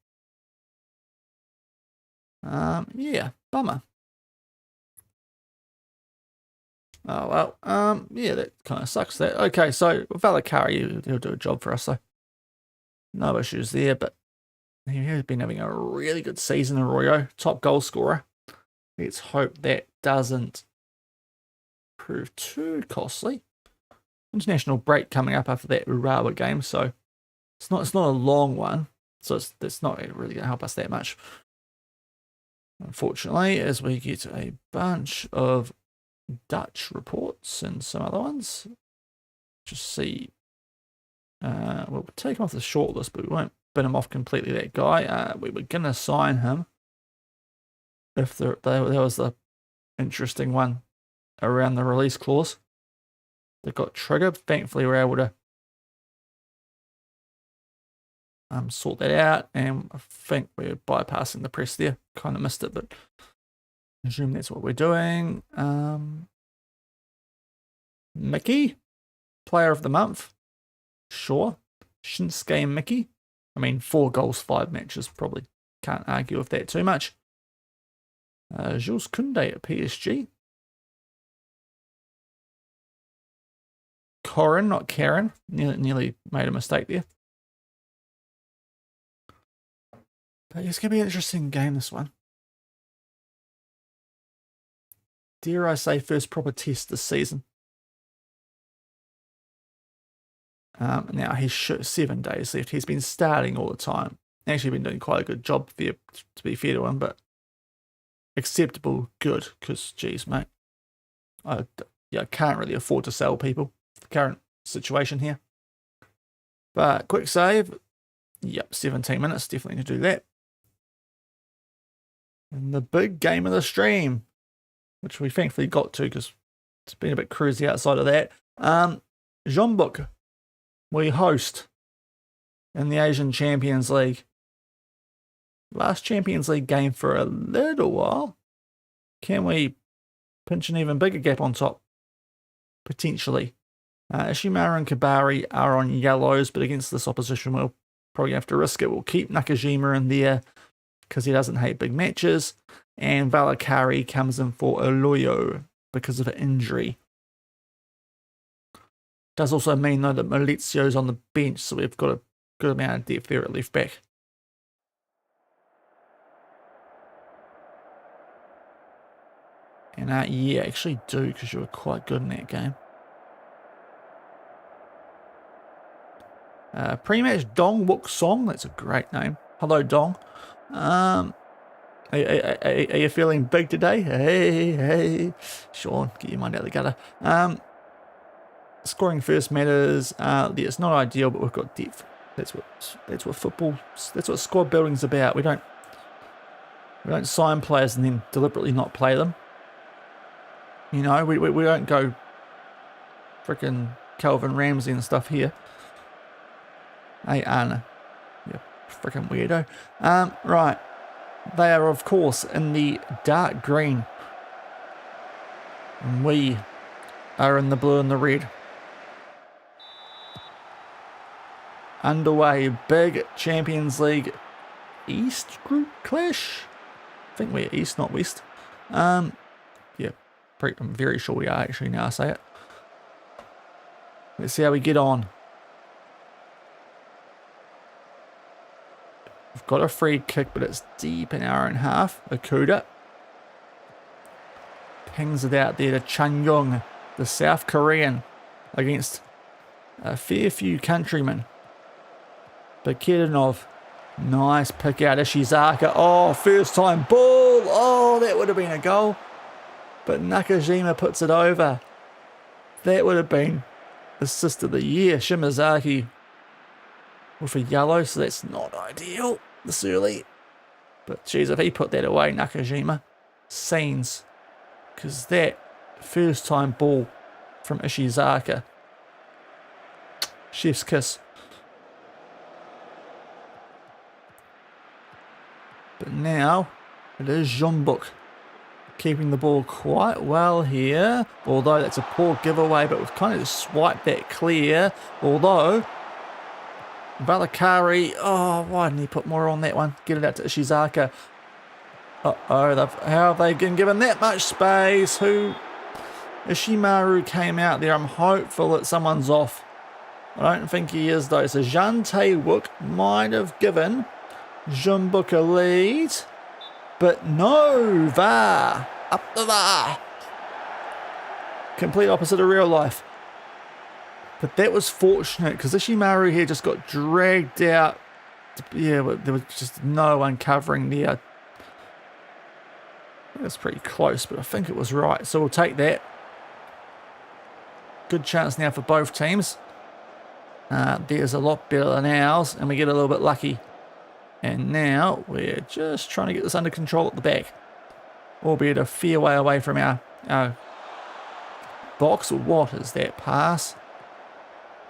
Yeah, bummer. Oh well, yeah, that kind of sucks. That okay. So Valakari, he'll do a job for us, though. No issues there, but he has been having a really good season, Arroyo, top goal scorer. Let's hope that doesn't prove too costly. International break coming up after that Urawa game, so it's not a long one, so it's not really going to help us that much. Unfortunately, as we get a bunch of Dutch reports and some other ones, just see. We'll take him off the shortlist, but we won't bin him off completely. That guy, we were going to sign him if there was the interesting one around the release clause that got triggered. Thankfully, we were able to sort that out, and I think we're bypassing the press there. Kind of missed it, but I assume that's what we're doing. Mickey, player of the month. Sure. Shinsuke Mickey. I mean, 4 goals, 5 matches. Probably can't argue with that too much. Jules Koundé at PSG. Corin, not Karen. Nearly made a mistake there. But it's going to be an interesting game, this one. Dare I say, first proper test this season. Now he's 7 days left. He's been starting all the time. Actually been doing quite a good job there, to be fair to him, but acceptable good, because geez, mate, I can't really afford to sell people for the current situation here. But quick save. Yep, 17 minutes, definitely to do that. And the big game of the stream, which we thankfully got to because it's been a bit cruisy outside of that. Jeonbuk. We host in the Asian Champions League. Last Champions League game for a little while. Can we pinch an even bigger gap on top? Potentially. Ishimaru and Kabari are on yellows, but against this opposition, we'll probably have to risk it. We'll keep Nakajima in there because he doesn't hate big matches. And Valakari comes in for Oloyo because of an injury. Does also mean, though, that Maurizio's on the bench, so we've got a good amount of depth there at left back. And yeah, actually do, because you were quite good in that game. Pre-match Dong Wook Song, that's a great name. Hello, Dong. Are you feeling big today? Hey, Shaun, get your mind out of the gutter. Scoring first matters. It's not ideal, but we've got depth. That's what football. That's what squad building's about. We don't sign players and then deliberately not play them. You know, we don't go freaking Calvin Ramsey and stuff here. Hey Anna, you freaking weirdo. Right, they are of course in the dark green And we are in the blue and the red. Underway, big Champions League East group clash. I think we're East, not West. Yeah, I'm very sure we are actually now I say it. Let's see how we get on. We've got a free kick, but it's deep in our own half. Okuda pings it out there to Chanyong, the South Korean, against a fair few countrymen. Bakedinov, nice pick out. Ishizaka, oh, first time ball. Oh, that would have been a goal. But Nakajima puts it over. That would have been assist of the year. Shimazaki with a yellow, so that's not ideal this early. But geez, if he put that away, Nakajima, scenes. Because that first time ball from Ishizaka, chef's kiss. But now it is Jeonbuk keeping the ball quite well here. Although that's a poor giveaway, but we've kind of just swiped that clear. Although Valakari, oh, why didn't he put more on that one? Get it out to Ishizaka. Uh-oh, how have they been given that much space? Who? Ishimaru came out there. I'm hopeful that someone's off. I don't think he is though. So Jan Tae-wook might have given Jeonbuk a lead. But no, VAR. Up the VAR. Complete opposite of real life. But that was fortunate because Ishimaru here just got dragged out. Yeah, but there was just no uncovering there. That's pretty close, but I think it was right. So we'll take that. Good chance now for both teams. There's a lot better than ours, and we get a little bit lucky. And now we're just trying to get this under control at the back. Albeit a fair way away from our box. What is that pass?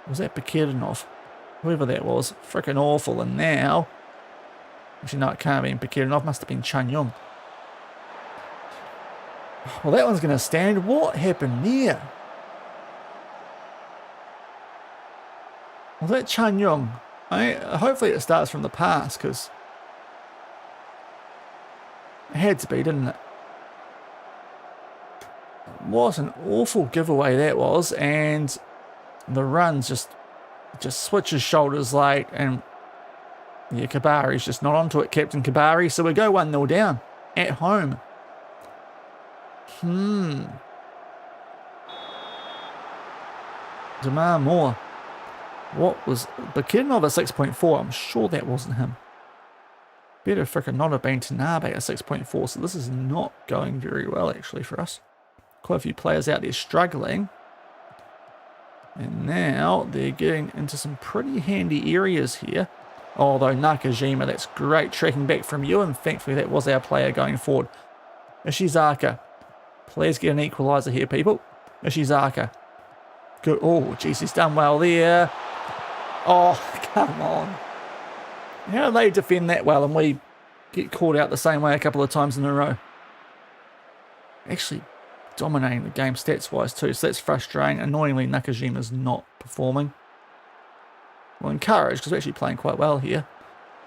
Was that Bakedinov? Whoever that was. Freaking awful. And now... Actually, no, it can't have been Bakedinov. Must have been Chanyong. Well, that one's going to stand. What happened there? Was that Chanyong? Hopefully it starts from the pass, because it had to be, didn't it? What an awful giveaway that was, and the runs just switches shoulders late, and yeah, Kabari's just not onto it, Captain Kabari. So we go 1-0 down at home. Demand more. What was Bakedinov at 6.4? I'm sure that wasn't him. Better frickin' not have been Tanabe at 6.4. So this is not going very well actually for us. Quite a few players out there struggling. And now they're getting into some pretty handy areas here. Although Nakajima, that's great tracking back from you. And thankfully that was our player going forward. Ishizaka. Please get an equaliser here, people. Ishizaka. Good. Oh, geez, he's done well there. Oh, come on. How do they defend that well and we get caught out the same way a couple of times in a row? Actually dominating the game stats-wise too, so that's frustrating. Annoyingly, Nakajima's not performing. Well, encouraged, because we're actually playing quite well here.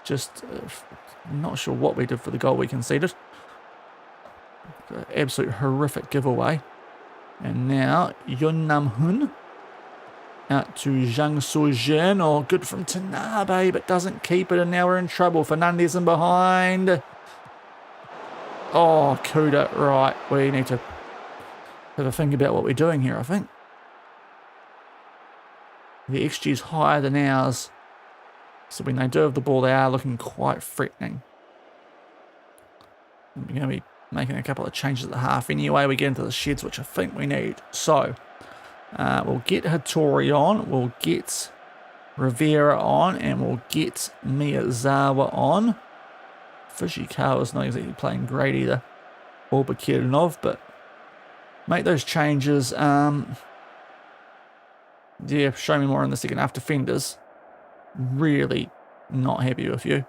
Just not sure what we did for the goal we conceded. Absolute horrific giveaway. And now, Yun Nam Hun. Out to Zhang Sojin. Oh, good from Tanabe, but doesn't keep it. And now we're in trouble. Fernandez in behind. Oh, Kuda. Right. We need to have a think about what we're doing here, I think. The XG is higher than ours. So when they do have the ball, they are looking quite threatening. We're going to be making a couple of changes at the half anyway. We get into the sheds, which I think we need. So, we'll get Hattori on, we'll get Rivera on, and we'll get Miyazawa on. Fujikawa's not exactly playing great either, or Bakedinov, but make those changes. Yeah, show me more in the second half. Defenders, really not happy with you.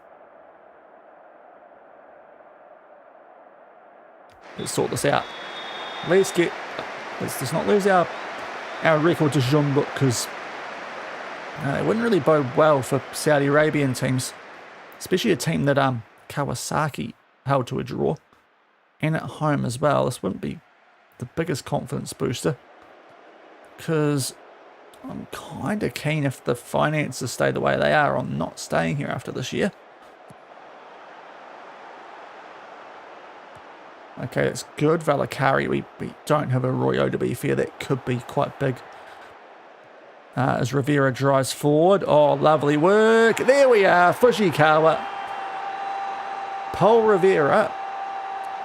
Let's sort this out. Let's get Let's just not lose our record to Jeonbuk, because it wouldn't really bode well for Saudi Arabian teams, especially a team that Kawasaki held to a draw, and at home as well. This wouldn't be the biggest confidence booster, because I'm kind of keen, if the finances stay the way they are, on not staying here after this year. Okay, that's good. Valakari, we don't have a Royo, to be fair. That could be quite big. As Rivera drives forward. Oh, lovely work. There we are. Fujikawa. Paul Rivera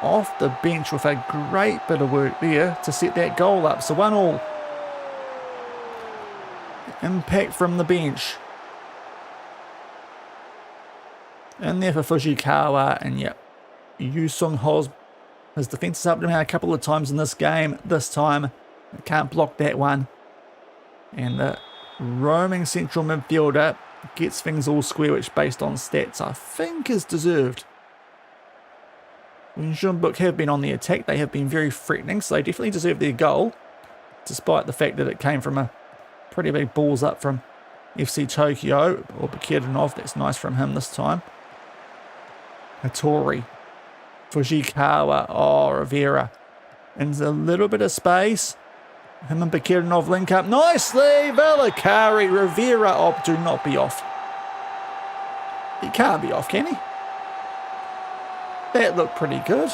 off the bench with a great bit of work there to set that goal up. So 1-1. Impact from the bench. In there for Fujikawa. And yep, Yu Sung Ho's, his defence has helped him out a couple of times in this game. This time, can't block that one. And the roaming central midfielder gets things all square, which based on stats I think is deserved. When Jeonbuk have been on the attack, they have been very threatening, so they definitely deserve their goal, despite the fact that it came from a pretty big balls up from FC Tokyo, or Bakirdinov. That's nice from him this time. Hattori. Fujikawa. Oh, Rivera. Into a little bit of space. Him and Bakirdinov link up nicely. Valakari. Rivera. Oh, do not be off. He can't be off, can he? That looked pretty good.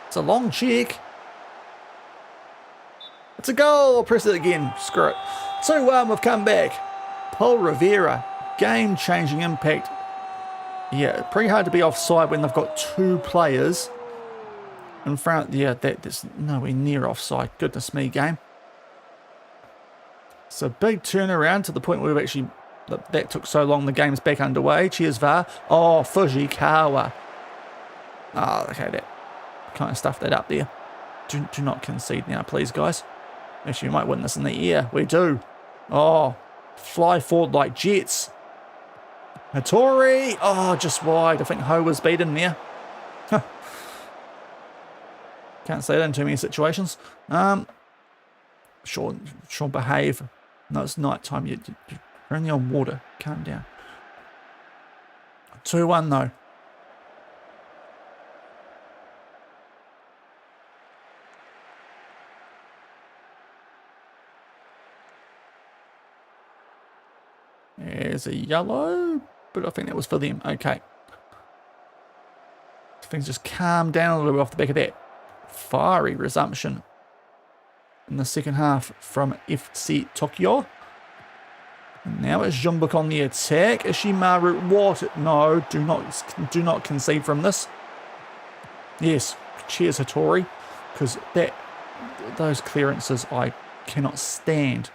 It's a long check. It's a goal. I'll press it again. Screw it. 2-1. We've come back. Paul Rivera. Game-changing impact. Yeah, pretty hard to be offside when they've got two players in front. Yeah, that's nowhere near offside. Goodness me, game. It's a big turnaround to the point where we've actually... That took so long, the game's back underway. Cheers, VAR. Oh, Fujikawa. Oh, okay, that kind of stuffed that up there. Do not concede now, please, guys. Actually, we might win this in the air. We do. Oh, fly forward like jets. Hattori. Oh, just wide. I think Ho was beaten there. Huh. Can't say that in too many situations. Shaun, behave. No, it's night time. You're only on water. Calm down. 2-1 though. There's a yellow, but I think that was for them. Okay. Things just calm down a little bit off the back of that fiery resumption in the second half from FC Tokyo. And now it's Jeonbuk on the attack. Ishimaru, what? No, do not concede from this. Yes, cheers Hattori, because those clearances I cannot stand.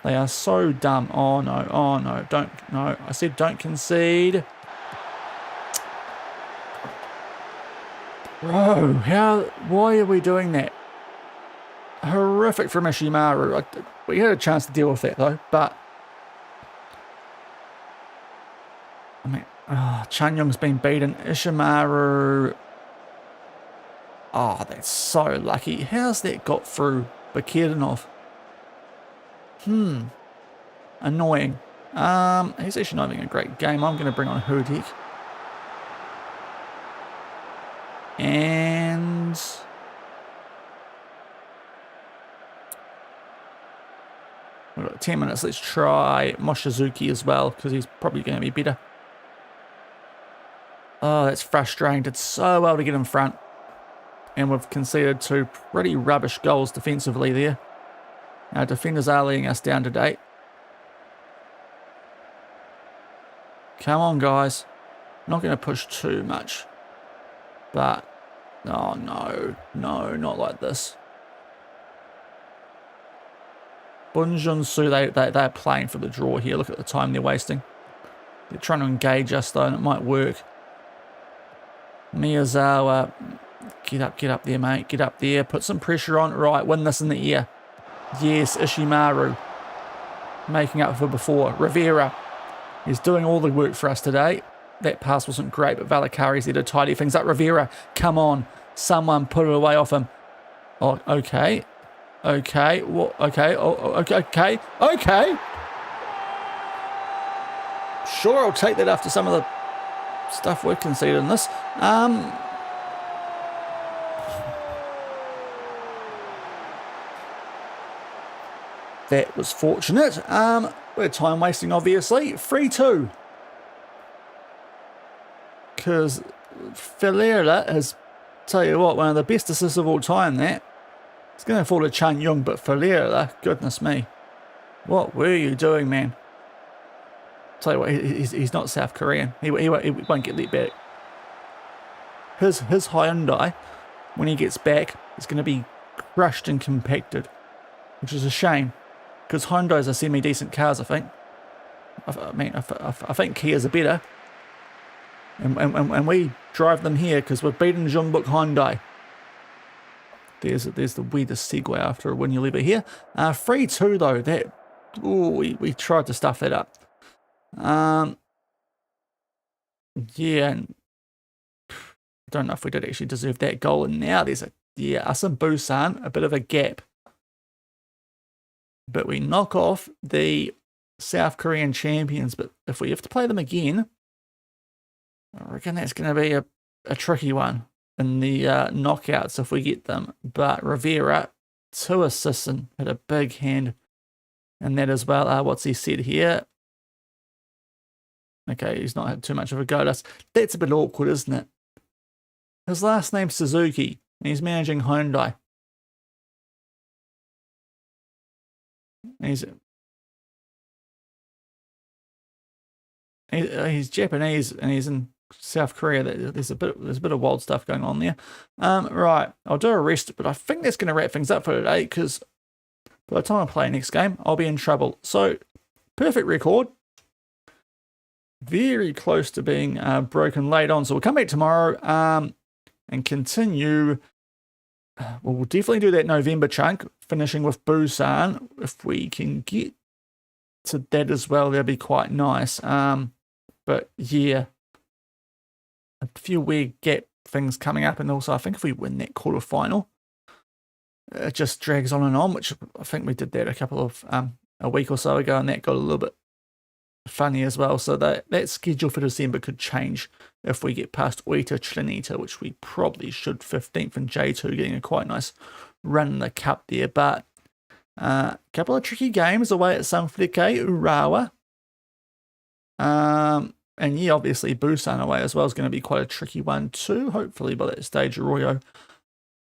They are so dumb. Oh no, no. I said don't concede. Bro, why are we doing that? Horrific from Ishimaru. We had a chance to deal with that though, but I mean, Chanyong's been beaten. Ishimaru. Oh, that's so lucky. How's that got through Bakirdinov? Annoying. He's actually not having a great game. I'm going to bring on Hudek. And we've got 10 minutes. Let's try Moshizuki as well, because he's probably going to be better. Oh, that's frustrating. Did so well to get in front. And we've conceded two pretty rubbish goals defensively there. Our defenders are letting us down today. Come on, guys. I'm not going to push too much. But, oh no, not like this. Bunjunsu, they're playing for the draw here. Look at the time they're wasting. They're trying to engage us though, and it might work. Miyazawa, get up there, mate. Get up there. Put some pressure on. Right, win this in the air. Yes, Ishimaru. Making up for before. Rivera is doing all the work for us today. that pass wasn't great, but Valakari's there to tidy things up. Rivera, come on. Someone put it away off him. Oh, okay. Okay. Well, okay. Oh, okay. Okay. Sure, I'll take that after some of the stuff we've conceded in this. That was fortunate. We're time wasting, obviously. 3-2. Because Ferreira has, tell you what, one of the best assists of all time there. It's going to fall to Chan Young, but Ferreira, goodness me. What were you doing, man? Tell you what, he's not South Korean. He won't get let back. His Hyundai, when he gets back, is going to be crushed and compacted, which is a shame. Because Hyundais are semi-decent cars, I think. I think Kias are better. And we drive them here because we're beating Jeonbuk Hyundai. There's the weirdest segue after a win you'll ever hear. 3-2 though. That, ooh, we tried to stuff that up. Yeah. I don't know if we did actually deserve that goal. And now there's us and Busan, a bit of a gap. But we knock off the South Korean champions. But if we have to play them again, I reckon that's going to be a tricky one in the knockouts if we get them. But Rivera, 2 assists and had a big hand in that as well. What's he said here? Okay, he's not had too much of a go at us. That's a bit awkward, isn't it? His last name's Suzuki, and he's managing Hyundai. He's Japanese and he's in South Korea. There's a bit of wild stuff going on there. Right, I'll do a rest, but I think that's going to wrap things up for today because by the time I play next game, I'll be in trouble. So, perfect record. Very close to being broken late on. So we'll come back tomorrow and continue. We'll definitely do that November chunk, finishing with Busan. If we can get to that as well, that'd be quite nice. But yeah, a few weird gap things coming up. And also, I think if we win that quarterfinal, it just drags on, which I think we did that a week or so ago, and that got a little bit funny as well. So that schedule for December could change if we get past Oita Trinita, which we probably should. 15th and J2 getting a quite nice run in the cup there. But a couple of tricky games away at Sanfrecce, Urawa. And yeah, obviously Busan away as well is going to be quite a tricky one too. Hopefully by that stage Arroyo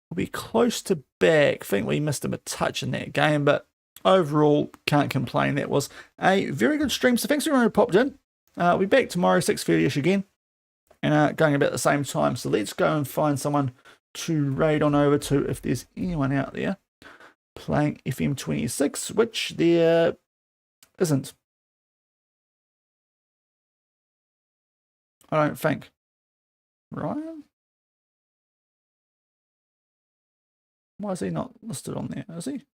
will be close to back. I think we missed him a touch in that game, but overall, can't complain. That was a very good stream. So thanks everyone who popped in. We'll be back tomorrow, 6:30ish again. And going about the same time. So let's go and find someone to raid on over to if there's anyone out there playing FM26, which there isn't. I don't think. Ryan? Why is he not listed on there? Is he?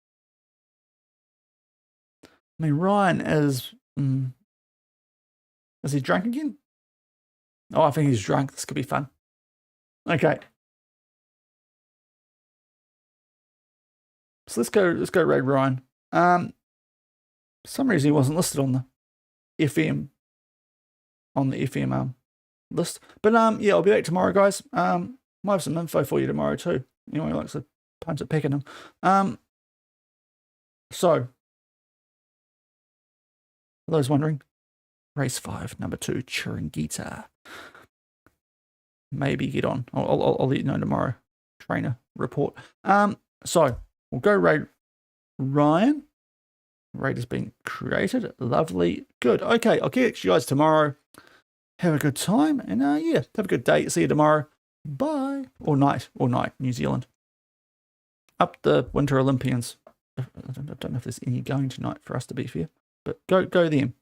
I mean, Ryan is he drunk again? Oh, I think he's drunk. This could be fun. Okay. So let's go raid Ryan. For some reason he wasn't listed on the FM list. But yeah, I'll be back tomorrow, guys. Might have some info for you tomorrow too. Anyone who likes to punch at Pakenham. So for those wondering, race 5, number 2, Chiringita. Maybe get on. I'll let you know tomorrow. Trainer report. So we'll go raid Ryan. Raid has been created. Lovely. Good. Okay, I'll catch you guys tomorrow. Have a good time. And yeah, have a good day. See you tomorrow. Bye. Or night, New Zealand. Up the Winter Olympians. I don't know if there's any going tonight for us, to be fair. But go them.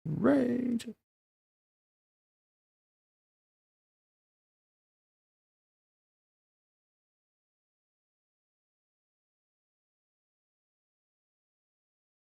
Raid.